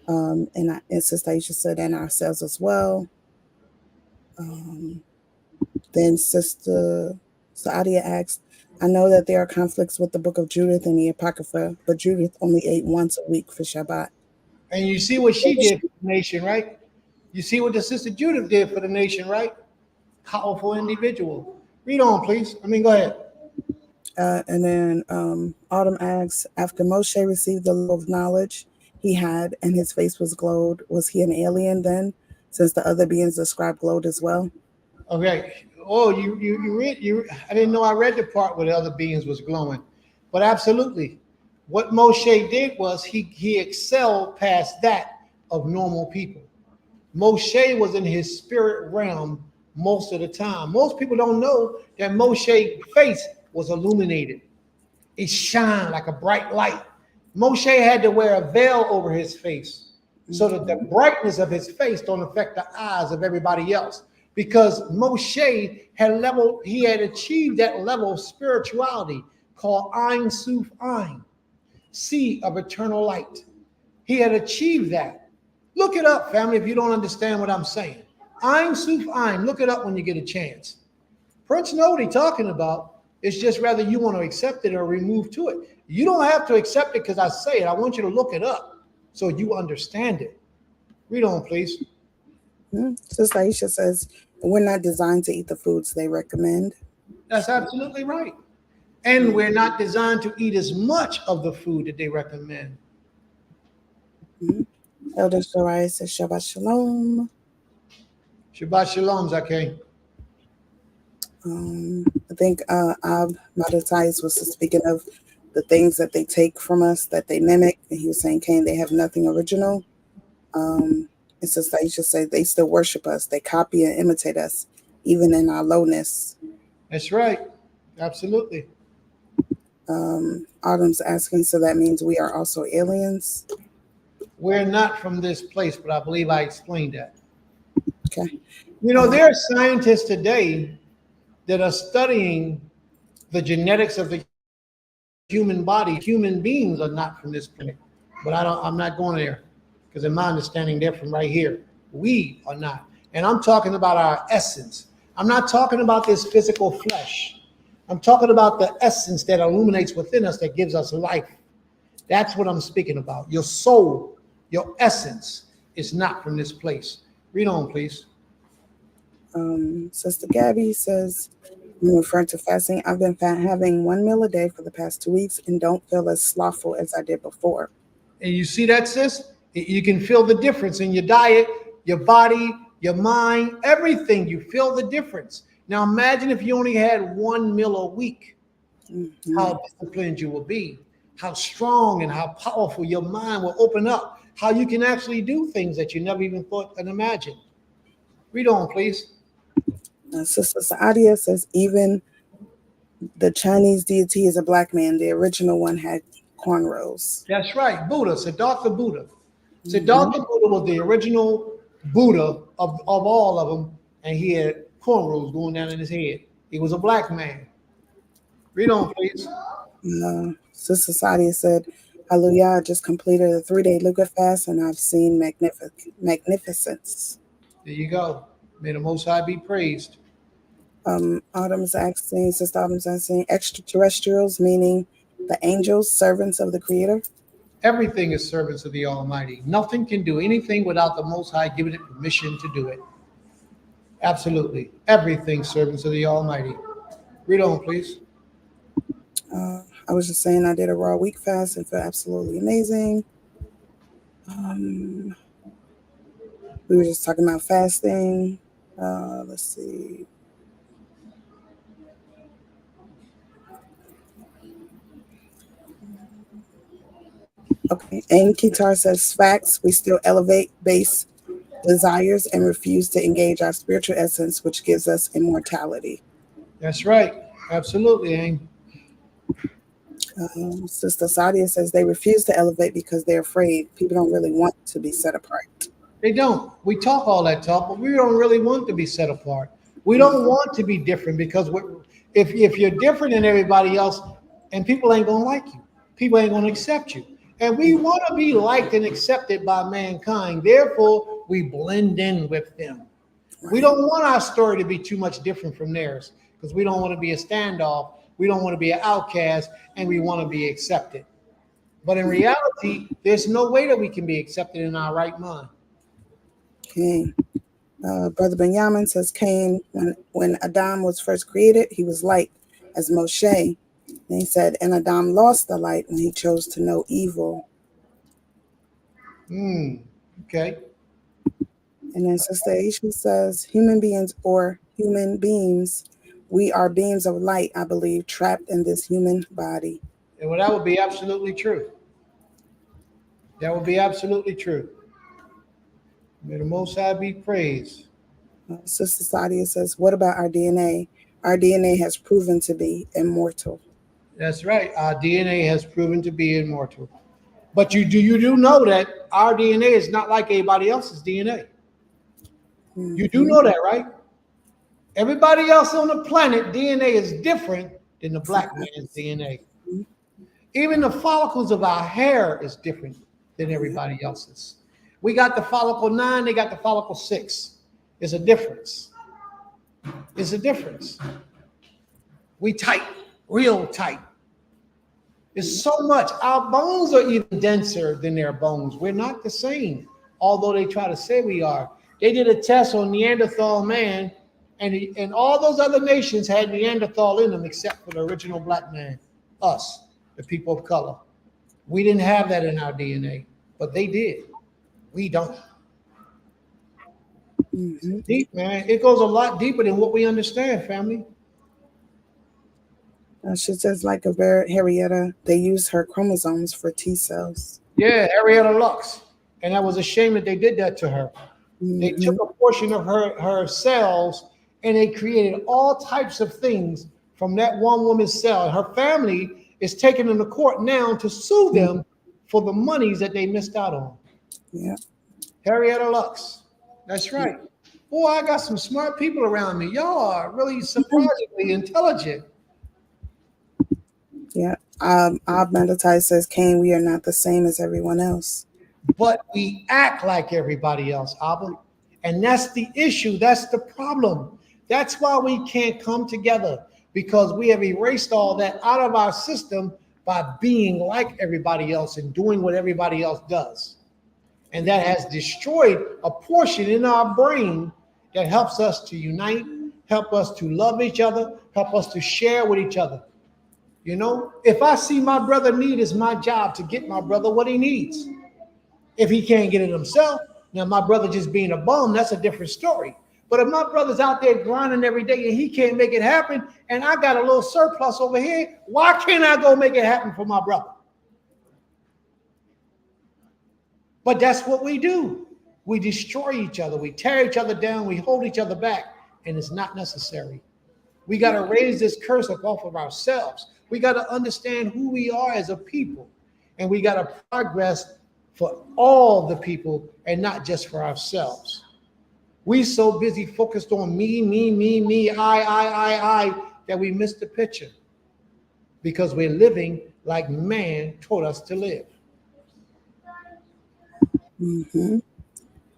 And Sister Aisha said, and ourselves as well. Then Sister Saadia asked, I know that there are conflicts with the book of Judith and the Apocrypha, but Judith only ate once a week for Shabbat. And you see what she did for the nation, right? You see what the Sister Judith did for the nation, right? Powerful individual. Read on, please. Go ahead. And then Autumn asks, after Moshe received the law of knowledge he had and his face was glowed, was he an alien then, since the other beings described glowed as well? Okay. Oh, you read. I didn't know I read the part where the other beings was glowing, but absolutely, what Moshe did was he excelled past that of normal people. Moshe was in his spirit realm most of the time. Most people don't know that Moshe's face was illuminated. It shined like a bright light. Moshe had to wear a veil over his face so that the brightness of his face don't affect the eyes of everybody else. Because Moshe had achieved that level of spirituality called Ein Sof Ein, sea of eternal light. He had achieved that. Look it up, family, if you don't understand what I'm saying. Ein Sof Ein, look it up when you get a chance. Prince know what he's talking about. It's just whether you want to accept it or remove to it. You don't have to accept it because I say it. I want you to look it up so you understand it. Read on, please. Sister Aisha says, we're not designed to eat the foods they recommend. That's absolutely right. And we're not designed to eat as much of the food that they recommend. Elder Sarai says, Shabbat Shalom. Shabbat Shalom, Zakeh. I think Ab Madatais was speaking of the things that they take from us, that they mimic. And he was saying, Cain, they have nothing original. And Sister Aisha said they still worship us. They copy and imitate us, even in our lowness. That's right. Absolutely. Autumn's asking, so that means we are also aliens? We're not from this place, but I believe I explained that. Okay. You know, there are scientists today that are studying the genetics of the human body. Human beings are not from this planet, but I'm not going there because in my understanding, they're from right here. We are not. And I'm talking about our essence. I'm not talking about this physical flesh. I'm talking about the essence that illuminates within us that gives us life. That's what I'm speaking about. Your soul, your essence is not from this place. Read on, please. Sister Gabby says, I'm referring to fasting. I've been having 1 meal a day for the past 2 weeks and don't feel as slothful as I did before. And you see that, sis? You can feel the difference in your diet, your body, your mind, everything. You feel the difference. Now imagine if you only had 1 meal a week, how disciplined you will be, how strong and how powerful your mind will open up, how you can actually do things that you never even thought and imagined. Read on, please. Sister Saadia says, even the Chinese deity is a black man. The original one had cornrows. That's right, Buddha, Siddhartha Buddha. Siddhartha Buddha was the original Buddha of all of them, and he had cornrows going down in his head. He was a black man. Read on, please. Sister Saadia said, hallelujah, I just completed a 3-day Luca fast and I've seen magnificence. There you go. May the Most High be praised. Autumn's asking, Sister Autumn's asking, extraterrestrials, meaning the angels, servants of the Creator? Everything is servants of the Almighty. Nothing can do anything without the Most High giving it permission to do it. Absolutely. Everything servants of the Almighty. Read on, please. I was just saying I did a raw week fast and felt absolutely amazing. We were just talking about fasting. Let's see. Okay. And Kitar says, facts, we still elevate base desires and refuse to engage our spiritual essence, which gives us immortality. That's right. Absolutely, Aang. Sister Sadia says they refuse to elevate because they're afraid. People don't really want to be set apart. They don't. We talk all that talk, but we don't really want to be set apart. We don't want to be different because if you're different than everybody else, and people ain't gonna like you, people ain't gonna accept you. And we want to be liked and accepted by mankind. Therefore, we blend in with them. We don't want our story to be too much different from theirs because we don't want to be a standoff. We don't want to be an outcast, and we want to be accepted. But in reality, there's no way that we can be accepted in our right mind. Okay. Brother Benjamin says Cain, when Adam was first created, he was light as Moshe. And he said, and Adam lost the light when he chose to know evil. Okay. And then Sister Aisha says, human beings, we are beings of light, I believe, trapped in this human body. And well, that would be absolutely true. That would be absolutely true. May the Most High be praised. Sister Sadia says, what about our DNA? Our DNA has proven to be immortal. That's right. Our DNA has proven to be immortal. But you do know that our DNA is not like anybody else's DNA. You do know that, right? Everybody else on the planet, DNA is different than the black man's DNA. Even the follicles of our hair is different than everybody else's. We got the follicle 9, they got the follicle 6. There's a difference. It's a difference. We tight, real tight. It's so much. Our bones are even denser than their bones. We're not the same, although they try to say we are. They did a test on Neanderthal man, and all those other nations had Neanderthal in them except for the original black man, us, the people of color. We didn't have that in our DNA, but they did. We don't. Deep, man. It goes a lot deeper than what we understand, family. She says, like a Harrietta, they use her chromosomes for T cells. Yeah, Henrietta Lux. And that was a shame that they did that to her. They took a portion of her cells and they created all types of things from that one woman's cell. Her family is taking them to court now to sue them for the monies that they missed out on. Yeah. Harrietta Lux. That's right. Boy, I got some smart people around me. Y'all are really surprisingly intelligent. Yeah. Abmadatai says, Cain, we are not the same as everyone else. But we act like everybody else, Abba. And that's the issue. That's the problem. That's why we can't come together, because we have erased all that out of our system by being like everybody else and doing what everybody else does. And that has destroyed a portion in our brain that helps us to unite, help us to love each other, help us to share with each other. You know, if I see my brother need, it's my job to get my brother what he needs. If he can't get it himself, now my brother just being a bum, that's a different story. But if my brother's out there grinding every day and he can't make it happen, and I got a little surplus over here, why can't I go make it happen for my brother? But that's what we do. We destroy each other. We tear each other down. We hold each other back, and it's not necessary. We got to raise this curse up off of ourselves. We got to understand who we are as a people, and we got to progress for all the people and not just for ourselves. We so busy focused on me, I, that we miss the picture, because we're living like man told us to live. Mm-hmm.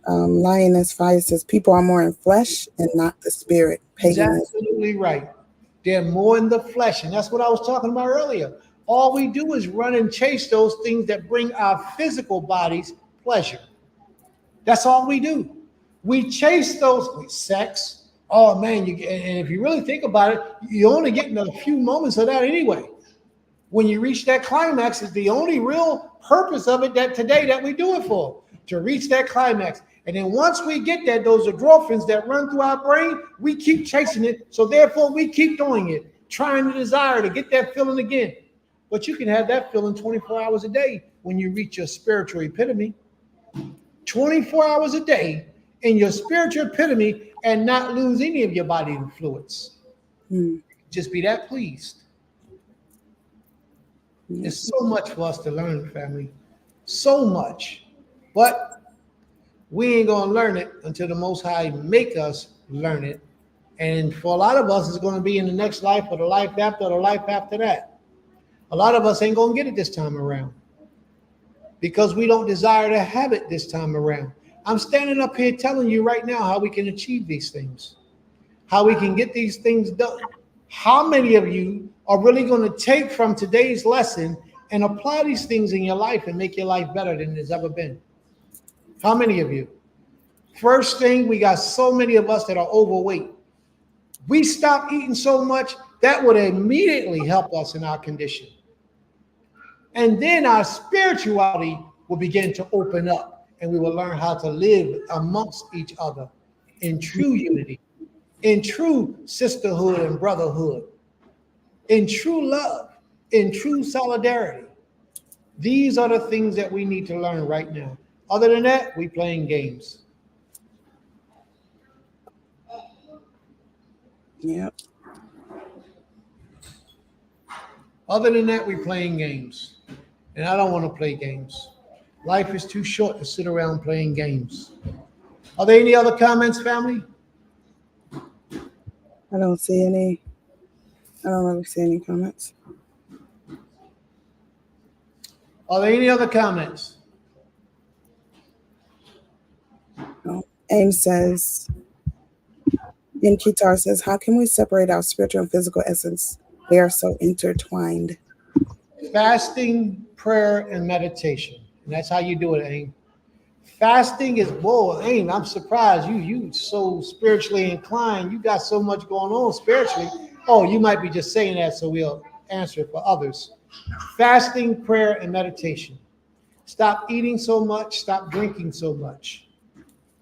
Lioness Fire says, people are more in flesh and not the spirit. He's Paganism. absolutely right. They're more in the flesh, and that's what I was talking about earlier. All we do is run and chase those things that bring our physical bodies pleasure. That's all we do. We chase those with sex. Oh man, and if you really think about it, you only getting a few moments of that anyway. When you reach that climax, is the only real purpose of it that today that we do it for, to reach that climax. And then once we get that, those endorphins that run through our brain, we keep chasing it. So therefore, we keep doing it, trying to desire to get that feeling again. But you can have that feeling 24 hours a day when you reach your spiritual epitome. 24 hours a day in your spiritual epitome and not lose any of your body fluids. Just be that pleased. There's so much for us to learn, family. So much. But we ain't going to learn it until the Most High make us learn it. And for a lot of us, it's going to be in the next life or the life after or the life after that. A lot of us ain't going to get it this time around because we don't desire to have it this time around. I'm standing up here telling you right now how we can achieve these things, how we can get these things done. How many of you are really going to take from today's lesson and apply these things in your life and make your life better than it's ever been? How many of you? First thing, we got so many of us that are overweight. We stop eating so much, that would immediately help us in our condition. And then our spirituality will begin to open up, and we will learn how to live amongst each other in true unity, in true sisterhood and brotherhood, in true love, in true solidarity. These are the things that we need to learn right now. Other than that, we playing games. Yep. Other than that, we playing games. And I don't want to play games. Life is too short to sit around playing games. Are there any other comments, family? I don't really see any comments. Are there any other comments? No. Aim says, in Kitar says, how can we separate our spiritual and physical essence? They are so intertwined. Fasting, prayer, and meditation. And that's how you do it, Aim. Fasting is, whoa, Aim, I'm surprised. You so spiritually inclined. You got so much going on spiritually. Oh, you might be just saying that so we'll answer it for others. Fasting, prayer, and meditation. Stop eating so much. Stop drinking so much.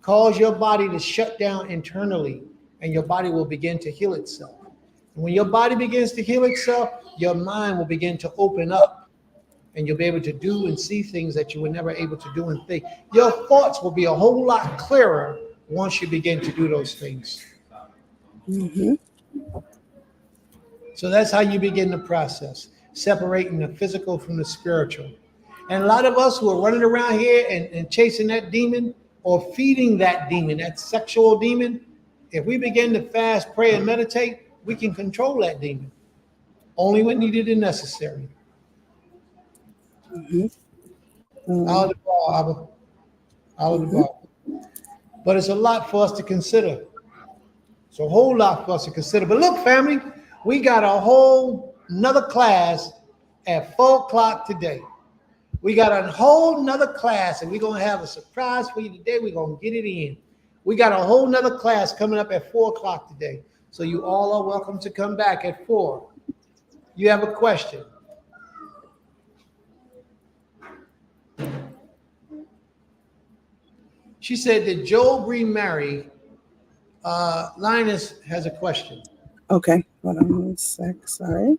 Cause your body to shut down internally, and your body will begin to heal itself. And when your body begins to heal itself, your mind will begin to open up, and you'll be able to do and see things that you were never able to do and think. Your thoughts will be a whole lot clearer once you begin to do those things. Mm-hmm. So that's how you begin the process, separating the physical from the spiritual. And a lot of us who are running around here and chasing that demon or feeding that demon, that sexual demon, if we begin to fast, pray, and meditate, we can control that demon. Only when needed and necessary. Mhm. Out of the ball, Abba. Out of the ball. But it's a lot for us to consider. It's a whole lot for us to consider. But look, family, we got a whole another class at 4 o'clock today. We got a whole nother class, and we're going to have a surprise for you today. We're going to get it in. We got a whole nother class coming up at 4 o'clock today. So you all are welcome to come back at 4. You have a question? She said, did Job remarry? Linus has a question. Okay, hold on 1 sec. Sorry.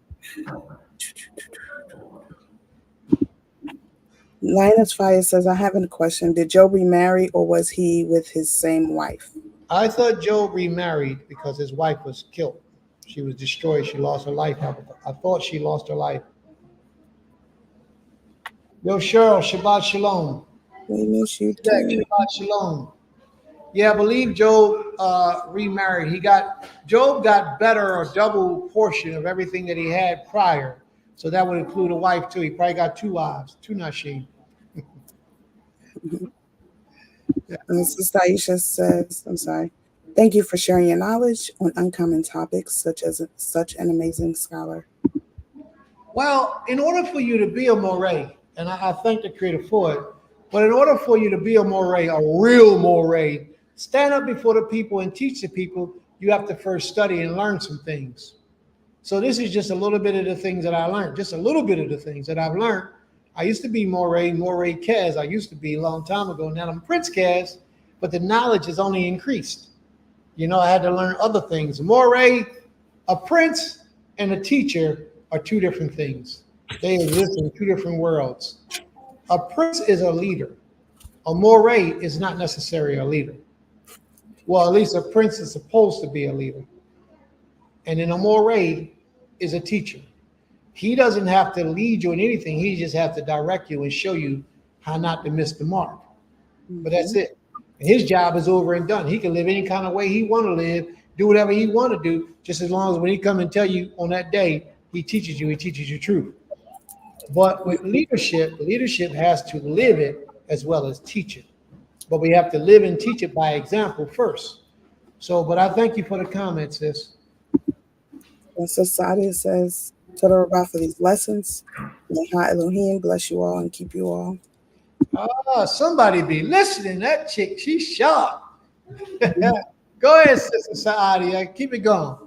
Linus Fire says, I have a question. Did Job remarry or was he with his same wife? I thought Job remarried because his wife was killed. She was destroyed. She lost her life. I thought she lost her life. Yo, Cheryl, Shabbat Shalom. We miss you Jack, too. Shabbat Shalom. Yeah, I believe Job remarried. Job got better or double portion of everything that he had prior. So that would include a wife too. He probably got 2 wives, 2 nashim. And Sister Aisha says, I'm sorry. Thank you for sharing your knowledge on uncommon topics such an amazing scholar. Well, in order for you to be a moray, and I thank the Creator for it, but in order for you to be a moray, a real moray, stand up before the people and teach the people, you have to first study and learn some things. So this is just a little bit of the things that I learned, just a little bit of the things that I've learned. I used to be Moray Kaz. I used to be a long time ago. Now I'm Prince Kaz, but the knowledge has only increased. You know, I had to learn other things. Moray, a prince, and a teacher are 2 different things. They exist in 2 different worlds. A prince is a leader. A moray is not necessarily a leader. Well, at least a prince is supposed to be a leader. And then a moray is a teacher. He doesn't have to lead you in anything. He just has to direct you and show you how not to miss the mark. But that's it. And his job is over and done. He can live any kind of way he want to live, do whatever he want to do, just as long as when he come and tell you on that day, he teaches you truth. But with leadership has to live it as well as teach it. But we have to live and teach it by example first. So, but I thank you for the comments, sis. And Sister Sadia says, Toda Rabah for these lessons. May Ha Elohim bless you all and keep you all. Somebody be listening. That chick, she's sharp. Go ahead, Sister Sadia. Keep it going.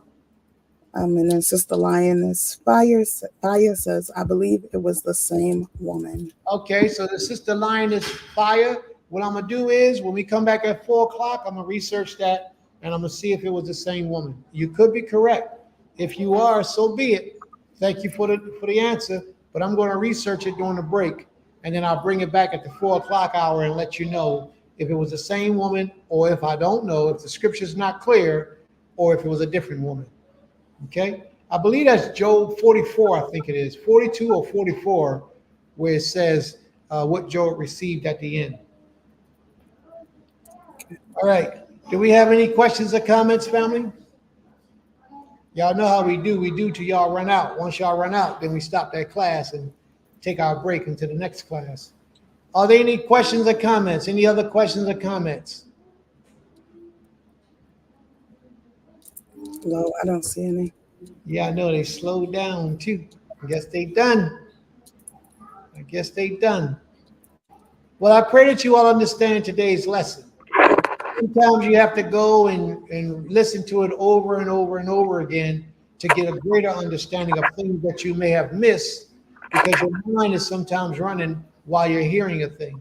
And then Sister Lioness Fire says, I believe it was the same woman. Okay, so the Sister Lioness Fire. What I'm gonna do is when we come back at 4 o'clock, I'm gonna research that and I'm gonna see if it was the same woman. You could be correct. If you are, so be it. Thank you for the answer, but I'm going to research it during the break, and then I'll bring it back at the 4 o'clock hour and let you know if it was the same woman, or if I don't know, if the scripture's not clear, or if it was a different woman. Okay? I believe that's Job 44, I think it is, 42 or 44, where it says what Job received at the end. All right. Do we have any questions or comments, family? Y'all know how we do. We do till y'all run out. Once y'all run out, then we stop that class and take our break into the next class. Are there any questions or comments? Any other questions or comments? No, I don't see any. Yeah, I know they slowed down too. I guess they done. Well, I pray that you all understand today's lesson. Sometimes you have to go and listen to it over and over and over again to get a greater understanding of things that you may have missed because your mind is sometimes running while you're hearing a thing.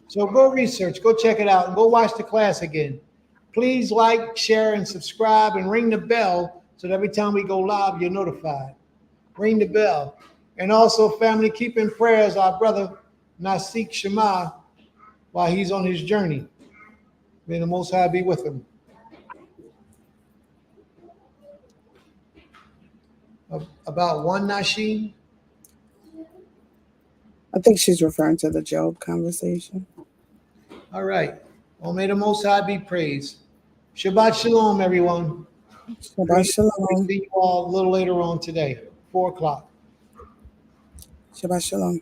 So go research, go check it out, and go watch the class again. Please like, share, and subscribe, and ring the bell so that every time we go live, you're notified. Ring the bell. And also, family, keep in prayers our brother Nasik Shema while he's on his journey. May the Most High be with him. About one nashim? I think she's referring to the Job conversation. All right. Well, may the Most High be praised. Shabbat Shalom, everyone. Shabbat shalom. See you all a little later on today, 4 o'clock. Shabbat shalom.